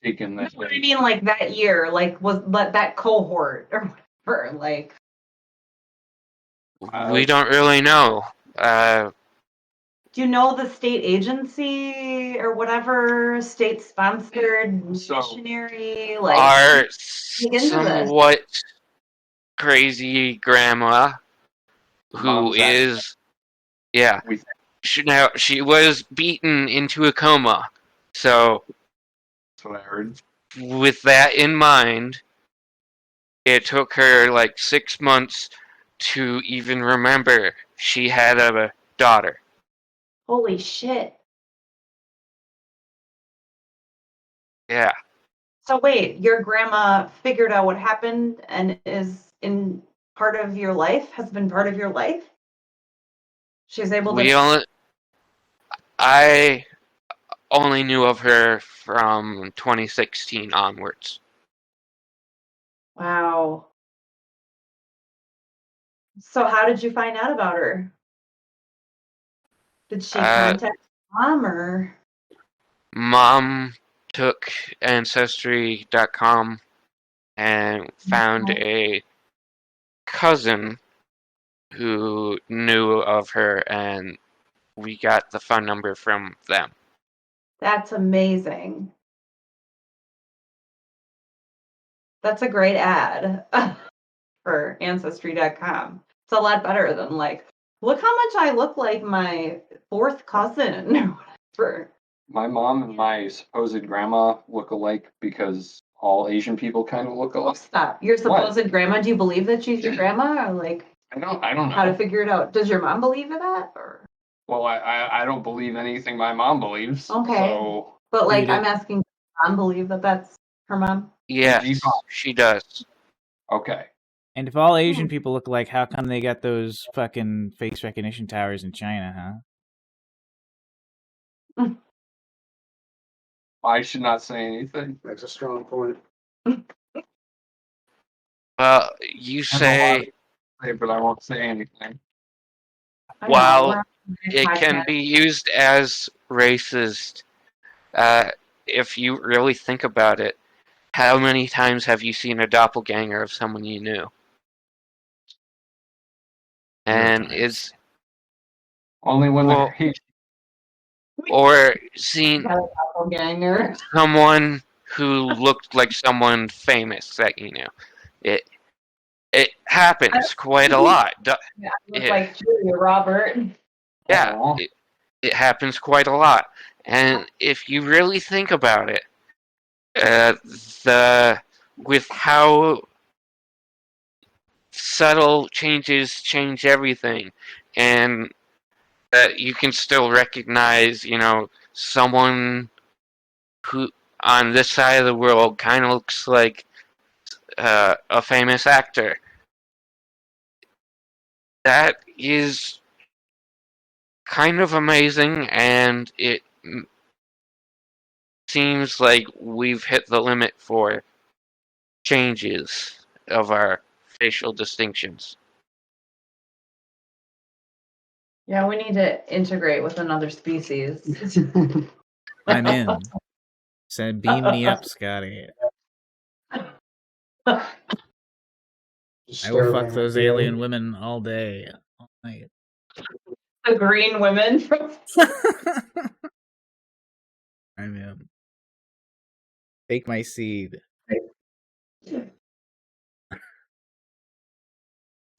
Taken that. What I mean, like that year, like was that cohort or whatever, like. We don't really know. Do you know the state agency or whatever state-sponsored missionary? Like our somewhat crazy grandma, who is, she was beaten into a coma. So, that's what I heard. With that in mind, it took her like 6 months to even remember she had a daughter. Holy shit. Yeah. So wait, your grandma figured out what happened and is in part of your life, has been part of your life? She's able to... I only knew of her from 2016 onwards. Wow. So how did you find out about her? Did she contact mom or? Mom took Ancestry.com and found a cousin who knew of her, and we got the phone number from them. That's amazing. That's a great ad for Ancestry.com. It's a lot better than like, look how much I look like my fourth cousin or whatever. My mom and my supposed grandma look alike because all Asian people kind of look alike. Stop. Your supposed grandma, do you believe that she's your grandma? Or like, I don't know. How to figure it out. Does your mom believe in that? Or? Well, I don't believe anything my mom believes. Okay. So... But like, I'm asking, does your mom believe that that's her mom? Yes, she does. Okay. And if all Asian people look alike, how come they got those fucking face recognition towers in China, huh? I should not say anything. That's a strong point. Well, you say... but I won't say anything. While it can be used as racist, if you really think about it, how many times have you seen a doppelganger of someone you knew? And it's only when they're Asian. Or seen doppelganger. Someone who looked like someone famous that you knew. It happens quite a lot. Yeah, like Julia Robert. Yeah, it happens quite a lot. And if you really think about it, with how subtle changes change everything, and you can still recognize, someone who on this side of the world kind of looks like a famous actor. That is kind of amazing, and it seems like we've hit the limit for changes of our facial distinctions. Yeah, we need to integrate with another species. I'm in. Send beam me up, Scotty. I will fuck those alien women all day, all night. The green women from. I'm in. Take my seed.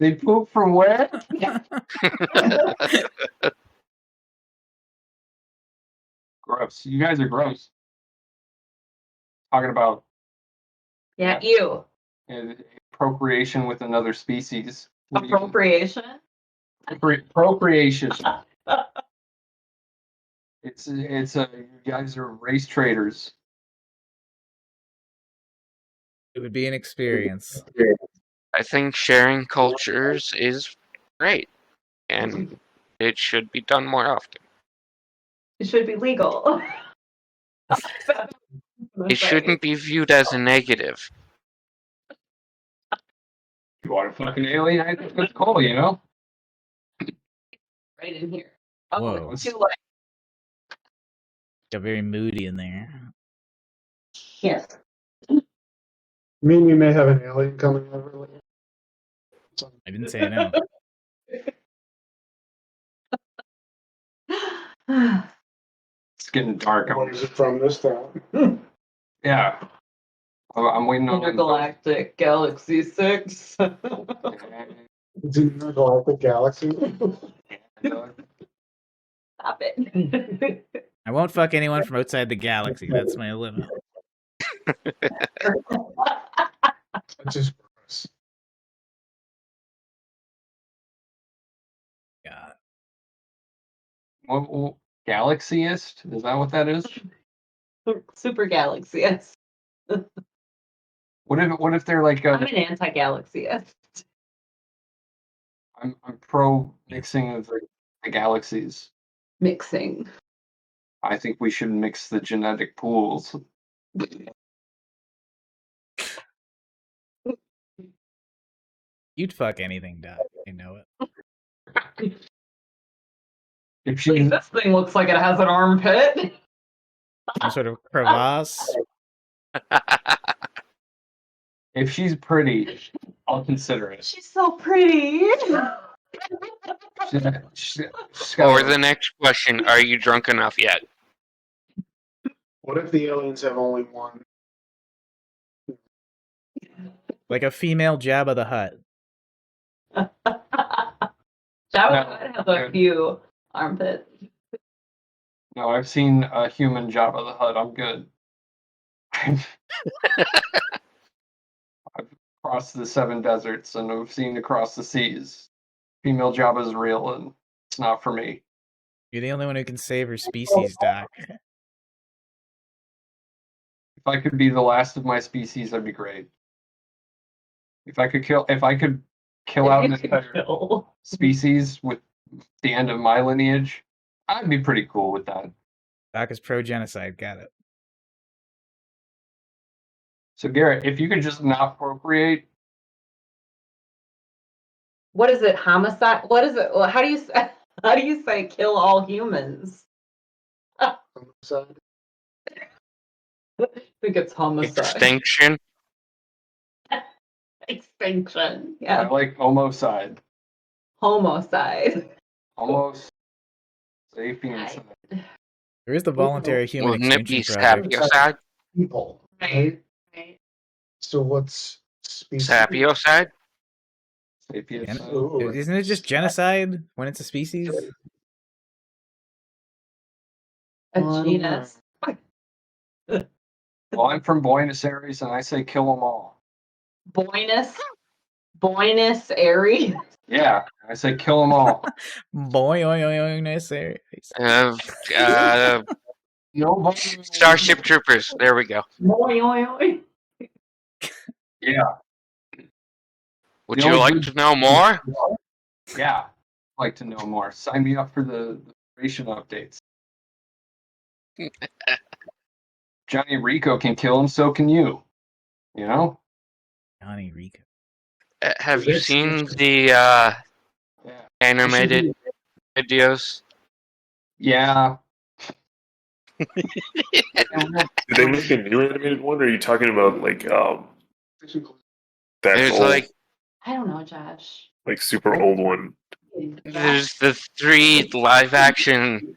They poop from where? Gross. You guys are gross. Talking about you. Procreation with another species. Appropriation? Procreation. You guys are race traders. It would be an experience. I think sharing cultures is great, and it should be done more often. It should be legal. It shouldn't be viewed as a negative. You want a fucking alien? I think that's cool, you know? Right in here. Whoa. Too light. Got very moody in there. Yes. I mean, we may have an alien coming over later. I didn't say no. It's getting dark. What is it from this time? Yeah. I'm waiting on Intergalactic Galaxy 6. It's an intergalactic galaxy. Stop it. I won't fuck anyone from outside the galaxy. That's my limit. That's just gross. God. What, Galaxyist? Is that what that is? Super Galaxy, yes. What if they're like I'm an anti-galaxyist. I'm pro mixing of the galaxies. Mixing. I think we should mix the genetic pools. You'd fuck anything, Doc. You know it. If Like, this thing looks like it has an armpit. Some sort of crevasse. If she's pretty, I'll consider it. She's so pretty. Or the next question, are you drunk enough yet? What if the aliens have only one? Like a female Jabba the Hutt. Jabba has a few armpits. No, I've seen a human Jabba the Hutt. I'm good. I've crossed the 7 deserts and I've seen across the seas. Female Jabba's real and it's not for me. You're the only one who can save her species, Doc. If I could be the last of my species, that'd be great. If I could kill out an entire species with the end of my lineage, I'd be pretty cool with that. Doc is pro-genocide, got it. So Garrett, if you could just not procreate. What is it? Homicide? What is it? How do you say kill all humans? Homicide. I think it's homicide. Extinction. Extinction. I Yeah. like homicide. Homicide. Almost sapien. There is the voluntary human Wouldn't it be extinction project. sapiocide? People. Right. So what's species? Sapiocide? Sapien. Ooh. Isn't it just genocide when it's a species? A genus. Well, I'm from Buenos Aires and I say kill them all. Buenos Aires. Yeah, I say kill them all. Boy, oy, oy, oy, nice there. No, Starship Troopers. There we go. Oi, oi, oi. Yeah. Would you like to know more? Yeah, I'd like to know more. Sign me up for the ration updates. Johnny Rico can kill him, so can you. You know? Johnny Rico. Have you seen the Yeah. animated videos? Yeah. Did they make a new animated one, or are you talking about like that There's old, like I don't know, Josh. like super old one? there's the 3 live action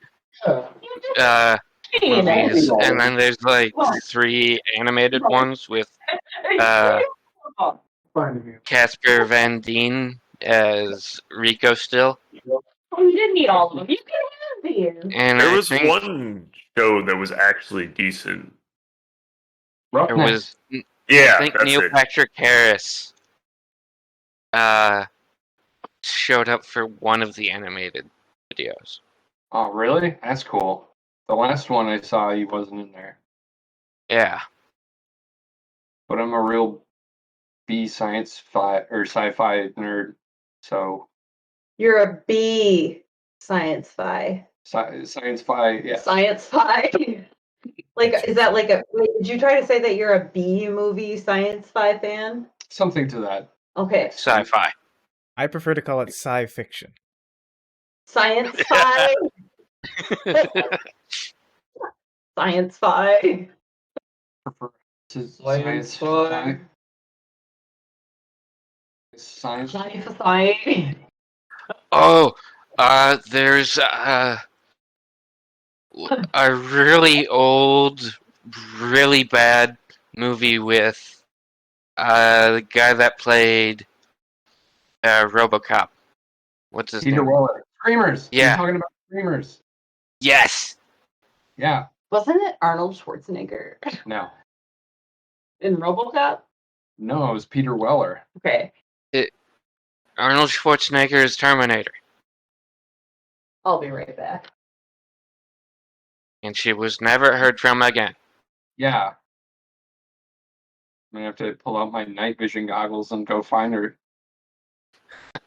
movies, and then there's like 3 animated ones with Casper Van Dien as Rico still. Oh, you didn't need all of them. You can have these. And There I was think one show that was actually decent. there was Yeah, I think that's Neil it. Patrick Harris showed up for one of the animated videos. Oh, really? That's cool. The last one I saw, he wasn't in there. Yeah. But I'm a real B sci-fi nerd, so You're a B science-fi. science-fi, yeah. Science-fi? Like, is that like a... Wait, did you try to say that you're a B movie science-fi fan? Something to that. Okay. Sci-fi. I prefer to call it sci-fiction. Science-fi? Science-fi? Science-fi. Science. Sci-fi? Oh, there's a really old, really bad movie with the guy that played RoboCop. What's his Peter name? Weller. Screamers. Yeah. You're talking about Screamers. Yes. Yeah. Wasn't it Arnold Schwarzenegger No. in RoboCop? No, it was Peter Weller. Okay. Arnold Schwarzenegger is Terminator, I'll be right back. and she was never heard from again. Yeah. I'm gonna have to pull out my night vision goggles and go find her.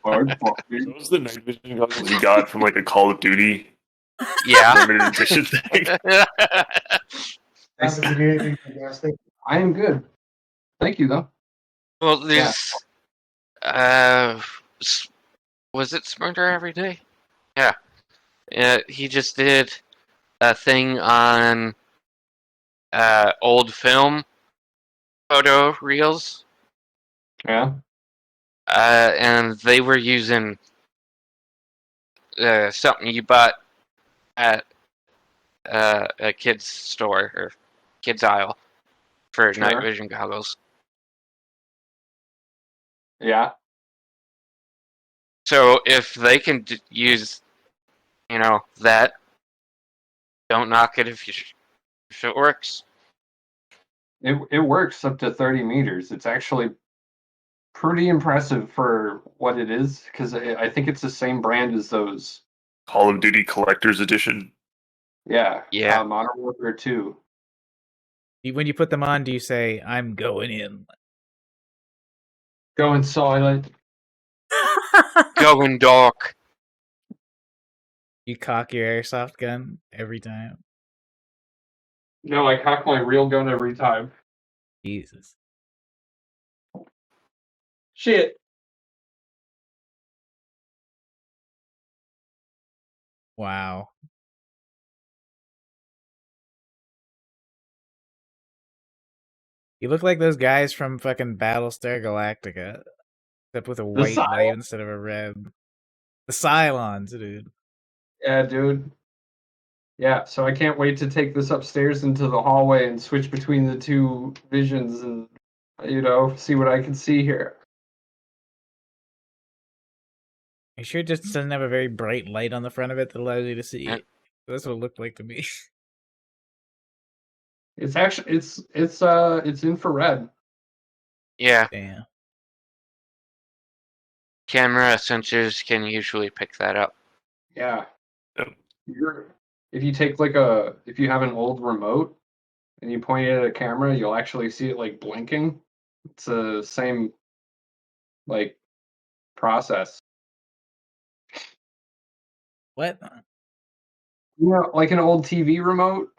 Those the night vision goggles you got from like a Call of Duty Yeah. limited edition thing. Fantastic. I am good. Thank you, though. Well, there's Was it Smarter Every Day? Yeah. He just did a thing on old film photo reels. Yeah. And they were using something you bought at a kid's store or kid's aisle for night vision goggles. Yeah. So if they can use, that, don't knock it if it works. It works up to 30 meters. It's actually pretty impressive for what it is, because I think it's the same brand as those Call of Duty Collector's Edition. Yeah. Yeah. Modern Warfare 2. When you put them on, do you say, "I'm going in"? Going silent. Going dark. You cock your airsoft gun every time. No, I cock my real gun every time. Jesus. Shit. Wow. You look like those guys from fucking Battlestar Galactica, except with a white light instead of a red. The Cylons, dude. Yeah, dude. Yeah, so I can't wait to take this upstairs into the hallway and switch between the two visions and, see what I can see here. Are you sure it just doesn't have a very bright light on the front of it that allows you to see? Yeah. That's what it looked like to me. It's actually it's infrared. Yeah. Damn. Camera sensors can usually pick that up. Yeah. If you take if you have an old remote and you point it at a camera, you'll actually see it like blinking. It's the same process. What? Like an old TV remote.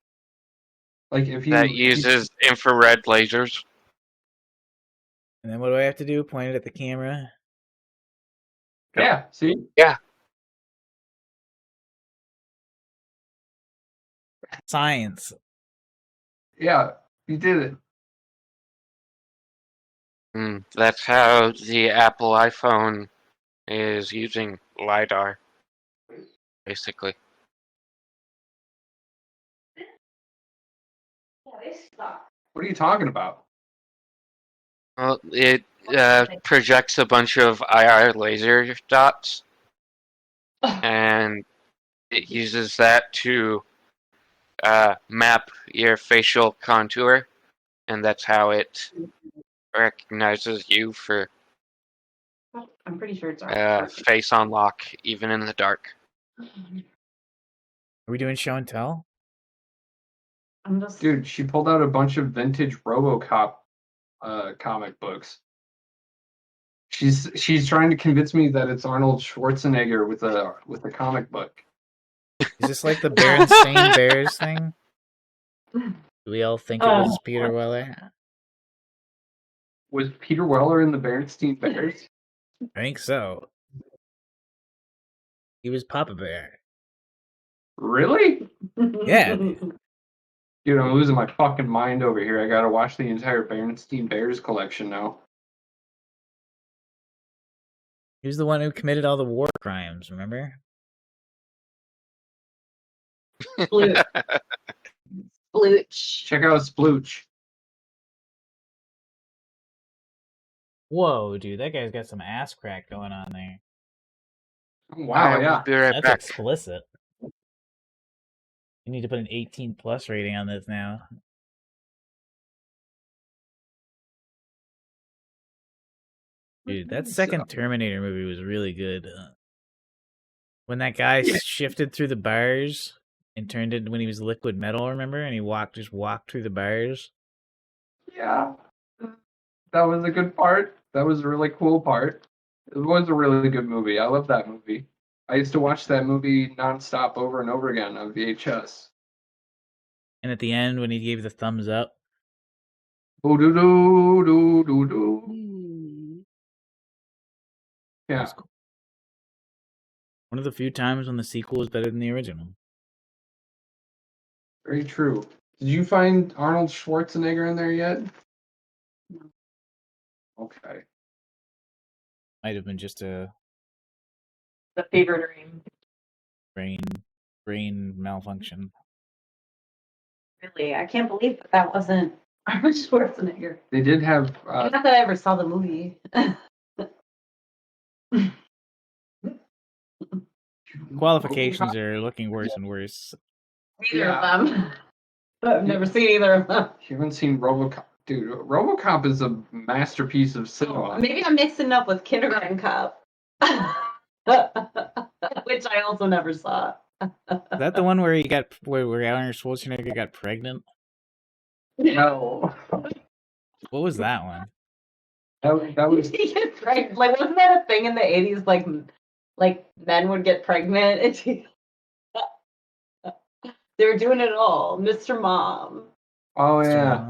Like if you that uses infrared lasers. And then what do I have to do? Point it at the camera? Yeah, see? Yeah. Science. Yeah, you did it. That's how the Apple iPhone is using LiDAR, basically. What are you talking about? Well, it projects a bunch of IR laser dots, and it uses that to map your facial contour, and that's how it recognizes you for I'm pretty sure it's face unlock, even in the dark. Are we doing show and tell? Dude, she pulled out a bunch of vintage RoboCop comic books. She's trying to convince me that it's Arnold Schwarzenegger with a comic book. Is this like the Berenstain Bears thing? Do we all think it was Peter Weller? Was Peter Weller in the Berenstain Bears? I think so. He was Papa Bear. Really? Yeah. Dude, I'm losing my fucking mind over here. I gotta watch the entire Berenstain Bears collection now. He was the one who committed all the war crimes, remember? Splooch. Check out Splooch. Whoa, dude, that guy's got some ass crack going on there. Wow, yeah. Be right That's back. explicit. You need to put an 18+ rating on this now. Dude, that second Terminator movie was really good. When that guy shifted through the bars and turned into when he was liquid metal, remember? And he just walked through the bars. Yeah. That was a good part. That was a really cool part. It was a really good movie. I love that movie. I used to watch that movie nonstop over and over again on VHS. And at the end, when he gave the thumbs up. Oh, do do do do do. Yeah. Cool. One of the few times when the sequel is better than the original. Very true. Did you find Arnold Schwarzenegger in there yet? No. Okay. Might have been just a The fever dream. brain malfunction. Really, I can't believe that wasn't Arnold Schwarzenegger. They did have. Not that I ever saw the movie. Qualifications are looking worse and worse. Neither of them. I've never seen either of them. You haven't seen RoboCop, dude. RoboCop is a masterpiece of cinema. Maybe I'm mixing up with Kindergarten Cop, which I also never saw. Is that the one where where Arnold Schwarzenegger got pregnant? No. What was that one? That was. Like, wasn't that a thing in the 80s? Like men would get pregnant. They were doing it all. Mr. Mom. Oh yeah.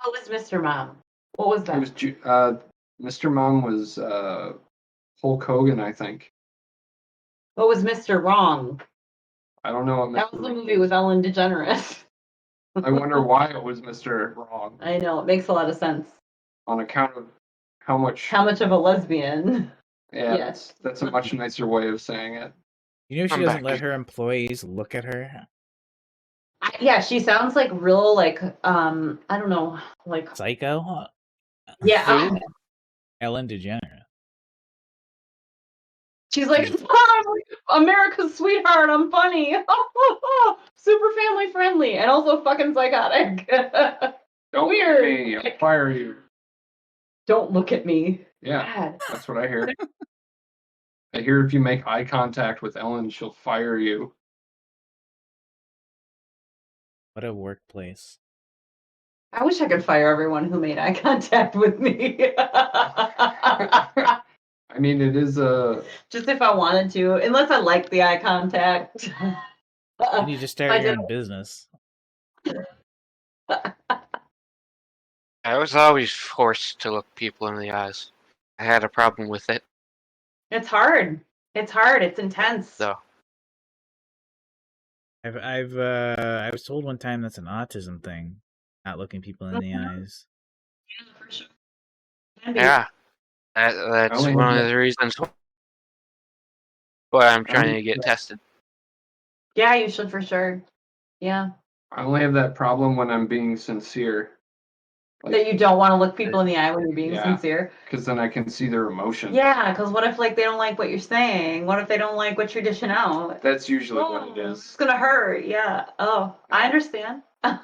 What was Mr. Mom? What was that? It was Mr. Mom was Hulk Hogan, I think. What was Mr. Wrong? I don't know what. That was the movie with Ellen DeGeneres. I wonder why it was Mr. Wrong. I know, it makes a lot of sense. On account of how much of a lesbian. Yeah, Yes. that's a much nicer way of saying it. You know she doesn't let her employees look at her? Yeah, she sounds like real, like, I don't know, like... Psycho? Yeah. Ellen DeGeneres. She's like, I'm America's sweetheart, I'm funny. Super family friendly, and also fucking psychotic. Don't Weird. I'll fire you. Don't look at me. Yeah, God. that's what I hear. I hear if you make eye contact with Ellen, she'll fire you. What a workplace. I wish I could fire everyone who made eye contact with me. I mean, it is a... Just if I wanted to, unless I like the eye contact. Then you just start your own business. I was always forced to look people in the eyes. I had a problem with it. It's hard. It's hard. It's intense. So. I was told one time that's an autism thing, not looking people in the eyes. Yeah, for sure. Yeah, that's one of the reasons why I'm trying to get tested. Yeah, you should for sure. Yeah. I only have that problem when I'm being sincere. Like, that you don't want to look people in the eye when you're being sincere. Because then I can see their emotions. Yeah, because what if like they don't like what you're saying? What if they don't like what you're dishing out? That's usually what it is. It's gonna hurt. Yeah. Oh, I understand. The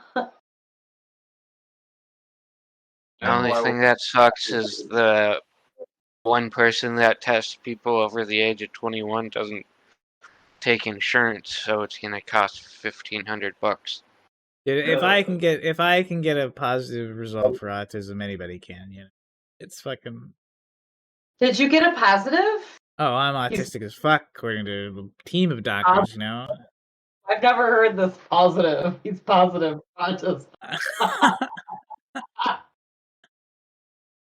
only thing that sucks is the one person that tests people over the age of 21 doesn't take insurance, so it's gonna cost $1,500. If I can get a positive result for autism, anybody can. You know, it's fucking. Did you get a positive? Oh, I'm autistic as fuck, according to a team of doctors. You know. I've never heard this positive. He's positive autism.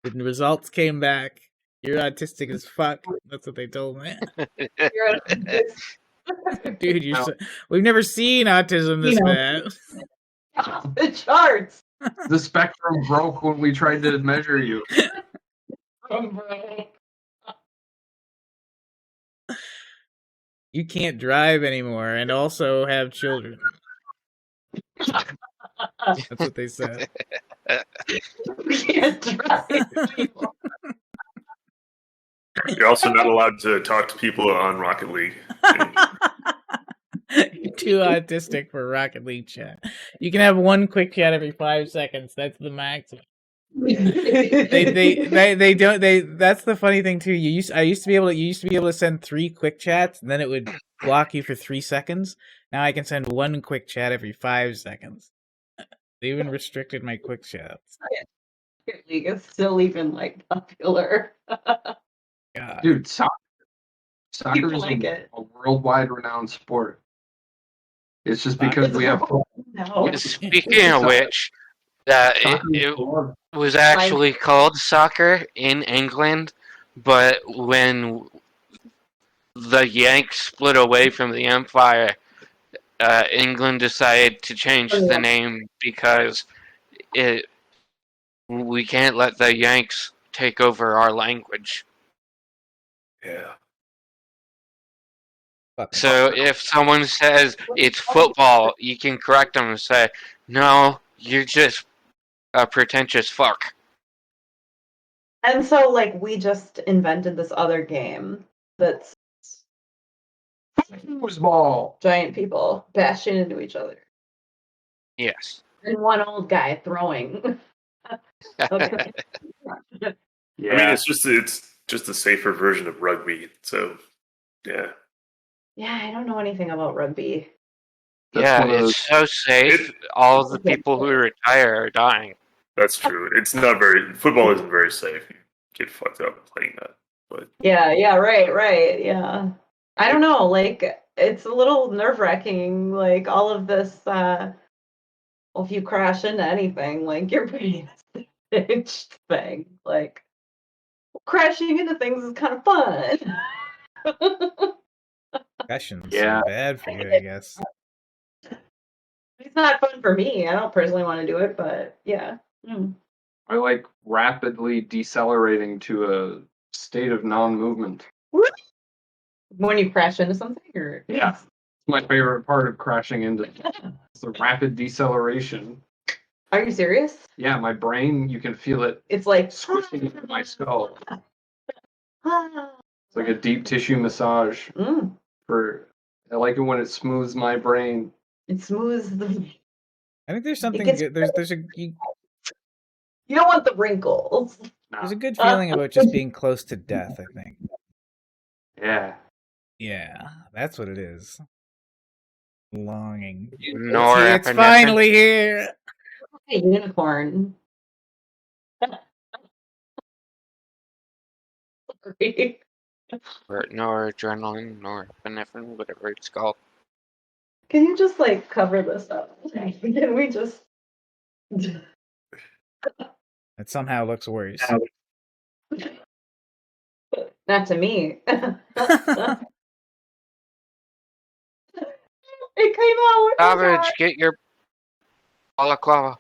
The results came back. You're autistic as fuck. That's what they told me. Dude, we've never seen autism this bad. The charts. The spectrum broke when we tried to measure you. You can't drive anymore and also have children. That's what they said. You can't drive. You're also not allowed to talk to people on Rocket League. You're too autistic for Rocket League chat. You can have one quick chat every 5 seconds. That's the maximum. They don't. That's the funny thing too. You used to be able to send 3 quick chats, and then it would block you for 3 seconds. Now I can send 1 quick chat every 5 seconds. They even restricted my quick chats. League is still even like popular. God. Dude, soccer is a worldwide renowned sport. It's just because we have. No. Speaking of which, it was actually called soccer in England But when the Yanks split away from the Empire, England decided to change the name because we can't let the Yanks take over our language. Yeah. So if someone says it's football, you can correct them and say, no, you're just a pretentious fuck. And so, like, we just invented this other game that's foosball. Giant people bashing into each other. Yes. And one old guy throwing. Okay. Yeah. I mean, it's just a safer version of rugby. So, yeah. Yeah, I don't know anything about rugby. It's so safe. All of the people who retire are dying. That's true. It's not very. Football isn't very safe. You get fucked up playing that. But yeah, right, yeah. I don't know, like, it's a little nerve-wracking, like, all of this, well, if you crash into anything, like, you're pretty staged thing. Like, crashing into things is kind of fun. Concussions are bad for you, I guess. It's not fun for me. I don't personally want to do it, but yeah. I like rapidly decelerating to a state of non-movement. When you crash into something, or yeah, it's my favorite part of crashing into. It's the rapid deceleration. Are you serious? Yeah, my brain, you can feel it. It's like squishing into my skull. It's like a deep tissue massage. I like it when it smooths my brain. It smooths the. I think there's something good. There's a you don't want the wrinkles. There's a good feeling about just being close to death, I think. Yeah. Yeah, that's what it is. Longing. It's finally here. A unicorn. Noradrenaline, norepinephrine, whatever it's called. Can you just like cover this up? Can we just? It somehow looks worse. Not to me. It came out. Savage, get your balaclava.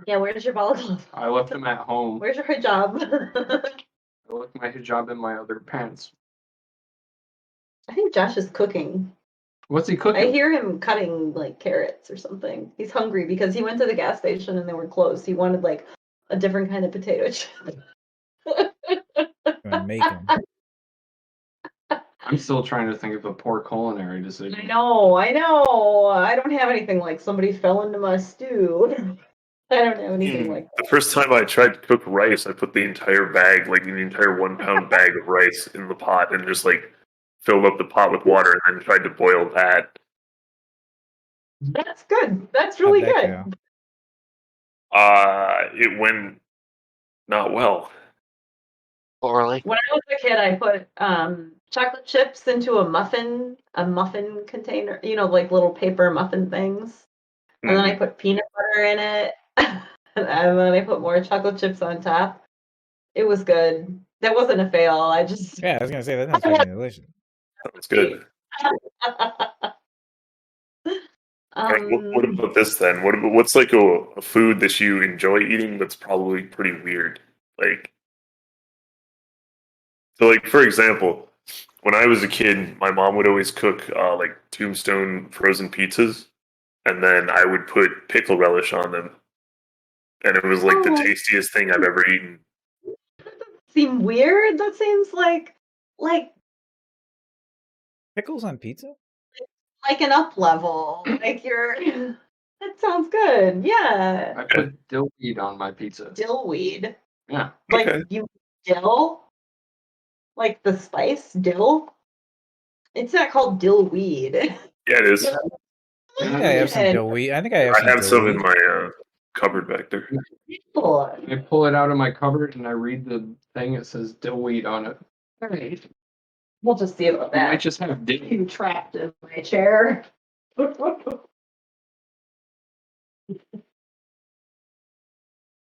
Yeah, where's your balaclava? I left them at home. Where's your hijab? I left my hijab in my other pants. I think Josh is cooking. What's he cooking? I hear him cutting like carrots or something. He's hungry because he went to the gas station and they were closed. He wanted like a different kind of potato chip. Gonna make him. I'm still trying to think of a poor culinary decision. I know. I don't have anything like somebody fell into my stew. I don't have anything like that. The first time I tried to cook rice, I put the entire bag, like the entire 1 pound bag of rice in the pot and just like filled up the pot with water and then tried to boil that. That's good. That's really good. It went not well. Poorly. When I was a kid, I put chocolate chips into a muffin container, like little paper muffin things. And then I put peanut butter in it. And then I put more chocolate chips on top. It was good. That wasn't a fail. Yeah, I was gonna say that sounds really delicious. Sounds good. What about this then? What's like a food that you enjoy eating that's probably pretty weird? Like, so like for example, when I was a kid, my mom would always cook like Tombstone frozen pizzas, and then I would put pickle relish on them, and it was like the tastiest thing I've ever eaten. That doesn't seem weird. That seems like pickles on pizza? Like an up level. Like that sounds good. Yeah. I put dillweed on my pizza. Dillweed. Yeah. Like you dill? Like the spice dill? It's not called dillweed. Yeah, it is. I think I have some dillweed. I have some in my cupboard back there. I pull it out of my cupboard and I read the thing. It says dillweed on it. All right. We'll just see about that. I might just have dill. Trapped in my chair.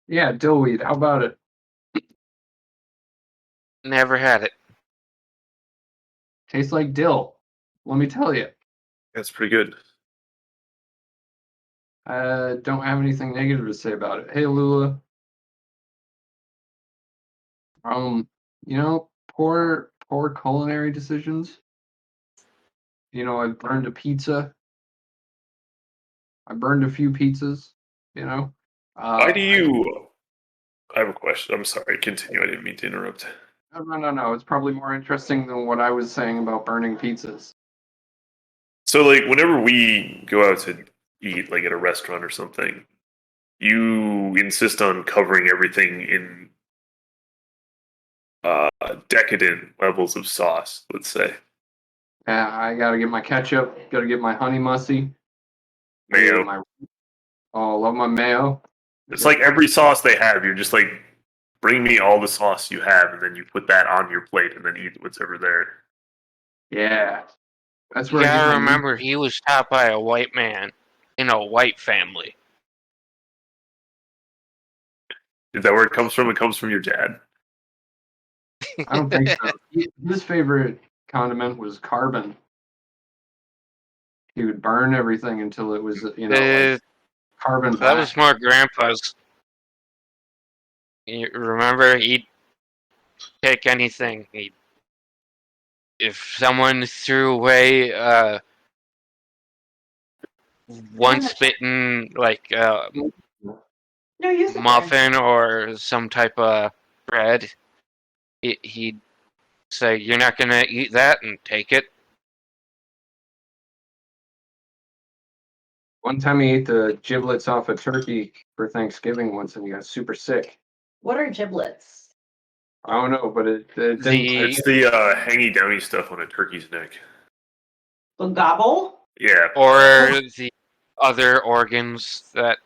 Yeah, dillweed. How about it? Never had it. Tastes like dill. Let me tell you. That's pretty good. I don't have anything negative to say about it. Hey, Lula. Poor culinary decisions. I burned a pizza. I burned a few pizzas. Why do you? I have a question. I'm sorry. Continue. I didn't mean to interrupt. No. It's probably more interesting than what I was saying about burning pizzas. So, like, whenever we go out to eat, like at a restaurant or something, you insist on covering everything in decadent levels of sauce. Let's say Yeah, I gotta get my ketchup. Gotta get my honey mustard. mayo. I love my mayo. It's like every sauce they have. You're just like, bring me all the sauce you have, and then you put that on your plate, and then eat whatever there. Yeah, that's where You I get gotta my remember, he was taught by a white man in a white family. Is that where it comes from? It comes from your dad. I don't think so. His favorite condiment was carbon. He would burn everything until it was, like carbon That black. was more Grandpa's. You remember, he'd take anything. If someone threw away once bitten, like No, you sit there. muffin or some type of bread, he'd say, "You're not gonna eat that," and take it. One time he ate the giblets off a turkey for Thanksgiving once, and he got super sick. What are giblets? I don't know, but it didn't. It's the hangy downy stuff on a turkey's neck. The gobble? Yeah. Or the other organs that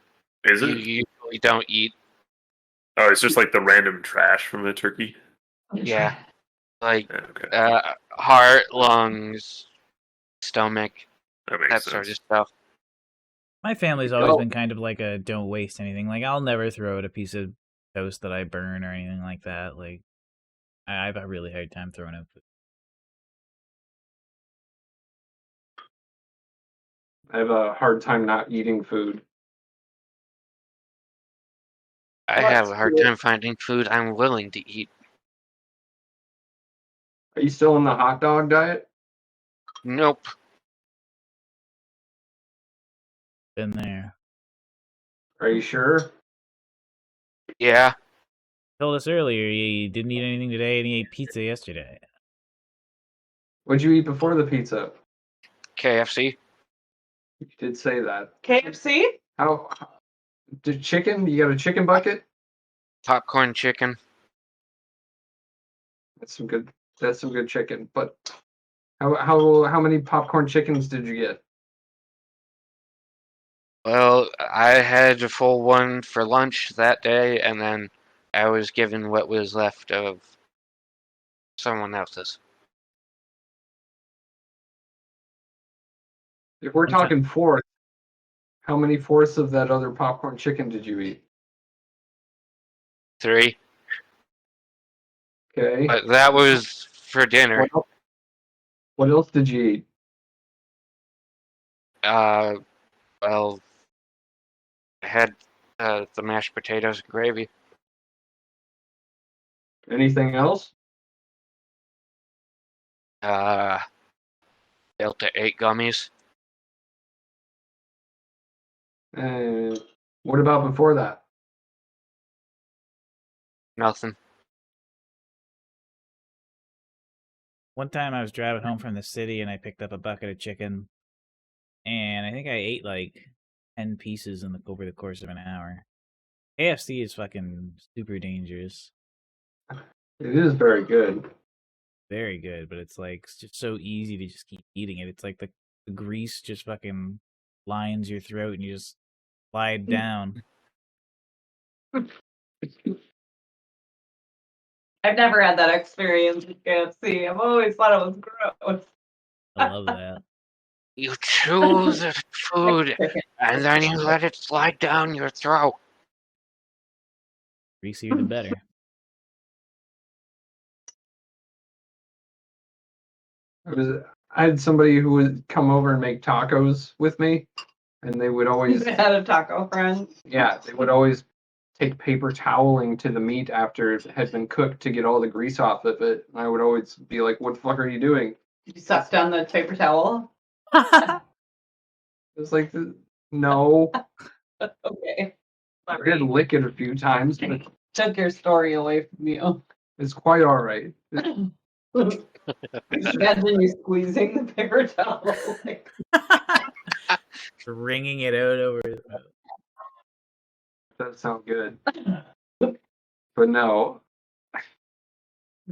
Is you it? usually don't eat. Oh, it's just like the random trash from a turkey. Yeah. Like Yeah, okay. heart, lungs, stomach, That makes that sense. sort of stuff. My family's always been kind of like a don't waste anything. Like, I'll never throw out a piece of toast that I burn or anything like that. Like, I have a really hard time throwing out food. I have a hard time not eating food. I have a hard time finding food I'm willing to eat. Are you still on the hot dog diet? Nope. Been there. Are you sure? Yeah. Told us earlier you didn't eat anything today and you ate pizza yesterday. What'd you eat before the pizza? KFC. You did say that. KFC? How? Did chicken? You got a chicken bucket? Popcorn chicken. That's some good. That's some good chicken. But how many popcorn chickens did you get? Well, I had a full one for lunch that day, and then I was given what was left of someone else's. If we're talking fourth, how many fourths of that other popcorn chicken did you eat? 3. Okay. But that was for dinner. What else did you eat? Well, I had the mashed potatoes and gravy. Anything else? Delta 8 gummies. What about before that? Nothing. One time I was driving home from the city and I picked up a bucket of chicken, and I think I ate like 10 pieces over the course of an hour. KFC is fucking super dangerous. It is very good. Very good, but it's like it's just so easy to just keep eating it. It's like the grease just fucking lines your throat and you just slide down. I've never had that experience with KFC. I've always thought it was gross. I love that. You chew the food, and then you let it slide down your throat. Greasier the better. I had somebody who would come over and make tacos with me, and they would always had a taco friend. Yeah, they would always take paper toweling to the meat after it had been cooked to get all the grease off of it. And I would always be like, "What the fuck are you doing?" Did you suck down the paper towel? It was like, no. Okay. I did lick it a few times, but Took your story away from you. it's quite all right. Imagine you squeezing the paper towel. Like, Wringing it out over his mouth. That sounds good. But no.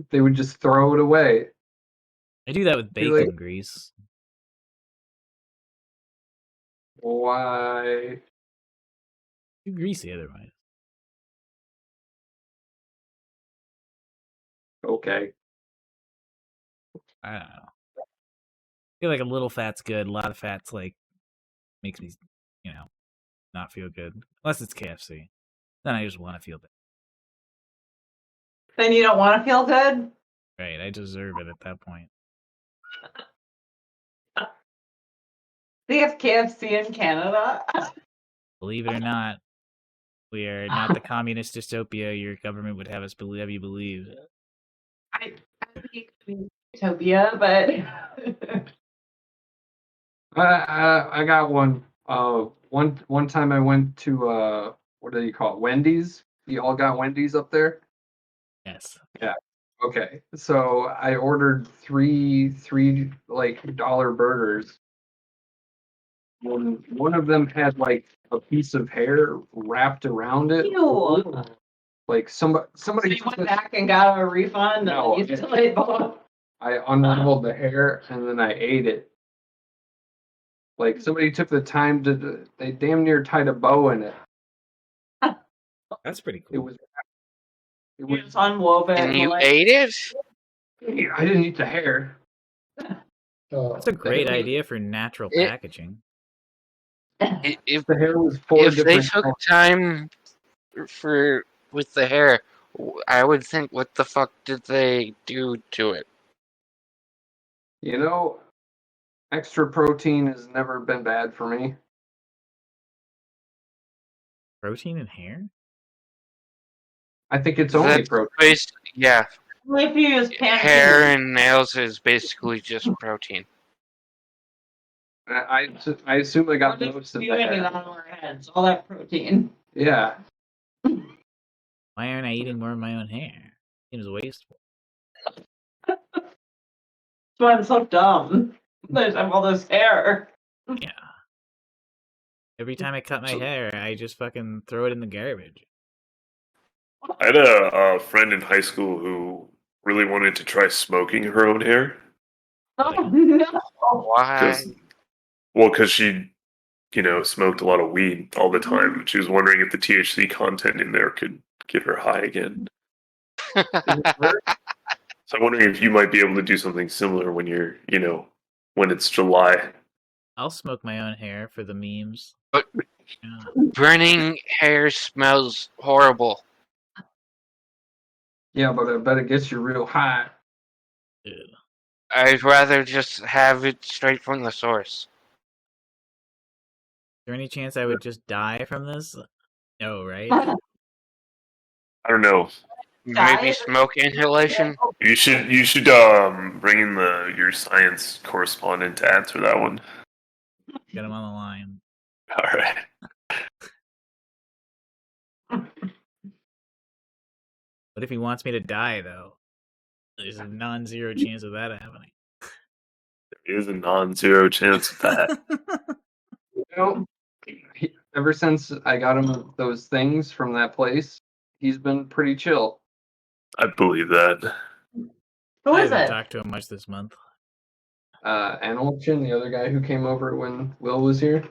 They would just throw it away. I do that with bacon grease. Why? Too greasy otherwise. Okay. I don't know. I feel like a little fat's good. A lot of fat's like makes me, not feel good. Unless it's KFC. Then I just want to feel bad. then you don't want to feel good? Right, I deserve it at that point. They have KFC in Canada? Believe it or not, we are not the communist dystopia your government would have you believe. I think utopia, but I got one. One time I went to what do you call it? Wendy's. You all got Wendy's up there? Yes. Yeah. Okay. So I ordered three like dollar burgers. One of them had like a piece of hair wrapped around it. ew. Like somebody So you went back and got a refund? No, And you still ate both? I unraveled the hair and then I ate it. Like somebody took the time they damn near tied a bow in it. That's pretty It cool. was You just unwove it. And you like, ate it? I didn't eat the hair. That's a great idea for natural packaging. If The hair was four if they different took colors. time with the hair, I would think, what the fuck did they do to it? You know, extra protein has never been bad for me. Protein in hair? I think it's only That's protein. yeah, if you use hair and nails is basically just protein. I assume I got most of the it hair. on our heads, all that protein. Yeah. Why aren't I eating more of my own hair? Seems wasteful. That's why I'm so dumb. I just have all this hair. Yeah. Every time I cut my hair, I just fucking throw it in the garbage. I had a friend in high school who really wanted to try smoking her own hair. Oh, no. Why? Because she, smoked a lot of weed all the time. She was wondering if the THC content in there could get her high again. So I'm wondering if you might be able to do something similar when you're, when it's July. I'll smoke my own hair for the memes. But Yeah. burning hair smells horrible. Yeah, but I bet it gets you real high. Ew. I'd rather just have it straight from the source. Is there any chance I would just die from this? No, right? I don't know. Maybe smoke inhalation? You should bring in your science correspondent to answer that one. Get him on the line. All right. What if he wants me to die, though? There's a non-zero chance of that happening. There is a non-zero chance of that. Ever since I got him those things from that place, he's been pretty chill. I believe that. Who I is haven't it? talked to him much this month. Animalchin, the other guy who came over when Will was here.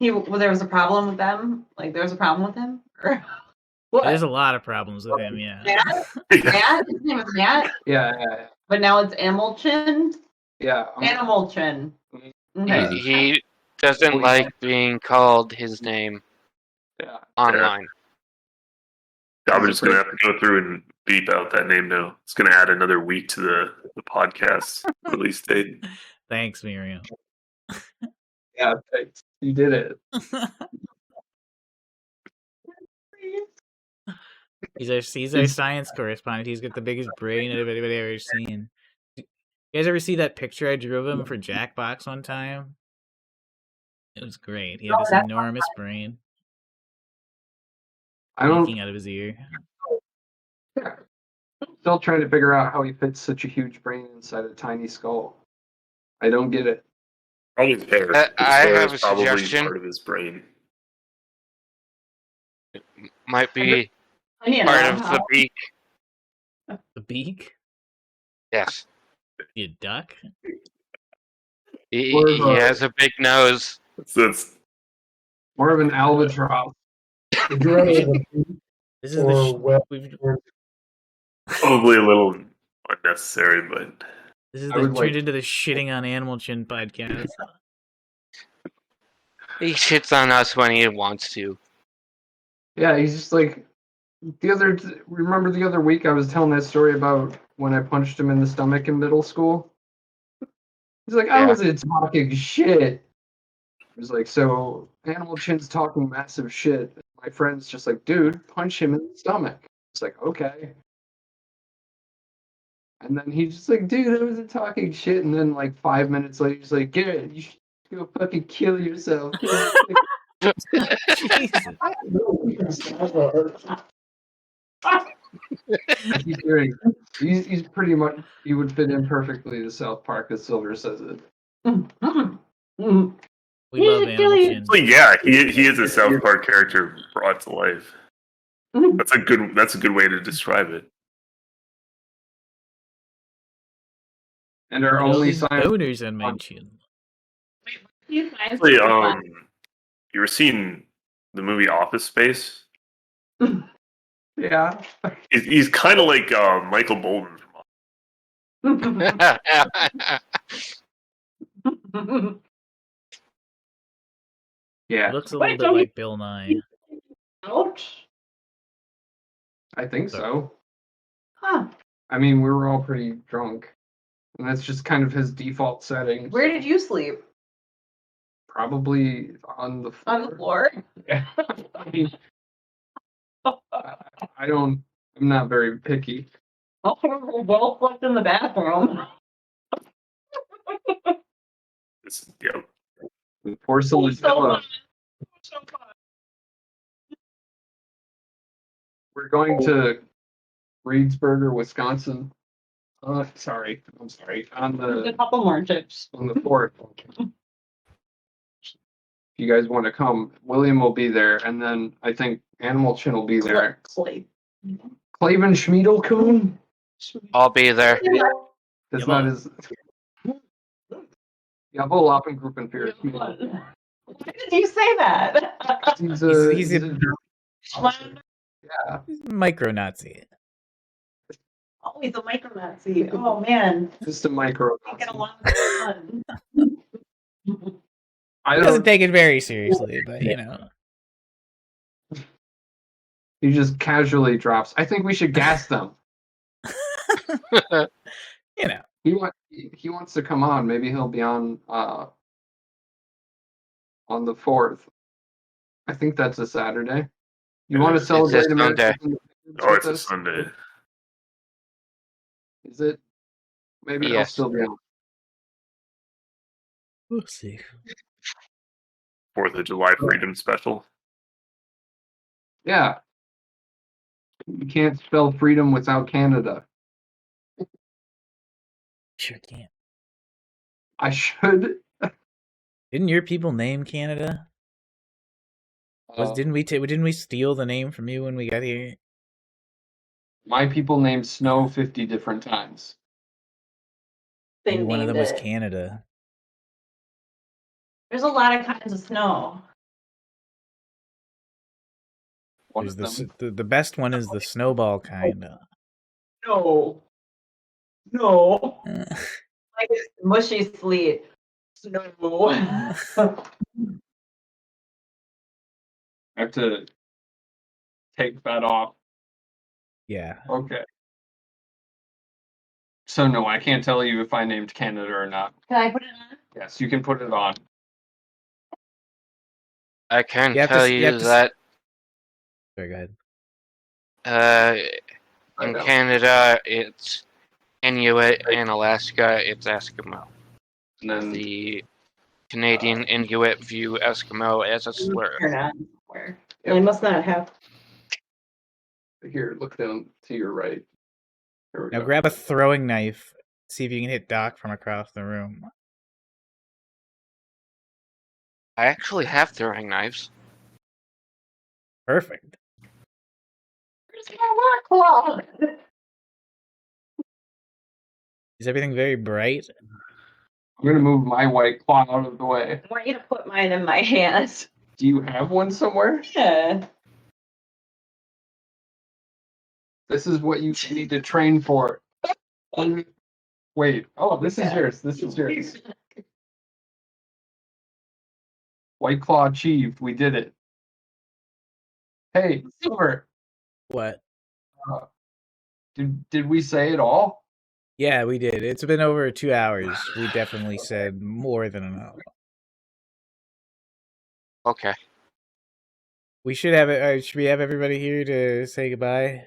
There was a problem with them? Like, there was a problem with him? Or what? There's a lot of problems with him, yeah. Matt? His name was Matt? Yeah. But now it's Animalchin? Yeah. Animalchin. Okay. He doesn't like being called his name online. I'm just going to have to go through and beep out that name now. It's going to add another week to the podcast release date. Thanks, Miriam. Yeah, thanks. You did it. He's our science correspondent. He's got the biggest brain of anybody I've ever seen. You guys ever see that picture I drew of him for Jackbox one time? It was great. He had this enormous brain leaking out of his ear. Yeah. Still trying to figure out how he fits such a huge brain inside a tiny skull. I don't get it. Probably his hair. I have a probably suggestion. part of his brain. Might be part of the beak. The beak? Yes. You duck? He has a big nose. That's more of an albatross. This is probably a little unnecessary, but this is turned into the shitting on Animal Chin podcast. He shits on us when he wants to. Yeah, he's just like remember the other week I was telling that story about when I punched him in the stomach in middle school? He's like, I wasn't talking shit. He was like, so Animal Chin's talking massive shit. My friend's just like, dude, punch him in the stomach. It's like, okay. And then he's just like, dude, I wasn't talking shit. And then like 5 minutes later, he's like, Garrett, you should go fucking kill yourself. Jesus. I keep hearing he's pretty much, he would fit in perfectly to South Park, as Silver says it. We love Animal Chin. well, yeah, he is a South Park character brought to life. That's a good way to describe it. And our only owners on my chin. Actually, you were seeing the movie Office Space? Yeah. He's kind of like Michael Bolton from Yeah. He looks a little bit like Bill Nye. Ouch. I think so. Huh. I mean, we were all pretty drunk. And that's just kind of his default setting. Where did you sleep? Probably on the floor. On the floor? Yeah. I mean, I'm not very picky. Oh, well slept in the bathroom. Yep. The porcelain pillow. We're going to Reedsburger, Wisconsin. I'm sorry. On There's a couple more tips. On the 4th. If you guys want to come, William will be there, and then I think Animal Chin will be there. Clavin Schmiedelkuhn? I'll be there. That's not his. Ja, wohl Appengruppen für Why did you say that? He's a yeah. Micro-Nazi. Oh, he's a micro-Nazi. Oh, man. Just a micro. Get along with fun. He doesn't take it very seriously, but you know. He just casually drops. I think we should gas them. You know. He wants to come on. Maybe he'll be on the 4th. I think that's a Saturday. You want to celebrate America? Oh, it's a Sunday. Is it? Maybe yes. I'll still be on. We'll see. 4th of July Freedom Special. Yeah. You can't spell freedom without Canada. Sure can't. I should. Didn't your people name Canada? Didn't we steal the name from you when we got here? My people named snow 50 different times. Maybe one of them was Canada. There's a lot of kinds of snow. There's the best one is the snowball kind. No. Like mushy sleet. Snow. I have to take that off. Yeah. Okay. So no, I can't tell you if I named Canada or not. Can I put it on? Yes, you can put it on. I can tell you that. Sorry, go ahead. In Canada, it's Inuit. In Alaska, it's Eskimo. And then The Canadian Inuit view Eskimo as a slur. Where? I must not have. Here, look down to your right. Here we Now go. grab a throwing knife. See if you can hit Doc from across the room. I actually have throwing knives. Perfect. Where's my claw? Is everything very bright? I'm gonna move my white claw out of the way. I want you to put mine in my hand. Do you have one somewhere? Yeah. This is what you need to train for. Wait. Oh, this is yours. This is yours. White Claw achieved. We did it. Hey, Silver. What? Did we say it all? Yeah, we did. It's been over 2 hours. We definitely said more than enough. Okay. We should have it. Should we have everybody here to say goodbay?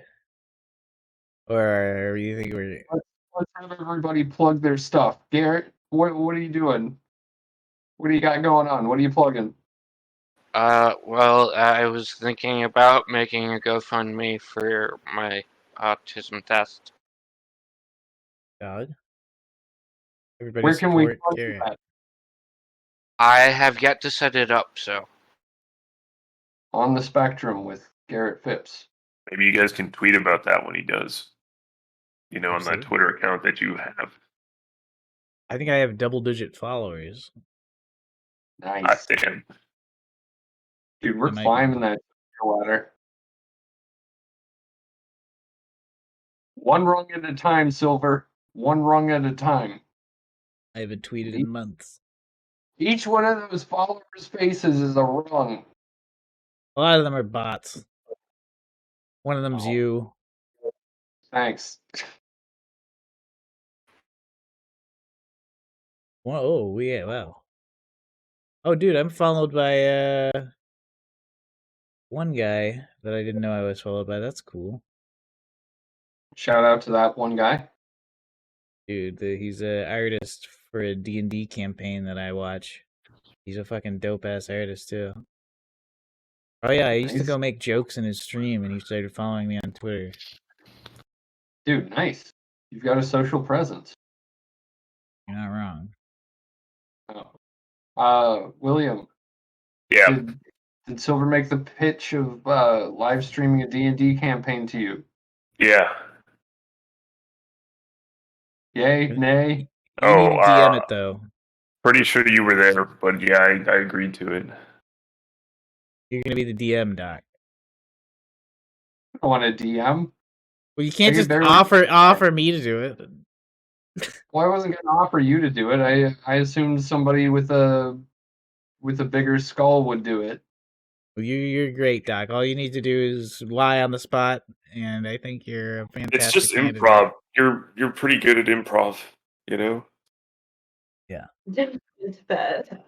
Or you think we're? Let's have everybody plug their stuff. Garrett, what are you doing? What do you got going on? What are you plugging? Well, I was thinking about making a GoFundMe for my autism test. Dog. Everybody Where can we support plug Garrett. that? I have yet to set it up, so. On the Spectrum with Garrett Phipps. Maybe you guys can tweet about that when he does. On that Absolutely. Twitter account that you have. I think I have double-digit followers. Nice. Damn. Dude, we're climbing that ladder. One rung at a time, Silver. One rung at a time. I haven't tweeted in months. Each one of those followers' faces is a rung. A lot of them are bots. One of them's you. Thanks. Whoa, yeah, wow. Oh, dude, I'm followed by one guy that I didn't know I was followed by. That's cool. Shout out to that one guy. Dude, he's an artist for a D&D campaign that I watch. He's a fucking dope-ass artist, too. Oh, yeah, I used to go make jokes in his stream, and he started following me on Twitter. Dude, nice. You've got a social presence. You're not wrong. William. Yeah. Did Silver make the pitch of live streaming a D&D campaign to you? Yeah. Yay, nay? You need to DM it, though. Pretty sure you were there, but yeah, I agreed to it. You're going to be the DM, Doc. I want a DM. Well, you can't just offer me to do it. Well, I wasn't going to offer you to do it. I assumed somebody with a bigger skull would do it. Well, you're great, Doc. All you need to do is lie on the spot, and I think you're a fantastic It's just candidate. improv. You're pretty good at improv, Yeah. It's bad.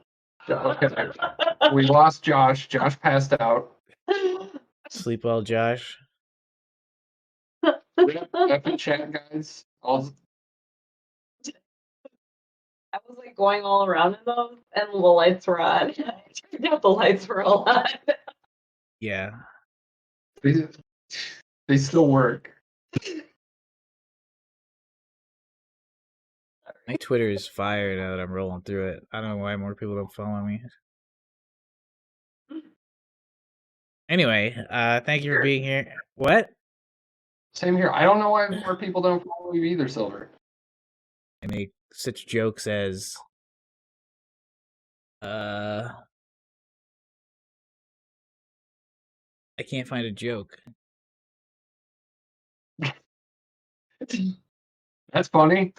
Okay. We lost Josh. Josh passed out. Sleep well, Josh. Epic chat, guys. I was like going all around in those, and the lights were on. I turned out the lights were all on. Yeah. They still work. My Twitter is fire now that I'm rolling through it. I don't know why more people don't follow me. Anyway, thank you for being here. What? Same here. I don't know why more people don't follow you either, Silver. I make such jokes as I can't find a joke. That's funny.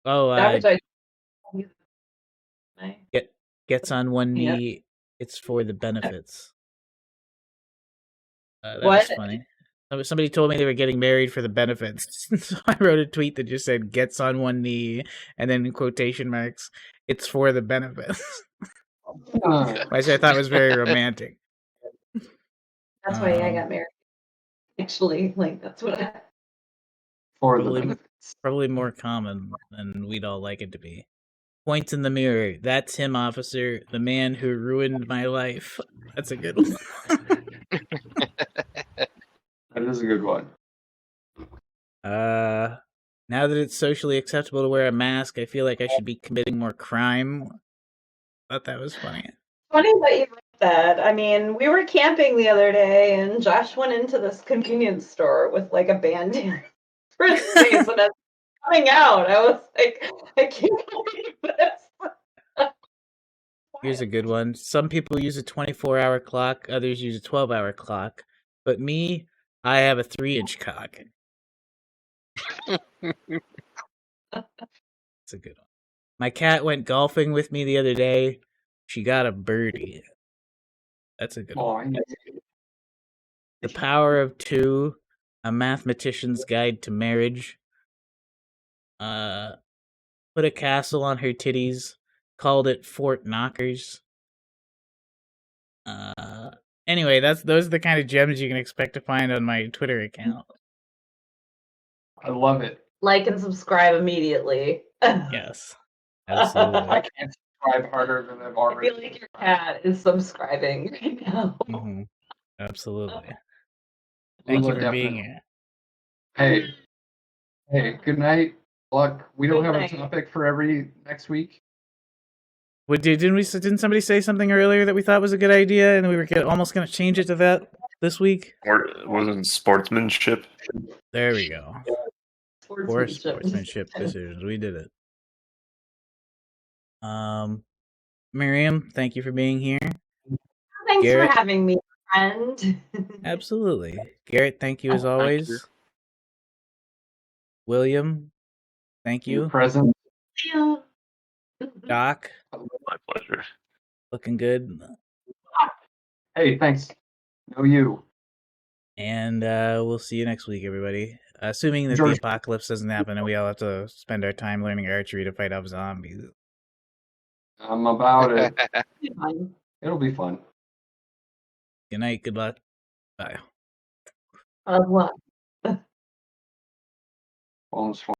Oh, gets on one knee. It's for the benefits. That was funny. Somebody told me they were getting married for the benefits. So I wrote a tweet that just said, gets on one knee, and then in quotation marks, it's for the benefits. Which I thought was very romantic. That's why I got married. Actually, like, that's what I... For the benefits. Probably more common than we'd all like it to be. Points in the mirror. That's him, officer. The man who ruined my life. That's a good one. That is a good one. Now that it's socially acceptable to wear a mask, I feel like I should be committing more crime. Thought that was funny. Funny that you wrote that. I mean, we were camping the other day, and Josh went into this convenience store with like a band-aid for his face, and as coming out, I was like, I can't believe this. Here's a good one. Some people use a 24-hour clock, others use a 12-hour clock. But me, I have a 3-inch cock. That's a good one. My cat went golfing with me the other day. She got a birdie. That's a good one. The Power of Two, A Mathematician's Guide to Marriage. Put a castle on her titties. Called it Fort Knockers. Anyway, those are the kind of gems you can expect to find on my Twitter account. I love it. Like and subscribe immediately. Yes, absolutely. I can't subscribe harder than I've already. I feel like your cat is subscribing right now. Mm-hmm. Absolutely. Thank you for being here. Hey, good night. Luck. We don't have a topic for every next week. What didn't somebody say something earlier that we thought was a good idea, and we were almost going to change it to that this week? Or wasn't sportsmanship? There we go. Sportsmanship decisions. We did it. Miriam, thank you for being here. Thanks for having me, friend. Absolutely. Garrett, thank you as always. You. William, thank you. Present. Yeah. Doc. My pleasure. Looking good. Hey, thanks. No you. And we'll see you next week, everybody. Assuming that the apocalypse doesn't happen and we all have to spend our time learning archery to fight off zombies. I'm about it. It'll be fun. Good night. Good luck. Bye. Of what? Almost